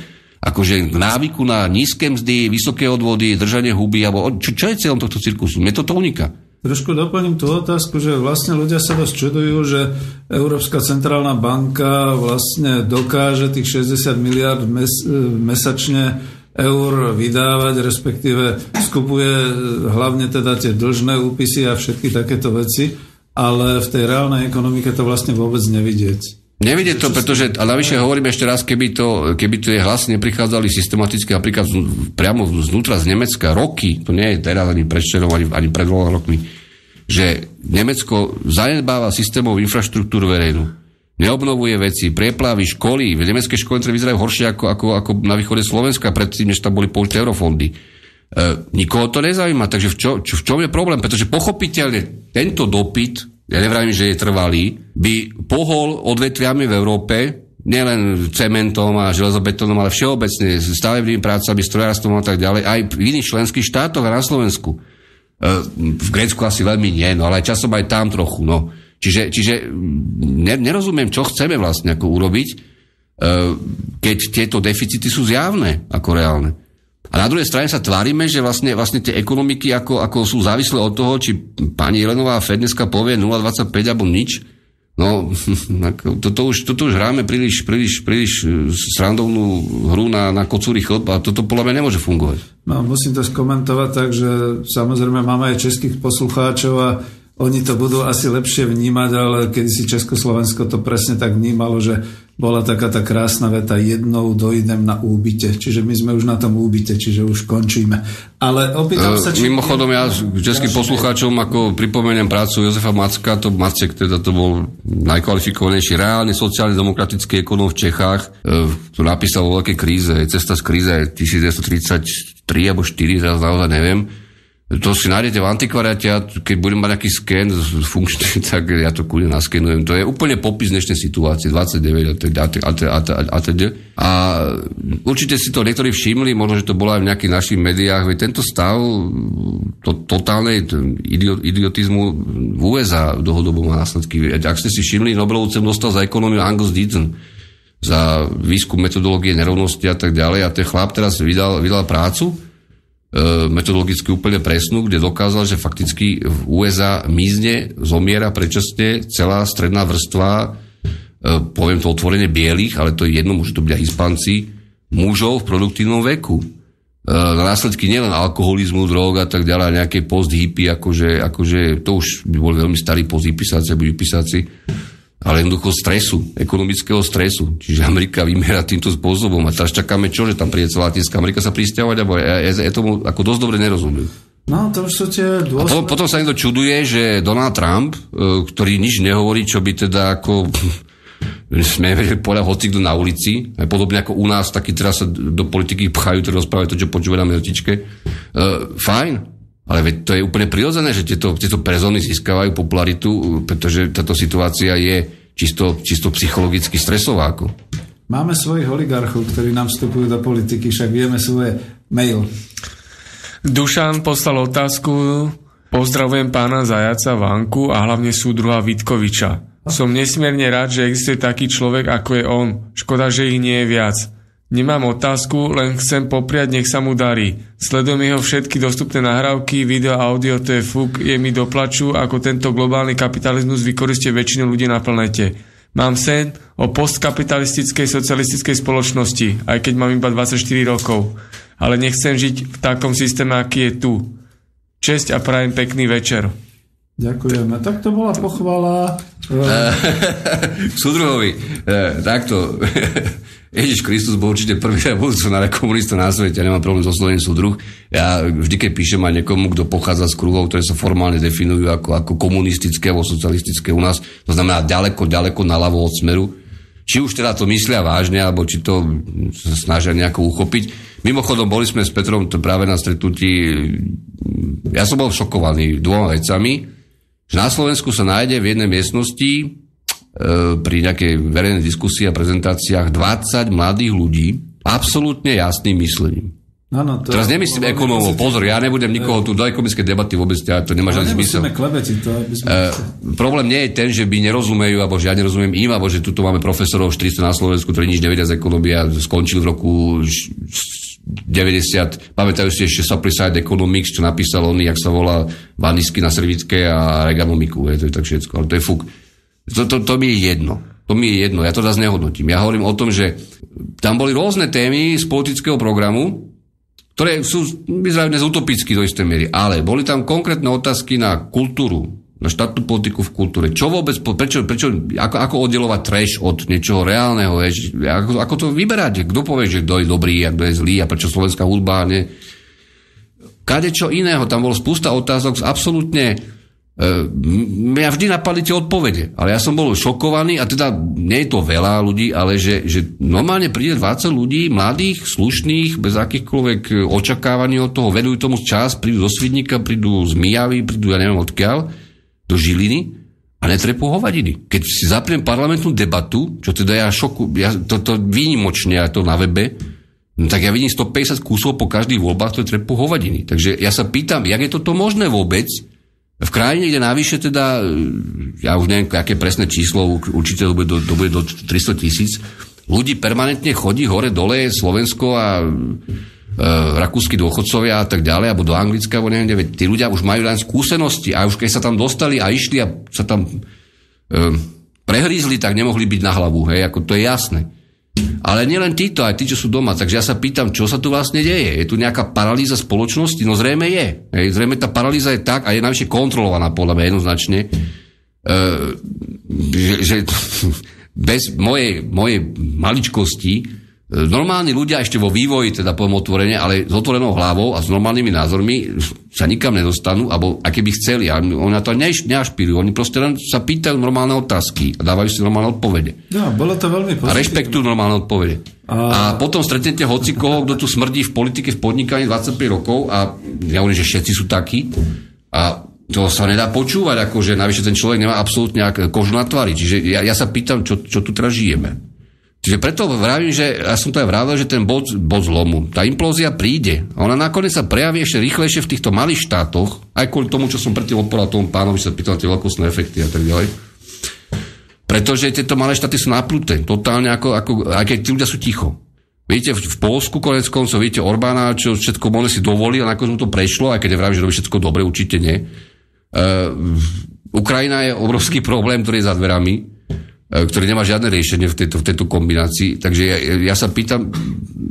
Speaker 3: akože návyku na nízke mzdy, vysoké odvody, držanie huby, alebo čo je cieľom tohto cirkusu? Mne toto uniká.
Speaker 1: Trošku doplním tú otázku, že vlastne ľudia sa dosť čudujú, že Európska centrálna banka vlastne dokáže tých 60 miliard mesačne eur vydávať, respektíve skupuje hlavne teda tie dlžné úpisy a všetky takéto veci, ale v tej reálnej ekonomike to vlastne vôbec nevidieť.
Speaker 3: Nevidieť to, pretože, a navyše hovorím ešte raz, keby to je hlasy neprichádzali systematicky napríklad priamo znútra z Nemecka roky, to nie je teraz ani pred členom, ani pred 2 rokmi, že Nemecko zanedbáva systémovú infraštruktúru verejnú. Neobnovuje veci, preplavy, školy. Nemecké školy vyzerajú horšie ako na východe Slovenska, predtým, než tam boli použité eurofondy. Nikoho to nezaujíma, takže v čom je problém? Pretože pochopiteľne tento dopyt, ja nevravím, že je trvalý, by pohol odvetviami v Európe, nielen cementom a železobetónom, ale všeobecne stavebnými prácami, strojárstvom a tak ďalej, aj v iných členských štátoch a na Slovensku. V Grécku asi veľmi nie, no ale aj časom aj tam trochu, no. Čiže nerozumiem, čo chceme vlastne ako urobiť, keď tieto deficity sú zjavné ako reálne. A na druhej strane sa tvárime, že vlastne tie ekonomiky ako sú závislé od toho, či pani Jelenová Fed dneska povie 0,25 alebo nič. No, toto už hráme príliš srandovnú hru na kocúry chlb a toto podľa mňa nemôže fungovať.
Speaker 1: No, musím to skomentovať tak, že samozrejme máme aj českých poslucháčov a oni to budú asi lepšie vnímať, ale kedysi Československo to presne tak vnímalo, že bola taká tá krásna veta, jednou dojdem na úbyte. Čiže my sme už na tom úbyte, čiže už končíme. Ale opýtam sa...
Speaker 3: Mimochodom, ja českým poslucháčom ako pripomeniem prácu Jozefa Macka, Macek teda to bol najkvalifikovanejší reálne sociálne-demokratický ekonom v Čechách, ktorý napísal o veľkej kríze, cesta z kríze 1933 alebo 4, teraz naozaj neviem. To si nájdete v antikvariate a keď budem mať nejaký sken funkčný, tak ja to kľudne naskenujem. To je úplne popis dnešnej situácie, 29 a teda. A určite si to niektorí všimli, možno, že to bolo aj v nejakých našich médiách, veď tento stav totálnej idiotizmu v USA dlhodobo má následky. Ak ste si všimli, Nobelovú cenu dostal za ekonómiu Angus Deaton, za výskum metodológie nerovnosti a tak ďalej. A ten chlap teraz vydal prácu, metodologicky úplne presnú, kde dokázal, že fakticky v USA mizne, zomiera predčasne celá stredná vrstva, poviem to otvorene, bielých, ale to je jedno, môžu to byť aj Hispánci, mužov v produktívnom veku. Následky nielen alkoholizmu, drog a tak ďalej, nejaké post-hippie, akože to už by boli veľmi starí post-hippisáci, ale jednoducho stresu, ekonomického stresu. Čiže Amerika vymiera týmto spôsobom a teraz čakáme čo, že tam príde celá Latinská Amerika sa prisťahovať, alebo ja tomu ako dosť dobre nerozumiem.
Speaker 1: No, to už sú tie dôsledky.
Speaker 3: Potom sa niekto čuduje, že Donald Trump, ktorý nič nehovorí, čo by teda ako sme vedeli povedať hocikto na ulici, aj podobne ako u nás, takí teraz sa do politiky pchajú, ktorí rozprávajú to, čo počúvajú na mertičke. Fajn. Ale veď to je úplne prirodzené, že tieto persony získavajú popularitu, pretože táto situácia je čisto psychologicky stresová.
Speaker 1: Máme svojich oligarchov, ktorí nám vstupujú do politiky, však vieme svoje mail.
Speaker 2: Dušan poslal otázku: pozdravujem pána Zajaca, Vanku a hlavne súdruha Vitkoviča. Som nesmierne rád, že existuje taký človek, ako je on. Škoda, že ich nie je viac. Nemám otázku, len chcem popriať, nech sa mu darí. Sledujem jeho všetky dostupné nahrávky, video, audio, to je fuk, je mi doplaču, ako tento globálny kapitalizmus vykoristuje väčšinu ľudí na planete. Mám sen o postkapitalistickej socialistickej spoločnosti, aj keď mám iba 24 rokov. Ale nechcem žiť v takom systéme, aký je tu. Česť a prajem pekný večer.
Speaker 1: Ďakujeme. Tak to bola pochvala.
Speaker 3: Súdruhovi, takto... Ježiš Kristus bol určite prvý revolucionár komunista na svete, ja nemám problém so slovením súdruh. Ja vždy, keď píšem aj niekomu, kto pochádza z kruhov, ktoré sa formálne definujú ako komunistické alebo socialistické u nás, to znamená ďaleko naľavo od smeru, či už teda to myslia vážne, alebo či to sa snažia nejako uchopiť. Mimochodom, boli sme s Petrom práve na stretnutí, ja som bol šokovaný dvoma vecami, že na Slovensku sa nájde v jednej miestnosti pri nejakej verejnej diskusii a prezentáciách 20 mladých ľudí absolútne jasným myslením.
Speaker 1: Ano,
Speaker 3: teraz nemyslím ekonómov, pozor, ja nebudem nikoho tu do ekonomickej debaty vôbec, to nemá žiadny zmysel. Problém nie je ten, že by nerozumejú, alebo že ja nerozumiem im, alebo že tuto máme profesorov 400 na Slovensku, ktorí nič nevedia z ekonomie a skončili v roku 90, pamätajú si ešte Supply-Side Economics, čo napísal on, jak sa volá Vanisky na servitke a Reganomiku, to je tak všetko, ale to je fuk. To mi je jedno. Ja to zase nehodnotím. Ja hovorím o tom, že tam boli rôzne témy z politického programu, ktoré sú vyzerajú dnes utopicky do istej miery, ale boli tam konkrétne otázky na kultúru, na štátnu politiku v kultúre. Čo vôbec, prečo ako oddelovať trash od niečoho reálneho, ako to vyberať, kto povie, že kto je dobrý a kto je zlý a prečo slovenská hudba nie. Kadečo iného, tam bolo spústa otázok z absolútne mňa vždy napadli tie odpovede, ale ja som bol šokovaný a teda nie je to veľa ľudí, ale že normálne príde 20 ľudí, mladých, slušných, bez akýchkoľvek očakávaní od toho, venujú tomu čas, prídu do Svidníka, prídu z Mijavy, prídu ja neviem odkiaľ, do Žiliny a netrepú hovadiny. Keď si zapriem parlamentnú debatu, čo teda ja to výnimočne ja to na webe, no tak ja vidím 150 kusov po každých voľbách, ktoré trepú hovadiny. Takže ja sa pýtam, jak je toto možné vôbec v krajine, kde navyše teda, ja už neviem, aké presné číslo, určite to bude do 300,000, ľudí permanentne chodí hore, dole, Slovensko a rakúski dôchodcovia a tak ďalej, alebo do Anglicka, alebo neviem, veď tí ľudia už majú len skúsenosti a už keď sa tam dostali a išli a sa tam prehrízli, tak nemohli byť na hlavu, hej, ako to je jasné. Ale nielen títo, aj tí, čo sú doma. Takže ja sa pýtam, čo sa tu vlastne deje? Je tu nejaká paralýza spoločnosti? No zrejme je. Zrejme tá paralýza je tak a je najvyššie kontrolovaná, podľa mňa jednoznačne, že bez mojej maličkosti normálni ľudia ešte vo vývoji, teda poviem otvorene, ale s otvorenou hlavou a s normálnymi názormi sa nikam nedostanú, alebo aké by chceli. A oni na to neašpirujú. Oni proste len sa pýtajú normálne otázky a dávajú si normálne odpovede.
Speaker 1: No, bolo to veľmi pozitívne.
Speaker 3: A rešpektujú normálne odpovede. A potom stretnete hocikoho, kto tu smrdí v politike, v podnikaní 25 rokov a ja hovorím, že všetci sú takí a to sa nedá počúvať, akože navyše ten človek nemá absolútne kožu na tvári. Čiže ja sa pýtam, čo tu teraz žijeme. Čiže preto vravím, že ja som to aj vravil, že ten bod zlomu, tá implózia príde. A ona nakoniec sa prejaví ešte rýchlejšie v týchto malých štátoch, aj kvôli tomu, čo som predtým odpovedal tomu pánovi, že sa pýtal tie veľkostné efekty a tak ďalej. Pretože tieto malé štáty sú napnuté, totálne aj keď tí ľudia sú ticho. Vidíte, v Poľsku konec koncov, vidíte Orbána, čo všetko možno si dovolí a nakoniec mu to prešlo, aj keď nevravím, že robí všetko dobre, určite nie. Ukrajina je obrovský problém, ktorý je za dverami, ktorý nemá žiadne riešenie v tejto kombinácii. Takže ja sa pýtam,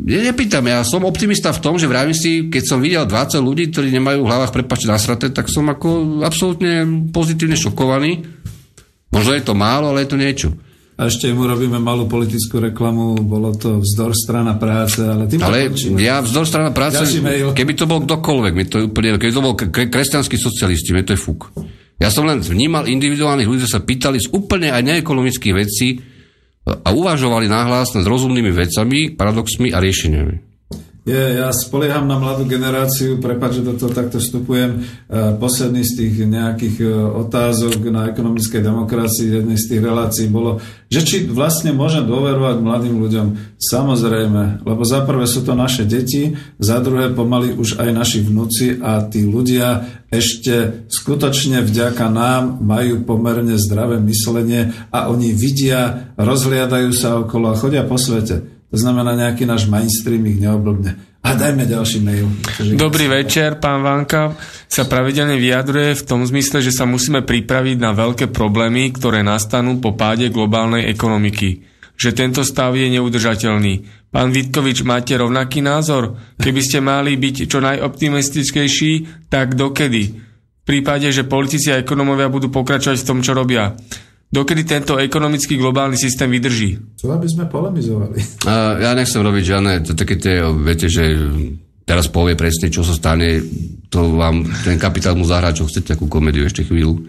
Speaker 3: nepýtam, ja som optimista v tom, že vravím si, keď som videl 20 ľudí, ktorí nemajú v hlavách prepáčte nasraté, tak som ako absolútne pozitívne šokovaný. Možno je to málo, ale je to niečo.
Speaker 1: A ešte mu robíme malú politickú reklamu, bolo to Vzdor strana práce, ale
Speaker 3: ja Vzdor strana práce, keby to bol kdokoľvek, keby to bol kresťanskí socialisti, mi to je fúk. Ja som len vnímal individuálnych ľudí, sa pýtali z úplne aj neekonomických vecí a uvažovali nahlas nad rozumnými vecami, paradoxmi a riešeniami.
Speaker 1: Ja spolieham na mladú generáciu, prepáč, že do toho takto vstupujem. Posledný z tých nejakých otázok na ekonomickej demokracii, jednej z tých relácií bolo, že či vlastne môžem dôverovať mladým ľuďom. Samozrejme, lebo za prvé sú to naše deti, za druhé pomaly už aj naši vnúci a tí ľudia ešte skutočne vďaka nám majú pomerne zdravé myslenie a oni vidia, rozhliadajú sa okolo a chodia po svete. To znamená, nejaký náš mainstream ich neoblbne. A dajme ďalší mail.
Speaker 2: Dobrý večer, pán Vanka sa pravidelne vyjadruje v tom zmysle, že sa musíme pripraviť na veľké problémy, ktoré nastanú po páde globálnej ekonomiky. Že tento stav je neudržateľný. Pán Vitkovič, máte rovnaký názor? Keby ste mali byť čo najoptimistickejší, tak dokedy? V prípade, že politici a ekonomovia budú pokračovať v tom, čo robia. Dokedy tento ekonomický globálny systém vydrží?
Speaker 1: Čo aby sme polemizovali?
Speaker 3: Ja nechcem robiť žiadne, viete, že teraz povie presne, čo sa stane, to vám ten kapitál mu zahrá, čo chcete, akú komédiu ešte chvíľu.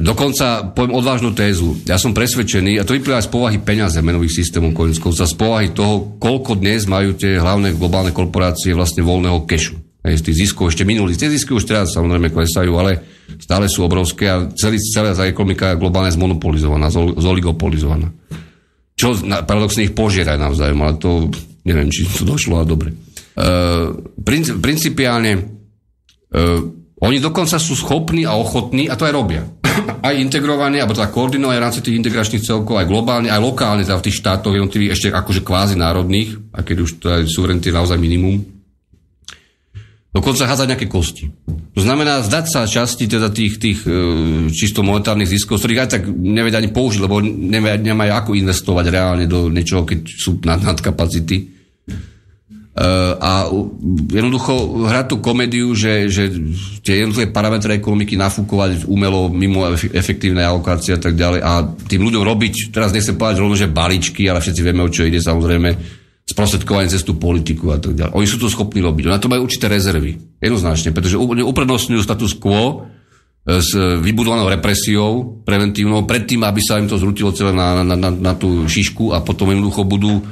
Speaker 3: Dokonca poviem odvážnu tézu. Ja som presvedčený, a to vyplýva z povahy peňaze menových systémov, z povahy toho, koľko dnes majú tie hlavné globálne korporácie vlastne voľného kešu. Z tých ziskov ešte minulých. Tie zisky už teraz samozrejme klesajú, ale stále sú obrovské a celá tá ekonomika globálne zmonopolizovaná, zoligopolizovaná. Čo paradoxne ich požiera navzájom, ale to neviem, či to došlo a dobre. Principiálne oni dokonca sú schopní a ochotní, a to aj robia. Aj integrovaní, alebo teda koordinovať v rámci tých integračných celkov, aj globálne, aj lokálne, teda v tých štátoch jednotlivých, ešte akože kvázi národných, a keď už to je suverenity naozaj minimum. Dokonca hádzať nejaké kosti. To znamená zdať sa časti teda tých čisto monetárnych ziskov, ktorých aj tak nevedia ani použiť, lebo nemajú ako investovať reálne do niečoho, keď sú nadkapacity. A jednoducho hrať tú komédiu, že tie jednotlivé parametre ekonomiky nafúkovať umelo mimo efektívnej alokácie a tak ďalej a tým ľuďom robiť, teraz nechcem povedať rovno, že balíčky, ale všetci vieme, o čo ide samozrejme, sprostredkovanie cez tú politiku a tak ďalej. Oni sú to schopní robiť. Na to majú určité rezervy. Jednoznačne, pretože uprednostňujú status quo s vybudovanou represiou preventívnou predtým, aby sa im to zrutilo celé na tú šišku a potom jednoducho budú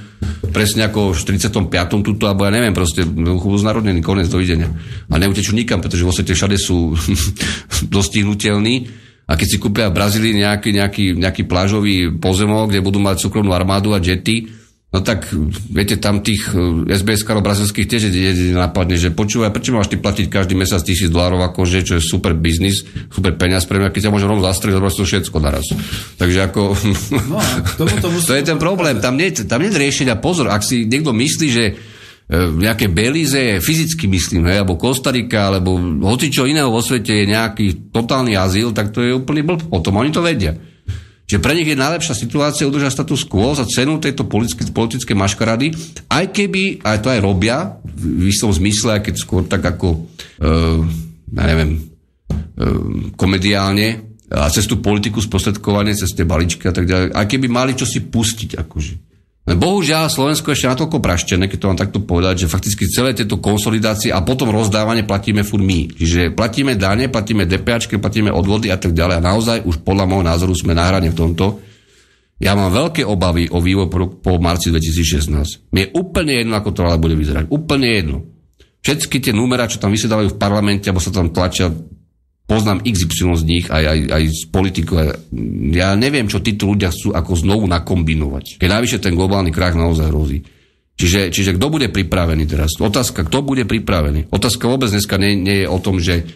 Speaker 3: presne ako v 45. tuto, alebo ja neviem, proste budú znárodnení, koniec, dovidenia. A neutečú nikam, pretože vo svete všade sú dostihnutelní. A keď si kúpia v Brazílii nejaký plážový pozemok, kde budú mať súkromnú armádu a jety, no tak, viete, tam tých SBS-károv brazilských tiež napadne, že počúvaj, prečo máš ty platiť každý mesiac $1,000 akože, čo je super biznis, super peniaz pre mňa, keď ťa môžem rovno zastrieť, robiť to všetko naraz. Takže ako... No, to je ten problém, tam nie je riešenia. Pozor, ak si niekto myslí, že nejaké Belize, fyzicky myslím, alebo Kostarika, alebo hocičo iného vo svete je nejaký totálny azyl, tak to je úplný blb. Potom oni to vedia. Že pre nich je najlepšia situácia udržať status quo za cenu tejto politické maškarady, aj keby, aj to aj robia, v istom zmysle, aj keď skôr tak ako, komediálne, a cez tú politiku sprostredkovanie, cez tie balíčky a tak ďalej, aj keby mali čo si pustiť, akože. Bohužiaľ, Slovensko ešte natoľko praštené, keď to mám takto povedať, že fakticky celé tieto konsolidácie a potom rozdávanie platíme furt my. Čiže platíme dane, platíme DPAčky, platíme odvody a tak ďalej. A naozaj už podľa môjho názoru sme na hrane v tomto. Ja mám veľké obavy o vývoj po marci 2016. Mi je úplne jedno, ako to ale bude vyzerať. Úplne jedno. Všetky tie numerá, čo tam vysedávajú v parlamente, alebo sa tam tlačia, poznám XY z nich, aj z politikov. Ja neviem, čo títo ľudia chcú ako znovu nakombinovať. Keď najvyššie ten globálny krach naozaj hrozí. Čiže kto bude pripravený teraz? Otázka, kto bude pripravený? Otázka vôbec dneska nie je o tom, že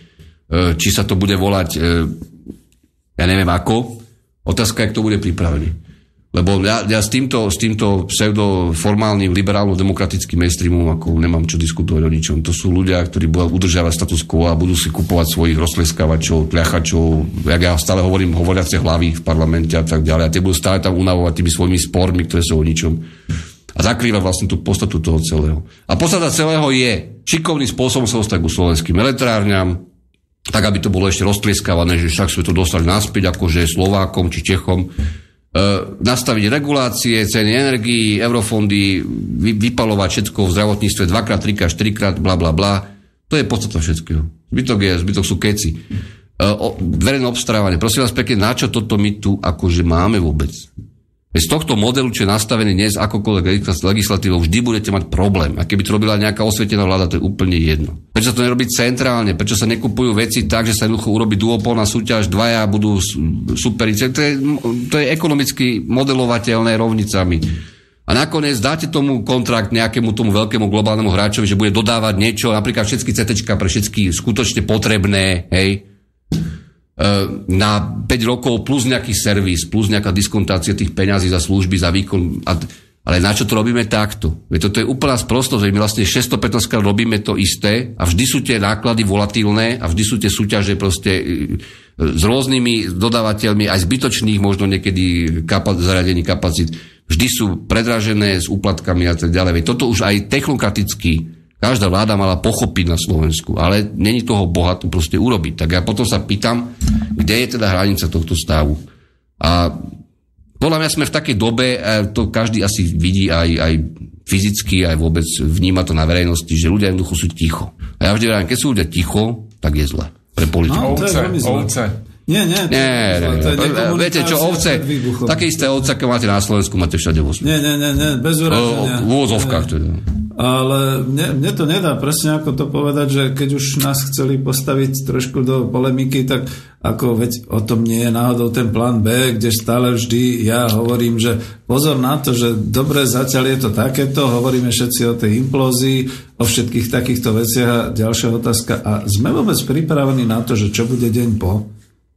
Speaker 3: či sa to bude volať ja neviem ako. Otázka je, kto bude pripravený. Lebo ja s týmto pseudoformálnym liberálno-demokratickým mainstreamom ako nemám čo diskutovať o ničom. To sú ľudia, ktorí budú udržiavať status quo a budú si kupovať svojich roztleskávačov, tľachačov, jak ja stále hovorím, hovoriace hlavy v parlamente a tak ďalej. A tie budú stále tam unavovať tými svojimi spormi, ktoré sú o ničom. A zakrýva vlastne tú podstatu toho celého. A podstata celého je šikovným spôsobom sa dostať ku slovenským elektrárňam, tak aby to bolo ešte roztlieskávané, že však sme to dostali naspäť, akože Slovákom či Čechom. Nastaviť regulácie, ceny energií, eurofondy, vypalovať všetko v zdravotníctve 2x, 3x, 4x, bla bla bla. To je podstata všetkého. Zbytok sú keci. Verejné obstarávanie. Prosím vás pekne, na čo toto my tu akože máme vôbec? Z tohto modelu, čo je nastavený dnes akokoľvek legislatívou, vždy budete mať problém. A keby to robila nejaká osvietená vláda, to je úplne jedno. Prečo sa to nerobí centrálne? Prečo sa nekupujú veci tak, že sa jednoducho urobí duopolná súťaž, dvaja budú superiť? To je ekonomicky modelovateľné rovnicami. A nakoniec dáte tomu kontrakt nejakému tomu veľkému globálnemu hráčovi, že bude dodávať niečo, napríklad všetky CTčka pre všetky skutočne potrebné, hej, na 5 rokov plus nejaký servis, plus nejaká diskontácia tých peňazí za služby, za výkon. Ale na čo to robíme takto? Veď toto je úplná sprostosť, že my vlastne 615 krát robíme to isté a vždy sú tie náklady volatilné a vždy sú tie súťaže proste s rôznymi dodávateľmi, aj zbytočných možno niekedy zariadení kapacít. Vždy sú predražené s úplatkami a tak ďalej. Veď toto už aj technokraticky každá vláda mala pochopiť na Slovensku, ale není toho boha to proste urobiť. Tak ja potom sa pýtam, kde je teda hranica tohto stavu. A podľa mňa sme v takej dobe, to každý asi vidí aj fyzicky, aj vôbec vníma to na verejnosti, že ľudia jednoducho sú ticho. A ja vždy vravím, keď sú ľudia ticho, tak je zle pre politiku.
Speaker 2: No, ovce.
Speaker 1: Nie.
Speaker 3: Viete čo, ovce, také isté ovce, ako máte na Slovensku, máte všade vo svete.
Speaker 1: Nie, bez uraženia.
Speaker 3: V úvozovkách teda.
Speaker 1: Ale mne to nedá presne ako to povedať, že keď už nás chceli postaviť trošku do polemiky, tak ako veď o tom nie je náhodou ten plán B, kde stále vždy ja hovorím, že pozor na to, že dobre, zatiaľ je to takéto, hovoríme všetci o tej implózii, o všetkých takýchto veciach a ďalšia otázka. A sme vôbec pripravení na to, že čo bude deň po?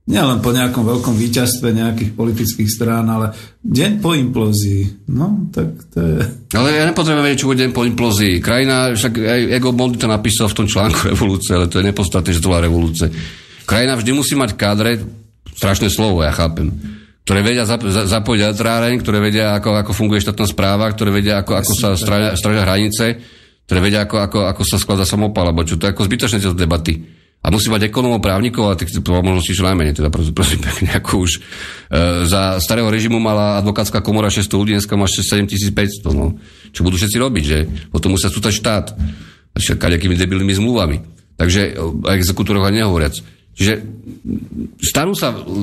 Speaker 1: Nie len po nejakom veľkom víťazstve nejakých politických strán, ale deň po implózii. No, tak to je...
Speaker 3: Ale ja nepotrebujem vedieť, čo bude deň po implózii. Krajina, však aj Ego Mondi to napísal v tom článku revolúcie, ale to je nepodstatné, že to bola revolúcia. Krajina vždy musí mať kádre, strašné slovo, ja chápem, ktoré vedia zapojiť elektráreň, ktoré vedia, ako funguje štátna správa, ktoré vedia, ako sa strážia hranice, ktoré vedia, ako sa skladá samopal, alebo čo to je ako zbytočné tieto debaty. A musí mať ekonomov, právnikov, ale tých možností čo najmenej, teda prosím pekne, ako už za starého režimu mala advokátska komora 600 ľudí, dneska má 7500, no. Čo budú všetci robiť, že? Potom musia sútať štát. Kadejakými debilnými zmluvami. Takže o exekutoroch ani nehovoriac. Čiže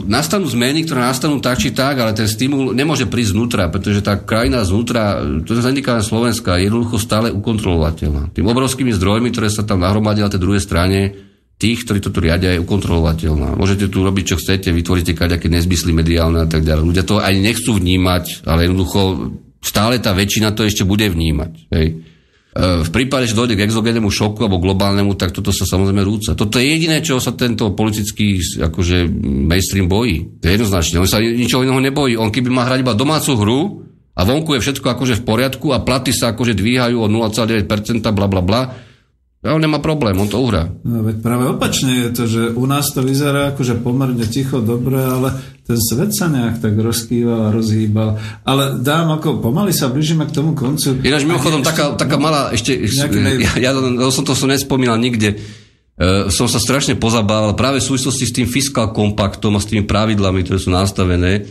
Speaker 3: nastanú zmeny, ktoré nastanú tak či tak, ale ten stimul nemôže prísť znútra, pretože tá krajina znútra, to je zanikávanie Slovenska, je jednoducho stále ukontrolovateľná. Tým obrovskými zdrojmi, ktoré sa tam nahromadia na tej druhej strane, tých, ktorí to tu riadia, je ukontrolovateľná. Môžete tu robiť, čo chcete, vytvoríte kaďaké nezmysly mediálne a tak ďalej. Ľudia to aj nechcú vnímať, ale jednoducho stále tá väčšina to ešte bude vnímať. Hej. V prípade, že dojde k exogénnemu šoku alebo globálnemu, tak toto sa samozrejme rúca. Toto je jediné, čo sa tento politický akože mainstream bojí. To je jednoznačne. On sa ničoho iného nebojí. On keby má hrať iba domácu hru a vonku je všetko akože v poriadku a platy sa akože dvíhajú o 0,9%, bla bla bla, a on nemá problém, on to uhrá.
Speaker 1: No veď práve opačne je to, že u nás to vyzerá akože pomerne ticho, dobre, ale ten svet sa nejak tak rozkýval a rozhýbal. Ale ako pomaly sa blížime k tomu koncu.
Speaker 3: Ináč mimochodom, taká malá, ešte, ja som to nespomínal nikde, som sa strašne pozabával práve v súvislosti s tým fiskal kompaktom a s tými pravidlami, ktoré sú nastavené,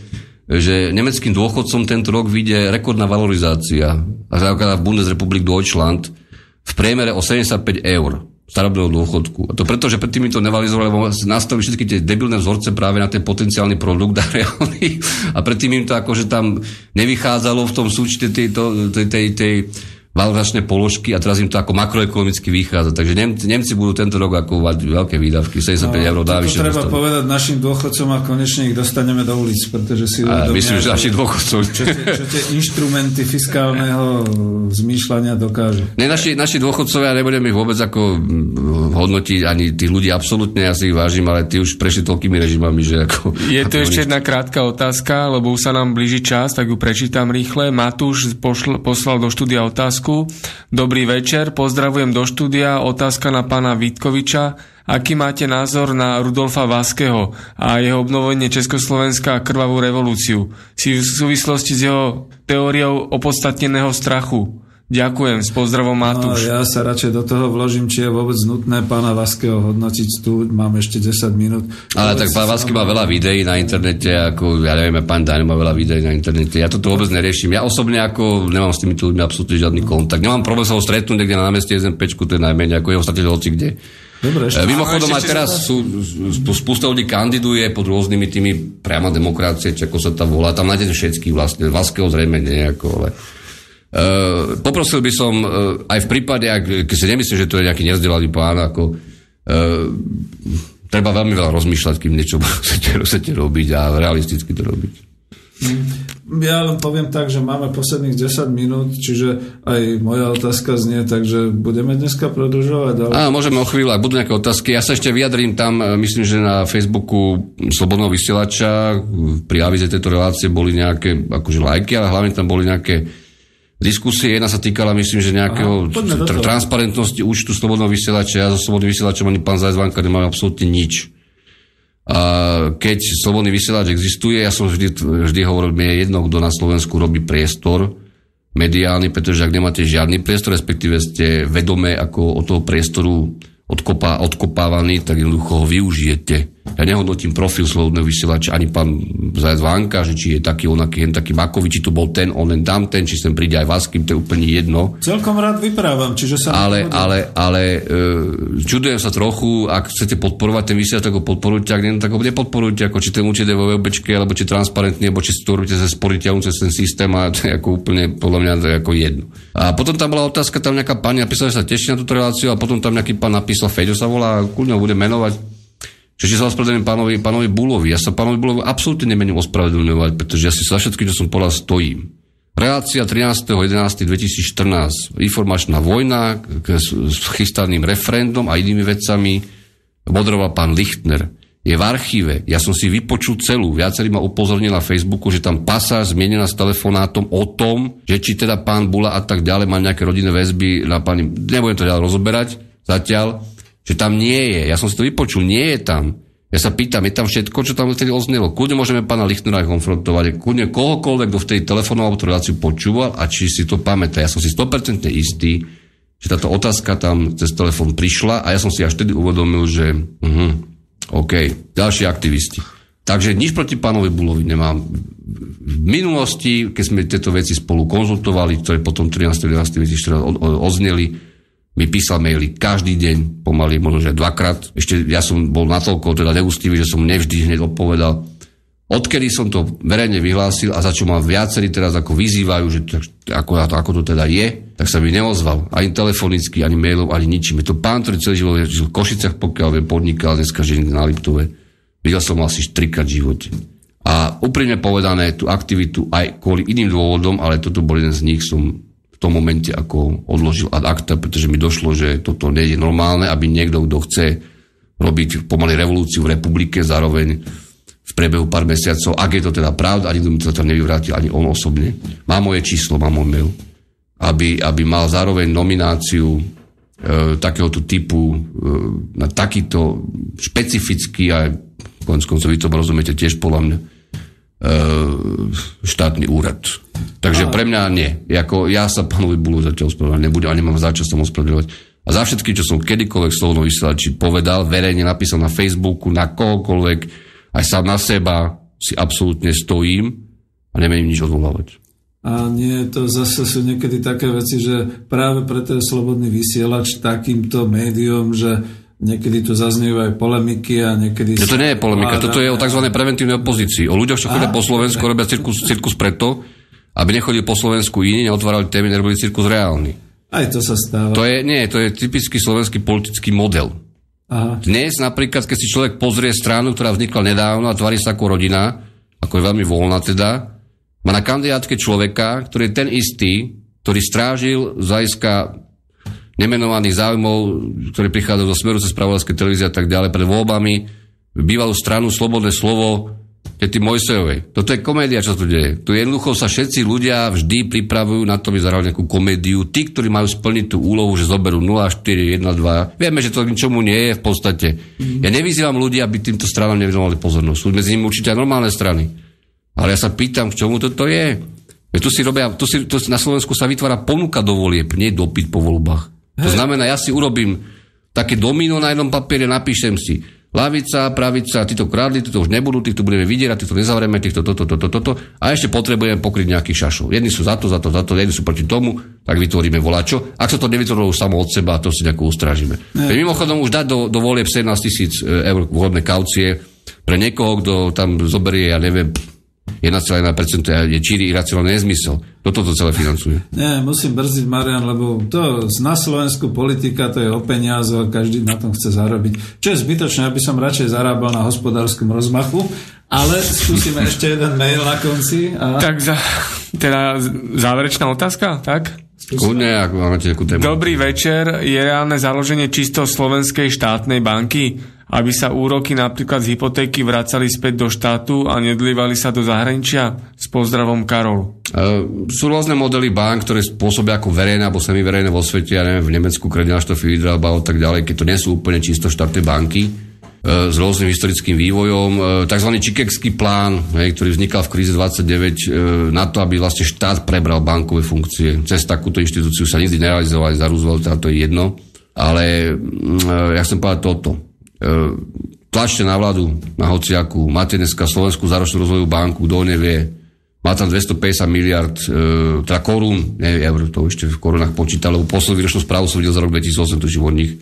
Speaker 3: že nemeckým dôchodcom tento rok vyjde rekordná valorizácia. A v Bundesrepublik Deutschland v priemere o 75 eur starobného dôchodku. A to preto, že predtým to nevalizovali, lebo nastavili všetky tie debilné vzorce práve na ten potenciálny produkt a reálny. A predtým im to akože tam nevychádzalo v tom súčte tej valorizačné položky a teraz im to ako makroekonomicky vychádza. Takže Nemci budú tento rok ako veľké výdavky, 75 eur dávyššie.
Speaker 1: To treba povedať našim dôchodcom a konečne ich dostaneme do ulic, pretože si
Speaker 3: myslím, že našich dôchodcov.
Speaker 1: Čo tie inštrumenty fiskálneho zmýšľania dokážu.
Speaker 3: Ne, naši dôchodcovia, nebudeme ich vôbec ako hodnotiť, ani tých ľudí absolútne, ja si ich vážim, ale tí už prešli toľkými režimami, že ako...
Speaker 2: Je tu ešte jedna krátka otázka, lebo už sa nám blíži čas, tak ju prečítam rýchle. Matúš poslal do štúdia otázku. Dobrý večer, pozdravujem do štúdia. Otázka na pána Vítkoviča. Aký máte názor na Rudolfa Vaského a jeho obnovenie Československa a krvavú revolúciu? Si v súvislosti s jeho teóriou opodstatneného strachu. Ďakujem, s pozdravom Matúš.
Speaker 1: Ja sa radšej do toho vložím, či je vôbec nutné pána Vaského hodnotiť tu. Mám ešte 10 minút.
Speaker 3: Ale tak pán Vasky má veľa videí na internete, ako ja neviem, pán Daň má veľa videí na internete. Ja toto vôbec neriešim. Ja osobne ako nemám s týmito ľuďmi absolútne žiadny kontakt. Nemám problém sa ho stretnúť niekde na námestí SNPčku, to je najmenej, ako jeho stretnúť hoci kde. Dobre, mimochodom aj teraz spústa ľudí kandiduje pod rôznymi tými priama demokracie, či ako sa tam volá. Tam nájdete všetky vlastne. Vaského zrejme nejako, ale... poprosil by som aj v prípade, keď si nemyslím, že to je nejaký nezdelaný pán, ako treba veľmi veľa rozmýšľať, kým niečo chcete robiť a realisticky to robiť.
Speaker 1: Ja len poviem tak, že máme posledných 10 minút, čiže aj moja otázka znie, takže budeme dneska produžovať. Ale... Môžeme
Speaker 3: o chvíľu, ak budú nejaké otázky. Ja sa ešte vyjadrím tam, myslím, že na Facebooku Slobodného vysielača pri avíze tejto relácie boli nejaké akože lajky, ale hlavne tam boli nejaké diskusie. Jedna sa týkala, myslím, že nejakého transparentnosti účtu Slobodného vysielača. Ja so Slobodným vysielačom ani pán Zajzvanka nemám absolútne nič. A keď Slobodný vysielač existuje, ja som vždy hovoril, mi je jedno, kto na Slovensku robí priestor mediálny, pretože ak nemáte žiadny priestor, respektíve ste vedomé ako od toho priestoru odkopávaní, tak jednoducho ho využijete. Ja nehodnotím profil Slobodného vysielača ani pán Zajac Vanka, že či je taký onaký, taký makový, či to bol ten, onen tamten, či sem príde aj Vaským, to je úplne jedno.
Speaker 1: Celkom rád vyprávam, čiže sa...
Speaker 3: Ale čudujem sa trochu, ak chcete podporovať ten vysielač, tak ho podporujte, ak nie, tak ho nepodporujte, ako či ten určite vo webečke, alebo či transparentne, alebo či si to robíte cez sporiteľnú, cez ten systém, a to je ako úplne, podľa mňa, to je ako jedno. A potom tam bola otázka, tam nejaká pani napísala, že sa teší na túto reláciu, a potom tam nejaký pán napísal, Feďo sa volá, kľudne ho bude menovať. Čiže sa ospravedlňujem pánovi Bulovi. Ja sa pánovi Bulovi absolútne nemením ospravedlňovať, pretože ja si za všetkým, čo som povedal, stojím. Relácia 13.11.2014. Informačná vojna s chystaným referendum a inými vecami moderoval pán Lichtner. Je v archíve. Ja som si vypočul celú. Viacerý ma upozornil na Facebooku, že tam pasáž zmienená s telefonátom o tom, že či teda pán Bula a tak ďalej má nejaké rodinné väzby na pani... Nebudem to ďalej rozoberať zatiaľ, že tam nie je. Ja som si to vypočul, nie je tam. Ja sa pýtam, je tam všetko, čo tam vtedy oznelo. Kľudne môžeme pána Lichtnera konfrontovať, kľudne kohokoľvek, kto vtedy telefonoval tú reláciu počúval a či si to pamätá. Ja som si 100% istý, že táto otázka tam cez telefón prišla a ja som si až vtedy uvedomil, že OK, ďalší aktivisti. Takže nič proti pánovi Bulovi nemám. V minulosti, keď sme tieto veci spolu konzultovali, ktoré potom 13.11.2014 odzneli, mi písal maily každý deň, pomaly, možno že dvakrát. Ešte ja som bol natoľko teda neústivý, že som nevždy hneď odpovedal. Odkedy som to verejne vyhlásil a za čo ma viacerí teraz ako vyzývajú, že ako to teda je, tak sa mi neozval. Ani telefonicky, ani mailov, ani ničím. Je to pán, ktorý celý život žil v Košiciach, pokiaľ viem, podnikal, dneska žije na Liptove. Videl som ho asi 4-krát v živote. A úprimne povedané, tú aktivitu aj kvôli iným dôvodom, ale toto bol jeden z nich, som v tom momente ako odložil ad acta, pretože mi došlo, že toto nie je normálne, aby niekto, kto chce robiť pomaly revolúciu v republike, zároveň v priebehu pár mesiacov, ak je to teda pravda, ani mi to tam nevyvrátil, ani on osobne. Má moje číslo, má môj mail. Aby mal zároveň nomináciu takéhoto typu na takýto špecifický, a koncov vy to rozumiete tiež podľa mňa, štátny úrad. Takže pre mňa nie. Ja sa pánovi Bulu zatiaľ ospravedlňovať nebudem a nemám za čo som ospravedlňovať. A za všetky, čo som kedykoľvek Slobodnom vysielači povedal, verejne napísal na Facebooku, na kohokoľvek, aj sám na seba si absolútne stojím a nemením nič odvolávať.
Speaker 1: A nie, to zase sú niekedy také veci, že práve preto je Slobodný vysielač takýmto médium, že niekedy tu zaznievajú aj polemiky a niekedy...
Speaker 3: To nie je polemika, toto je o tzv. Preventívnej opozícii. O ľuďoch, čo chodia po Slovensku, robia cirkus preto, aby nechodili po Slovensku iní, neotvárali témy, nerobili cirkus reálny.
Speaker 1: Aj to sa stáva.
Speaker 3: To je typický slovenský politický model.
Speaker 1: Aha.
Speaker 3: Dnes napríklad, keď si človek pozrie stranu, ktorá vznikla nedávno a tvári sa ako rodina, ako je veľmi voľná teda, má na kandidátke človeka, ktorý je ten istý, ktorý strážil z hľadiska nemenovaných záujmov, ktorí prichádzajú zo Smeru cez spravodajské televízie a tak ďalej pred voľbami, bývalú stranu Slobodné slovo tety Mojsejovej. Toto je komédia, čo tu deje. Tu jednoducho sa všetci ľudia vždy pripravujú na to, aby zahrali nejakú komédiu. Tí, ktorí majú splniť tú úlohu, že zoberú 0,4, 1,2. Vieme, že to ničomu nie je v podstate. Ja nevyzývam ľudí, aby týmto stranám nevenovali pozornosť. Sú medzi nimi určite aj normálne strany. Ale ja sa pýtam, k čomu toto je. Tu na Slovensku sa vytvára ponuka do volieb, nie dopyt po voľbách. To znamená, ja si urobím také domino na jednom papiere, napíšem si ľavica, pravica, títo kradli, títo už nebudú, týchto budeme vydierať, týchto nezavrieme, týchto toto. A ešte potrebujeme pokryť nejakých šašov. Jedni sú za to, jedni sú proti tomu, tak vytvoríme voľačo. Ak sa to nevytvorilo samo od seba, to si nejako ustrážime. Mimochodom už dať do volieb 17 000 eur vhodné kaucie pre niekoho, kto tam zoberie, ja neviem, 1,1% je číri iracionálny nezmysel. Toto to celé financuje.
Speaker 1: Nie, musím brzdiť, Marian, lebo to na Slovensku politika, to je o peniaze, každý na tom chce zarobiť. Čo je zbytočné, aby som radšej zarábal na hospodárskom rozmachu, ale skúsime ešte jeden mail na konci.
Speaker 2: Tak teda záverečná otázka, tak?
Speaker 3: Kľudne, ak máte nejakú tému.
Speaker 2: Dobrý večer. Je reálne založenie čisto slovenskej štátnej banky, aby sa úroky napríklad z hypotéky vracali späť do štátu a nedlívali sa do zahraničia? S pozdravom, Karol.
Speaker 3: Sú rôzne modely bank, ktoré spôsobia ako verejné alebo semiverejné vo svete, ja neviem, v Nemecku Kreditnachstoff Hydralba a tak ďalej, keď to nie sú úplne čisto štátne banky s rôznym historickým vývojom. Takzvaný Chicagský plán, ktorý vznikal v kríze 29 na to, aby vlastne štát prebral bankové funkcie. Cez takúto inštitúciu sa nikdy nerealizovali za Roosevelta, to je jedno. Ale ja chcem povedať toto. Tlačte na vládu, na hociaku. Máte dneska Slovenskú záročnú rozvojovú banku, kto nevie. Má tam 250 miliard teda korún, eur, to ešte v korunách počítal, lebo poslednú výročnú správu som videl za rok 2008, tuším od nich.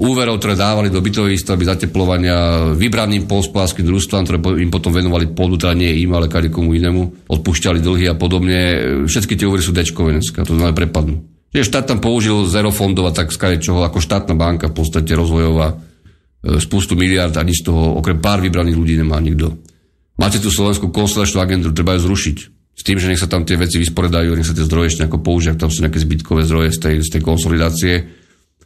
Speaker 3: Úverov, ktoré dávali do bytových výstavby, zateplovania vybraným poľnohospodárskym družstvám, ktoré im potom venovali pôdu, teda nie im, ale komu inému, odpúšťali dlhy a podobne. Všetky tie úvery sú dečkové dneska, to znamená prepadnú. Čiže štát tam použil zero fondov a tak skadečoho, ako štátna banka v podstate rozvojová, spustu miliard a nič z toho, okrem pár vybraných ľudí nemá nikto. Máte tu Slovenskú konstelačnú agentúru, treba ju zrušiť. S tým, že nech sa tam tie veci vysporiadajú, nech sa tie zdroje ešte nejako použia, tam sú nejaké zbytkové zdroje z tej konsolidácie.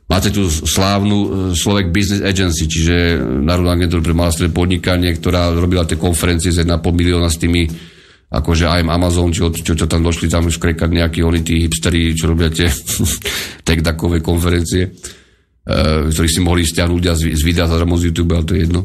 Speaker 3: Máte tu slávnu Slovak Business Agency, čiže Národnú agentúru pre malé a stredné podnikanie, ktorá robila tie konferencie z 1,5 milióna s tými, akože aj Amazon, čo tam došli, tam už krekať nejakí oni tí hipsteri, čo robia tie tech-dakové konferencie, ktorí si mohli stiahnuť ľudia z videa zadarmo z YouTube, ale to je jedno.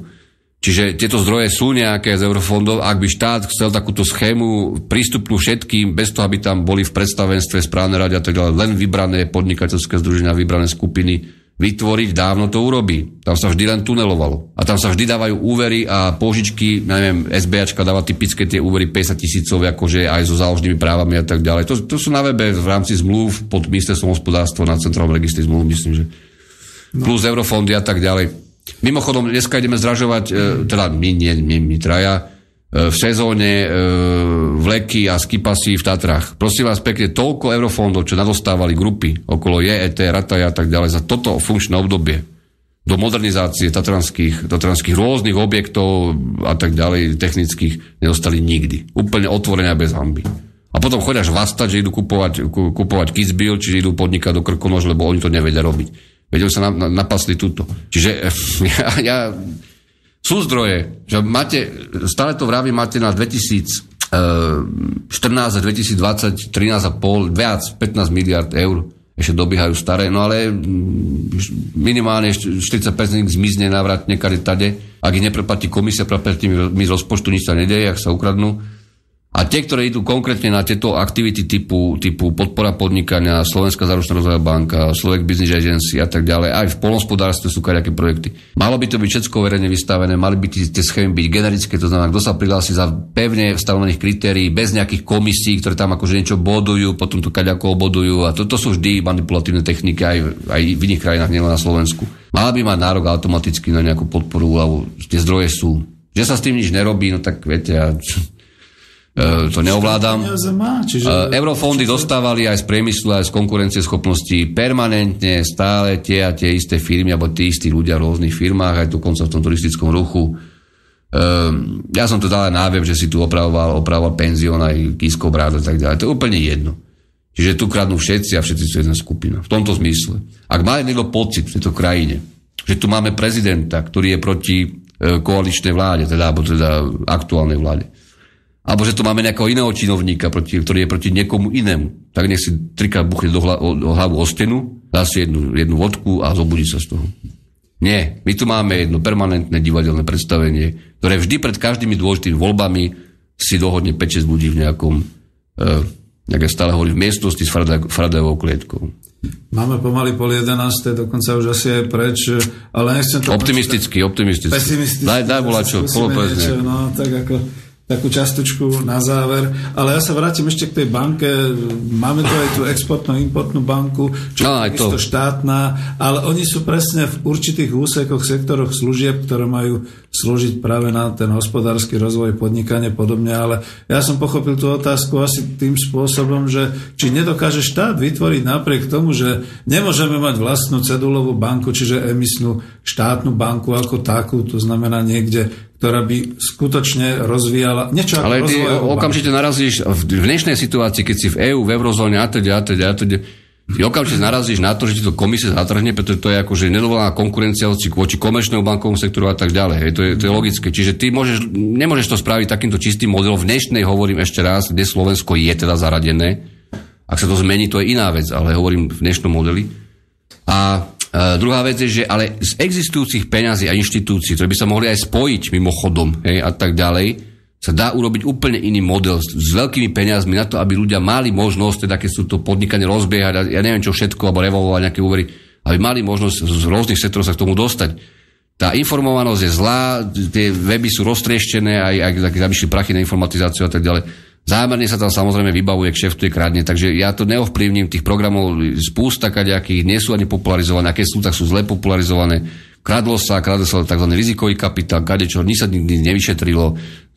Speaker 3: Čiže tieto zdroje sú nejaké z eurofondov. Ak by štát chcel takúto schému prístupnú všetkým, bez toho, aby tam boli v predstavenstve, správne rade a tak ďalej, len vybrané podnikateľské združenia, vybrané skupiny vytvoriť, dávno to urobí. Tam sa vždy len tunelovalo. A tam sa vždy dávajú úvery a pôžičky, neviem, SBAčka dáva typické tie úvery 50 000, akože aj so záložnými právami a tak ďalej. To sú na webe v rámci zmluv pod ministerstvom hospodárstva na centrálnom registri zmluv, myslím, že plus eurofondy a tak ďalej. Mimochodom, dneska ideme zdražovať, teda my traja, v sezóne vleky a skipasy v Tatrách. Prosím vás pekne, toľko eurofondov, čo nadostávali grupy okolo JET, Rataja a tak ďalej, za toto funkčné obdobie do modernizácie tatranských rôznych objektov a tak ďalej, technických, nedostali nikdy. Úplne otvorené bez hanby. A potom chodia až vastať, že idú kupovať Kitzbühel, čiže idú podnikať do Krkonoš, lebo oni to nevedia robiť. Vedeli sa napasli túto. Čiže sú zdroje, že máte, stále to vravím, máte na 2014 a 2020 13,5, viac, 15 miliard eur, ešte dobiehajú staré, no ale minimálne 40% zmizne návratne kade tade. Ak ich nepreplatí komisia, preplatí mi z rozpočtu, nič sa nedeje, ak sa ukradnú. A tie, ktoré idú konkrétne na tieto aktivity typu podpora podnikania, Slovenská záručná rozvojová banka, Slovak Business Agency a tak ďalej, aj v poľnohospodárstve sú kadejaké projekty. Malo by to byť všetko verejne vystavené, mali by tie schémy byť generické, to znamená, kto sa prihlási za pevne stanovených kritérií, bez nejakých komisí, ktoré tam akože niečo bodujú, potom to kadejako bodujú a to sú vždy manipulatívne techniky aj v iných krajinách, nielen na Slovensku. Mala by mať nárok automaticky na nejakú podporu, lebo tie zdroje sú. Že sa s tým nič nerobí, no tak viete, to neovládam. Eurofondy dostávali aj z priemyslu, aj z konkurencieschopnosti permanentne stále tie a tie isté firmy, alebo tí istí ľudia v rôznych firmách, aj dokonca v tom turistickom ruchu. Ja som to dal aj na web, že si tu opravoval penzión aj Kiskov brád a tak ďalej. To je úplne jedno. Čiže tu kradnú všetci a všetci sú jedna skupina. V tomto zmysle. Ak má niekto pocit v tejto krajine, že tu máme prezidenta, ktorý je proti koaličnej vláde, teda aktuálnej vláde, alebo že tu máme nejakého iného činovníka, ktorý je proti niekomu inému, tak nech si trikrát buchne do hlavu o stenu, dá si jednu vodku a zobudí sa z toho. Nie, my tu máme jedno permanentné divadelné predstavenie, ktoré vždy pred každými dôležitými voľbami si dohodne 5-6 ľudí v nejakom, jak ja stále hovorím, v miestnosti s Faradajovou klietkou.
Speaker 1: Máme pomaly 10:30, dokonca už asi aj preč, ale nechcem to... Optimisticky. Pesimisticky.
Speaker 3: Daj volačo, polopezne.
Speaker 1: No, tak ako... takú častočku na záver. Ale ja sa vrátim ešte k tej banke. Máme tu aj tú exportno-importnú banku, čo je isto štátna, ale oni sú presne v určitých úsekoch, sektoroch služieb, ktoré majú slúžiť práve na ten hospodársky rozvoj, podnikanie podobne. Ale ja som pochopil tú otázku asi tým spôsobom, že či nedokáže štát vytvoriť napriek tomu, že nemôžeme mať vlastnú cedulovú banku, čiže emisnú štátnu banku ako takú, to znamená niekde, ktorá by skutočne rozvíjala niečo ako
Speaker 3: ale ty okamžite narazíš v dnešnej situácii, keď si v EÚ, v eurozóne a teda, ty okamžite narazíš na to, že ti to komisie zatrhne, pretože to je akože nedovolená konkurencia voči komerčnému bankovému sektoru a tak ďalej. To je logické. Čiže ty nemôžeš to spraviť takýmto čistým modelom. V dnešnej, hovorím ešte raz, kde Slovensko je teda zaradené. Ak sa to zmení, to je iná vec, ale hovorím v dnešnom modeli. A druhá vec je, že ale z existujúcich peňazí a inštitúcií, ktoré by sa mohli aj spojiť mimochodom, hej, a tak ďalej, sa dá urobiť úplne iný model s veľkými peniazmi na to, aby ľudia mali možnosť, teda keď sú to podnikanie rozbiehať, a ja neviem čo všetko, alebo revolvovať nejaké úvery, aby mali možnosť z rôznych sektorov sa k tomu dostať. Tá informovanosť je zlá, tie weby sú roztrieštené, aj zabišli prachy na informatizáciu a tak ďalej. Zámerne sa tam samozrejme vybavuje, kšeftuje, kradne, takže ja to neovplyvním, tých programov spústa kadejakých, nie sú ani popularizované, aké sú, tak sú zle popularizované. Kradlo sa tzv. Rizikový kapitál, kadečo, nič sa nikdy nevyšetrilo,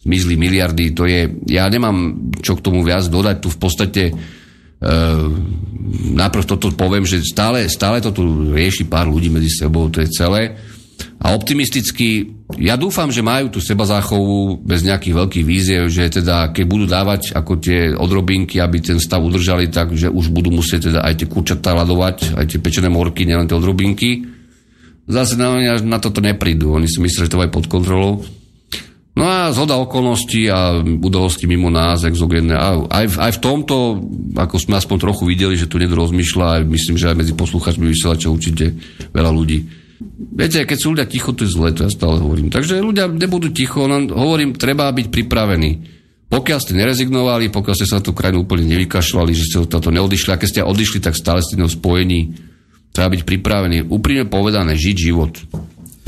Speaker 3: zmizli miliardy, to je, ja nemám čo k tomu viac dodať, tu v podstate najprv toto poviem, že stále to tu rieši pár ľudí medzi sebou, to je celé. A optimisticky, ja dúfam, že majú tú sebazáchovu bez nejakých veľkých víziev, že teda keď budú dávať ako tie odrobinky, aby ten stav udržali, tak že už budú musieť teda aj tie kurčatá ľadovať, aj tie pečené morky, nielen tie odrobinky. Zase na toto neprídu, oni si myslia, že to aj pod kontrolou. No a zhoda okolností a udalosti mimo nás, exogénne, aj v tomto, ako sme aspoň trochu videli, že tu niekto rozmýšľa, a myslím, že aj medzi poslucháčmi vysielača určite veľa ľudí. Viete, keď sú ľudia ticho, to je zle, to ja stále hovorím. Takže ľudia nebudú ticho, hovorím, treba byť pripravení. Pokiaľ ste nerezignovali, pokiaľ ste sa na tú krajinu úplne nevykašľali, že ste to neodišli, a keď ste odišli, tak stále ste v spojení. Treba byť pripravený. Úprimne povedané, žiť život.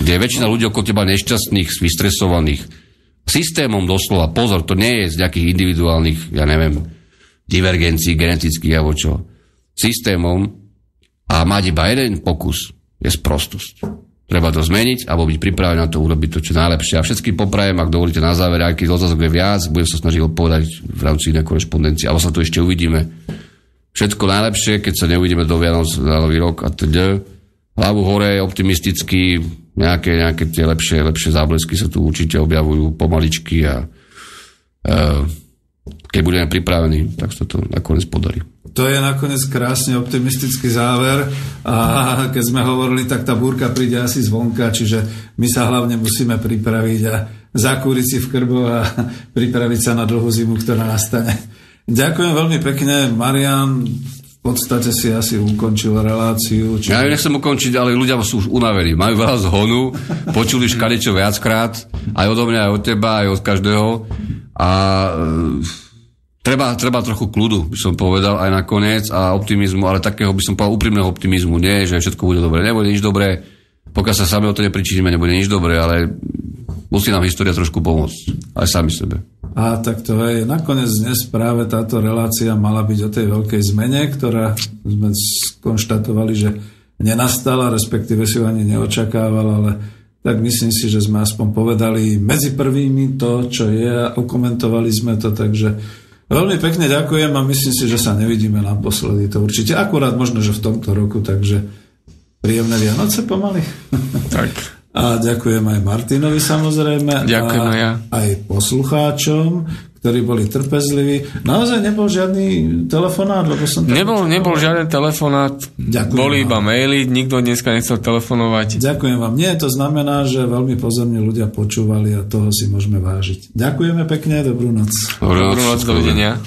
Speaker 3: Kde je väčšina ľudí okolo teba nešťastných, vystresovaných. Systémom doslova, pozor, to nie je z nejakých individuálnych, ja neviem, divergencií, genetických alebo čo. Systémom a mať iba jeden pokus je sprostosť. Treba to zmeniť, alebo byť pripravený na to urobiť to, čo najlepšie. A všetkým poprajem, ak dovolíte na záver, aj keď otázok je viac, budem sa snažiť odpovedať v rámci inej korešpondencie, alebo sa tu ešte uvidíme. Všetko najlepšie, keď sa neuvidíme do Vianoc na nový rok a teda. Hlavu hore, optimisticky, nejaké tie lepšie záblesky sa tu určite objavujú pomaličky a keď budeme pripravení, tak sa to nakoniec podarí.
Speaker 1: To je nakoniec krásne optimistický záver a keď sme hovorili, tak tá búrka príde asi zvonka, čiže my sa hlavne musíme pripraviť a zakúriť si v krbu a pripraviť sa na dlhú zimu, ktorá nastane. Ďakujem veľmi pekne, Marián. V podstate si asi ukončil reláciu.
Speaker 3: Ja nechcem ukončiť, ale ľudia sú už unavení. Majú veľa zhonu, počuli škadečo viackrát, aj odo mňa, aj od teba, aj od každého. A Treba trochu kľudu, by som povedal, aj nakoniec, a optimizmu, ale takého by som povedal úprimného optimizmu. Nie, že všetko bude dobre, nebude nič dobré, pokiaľ sa sami o to nepričiníme, nebude nič dobré, ale musí nám história trošku pomôcť, aj sami sebe.
Speaker 1: A tak to je. Nakoniec dnes práve táto relácia mala byť o tej veľkej zmene, ktorá sme skonštatovali, že nenastala, respektíve si ho ani neočakával, ale tak myslím si, že sme aspoň povedali medzi prvými to, čo je, a okomentovali sme to, takže veľmi pekne ďakujem a myslím si, že sa nevidíme naposledy, to určite. Akurát možno, že v tomto roku, takže príjemné Vianoce pomaly.
Speaker 2: Tak.
Speaker 1: A ďakujem aj Martinovi samozrejme.
Speaker 2: Ďakujem aj ja.
Speaker 1: Aj poslucháčom, ktorí boli trpezliví. Naozaj nebol žiadny telefonát? Lebo som
Speaker 2: nebol žiaden telefonát.
Speaker 1: Ďakujem
Speaker 2: boli
Speaker 1: vám.
Speaker 2: iba maily, nikto dneska nechcel telefonovať.
Speaker 1: Ďakujem vám. Nie, to znamená, že veľmi pozorne ľudia počúvali a toho si môžeme vážiť. Ďakujeme pekne, dobrú noc.
Speaker 2: Dobrú noc, dovidenia.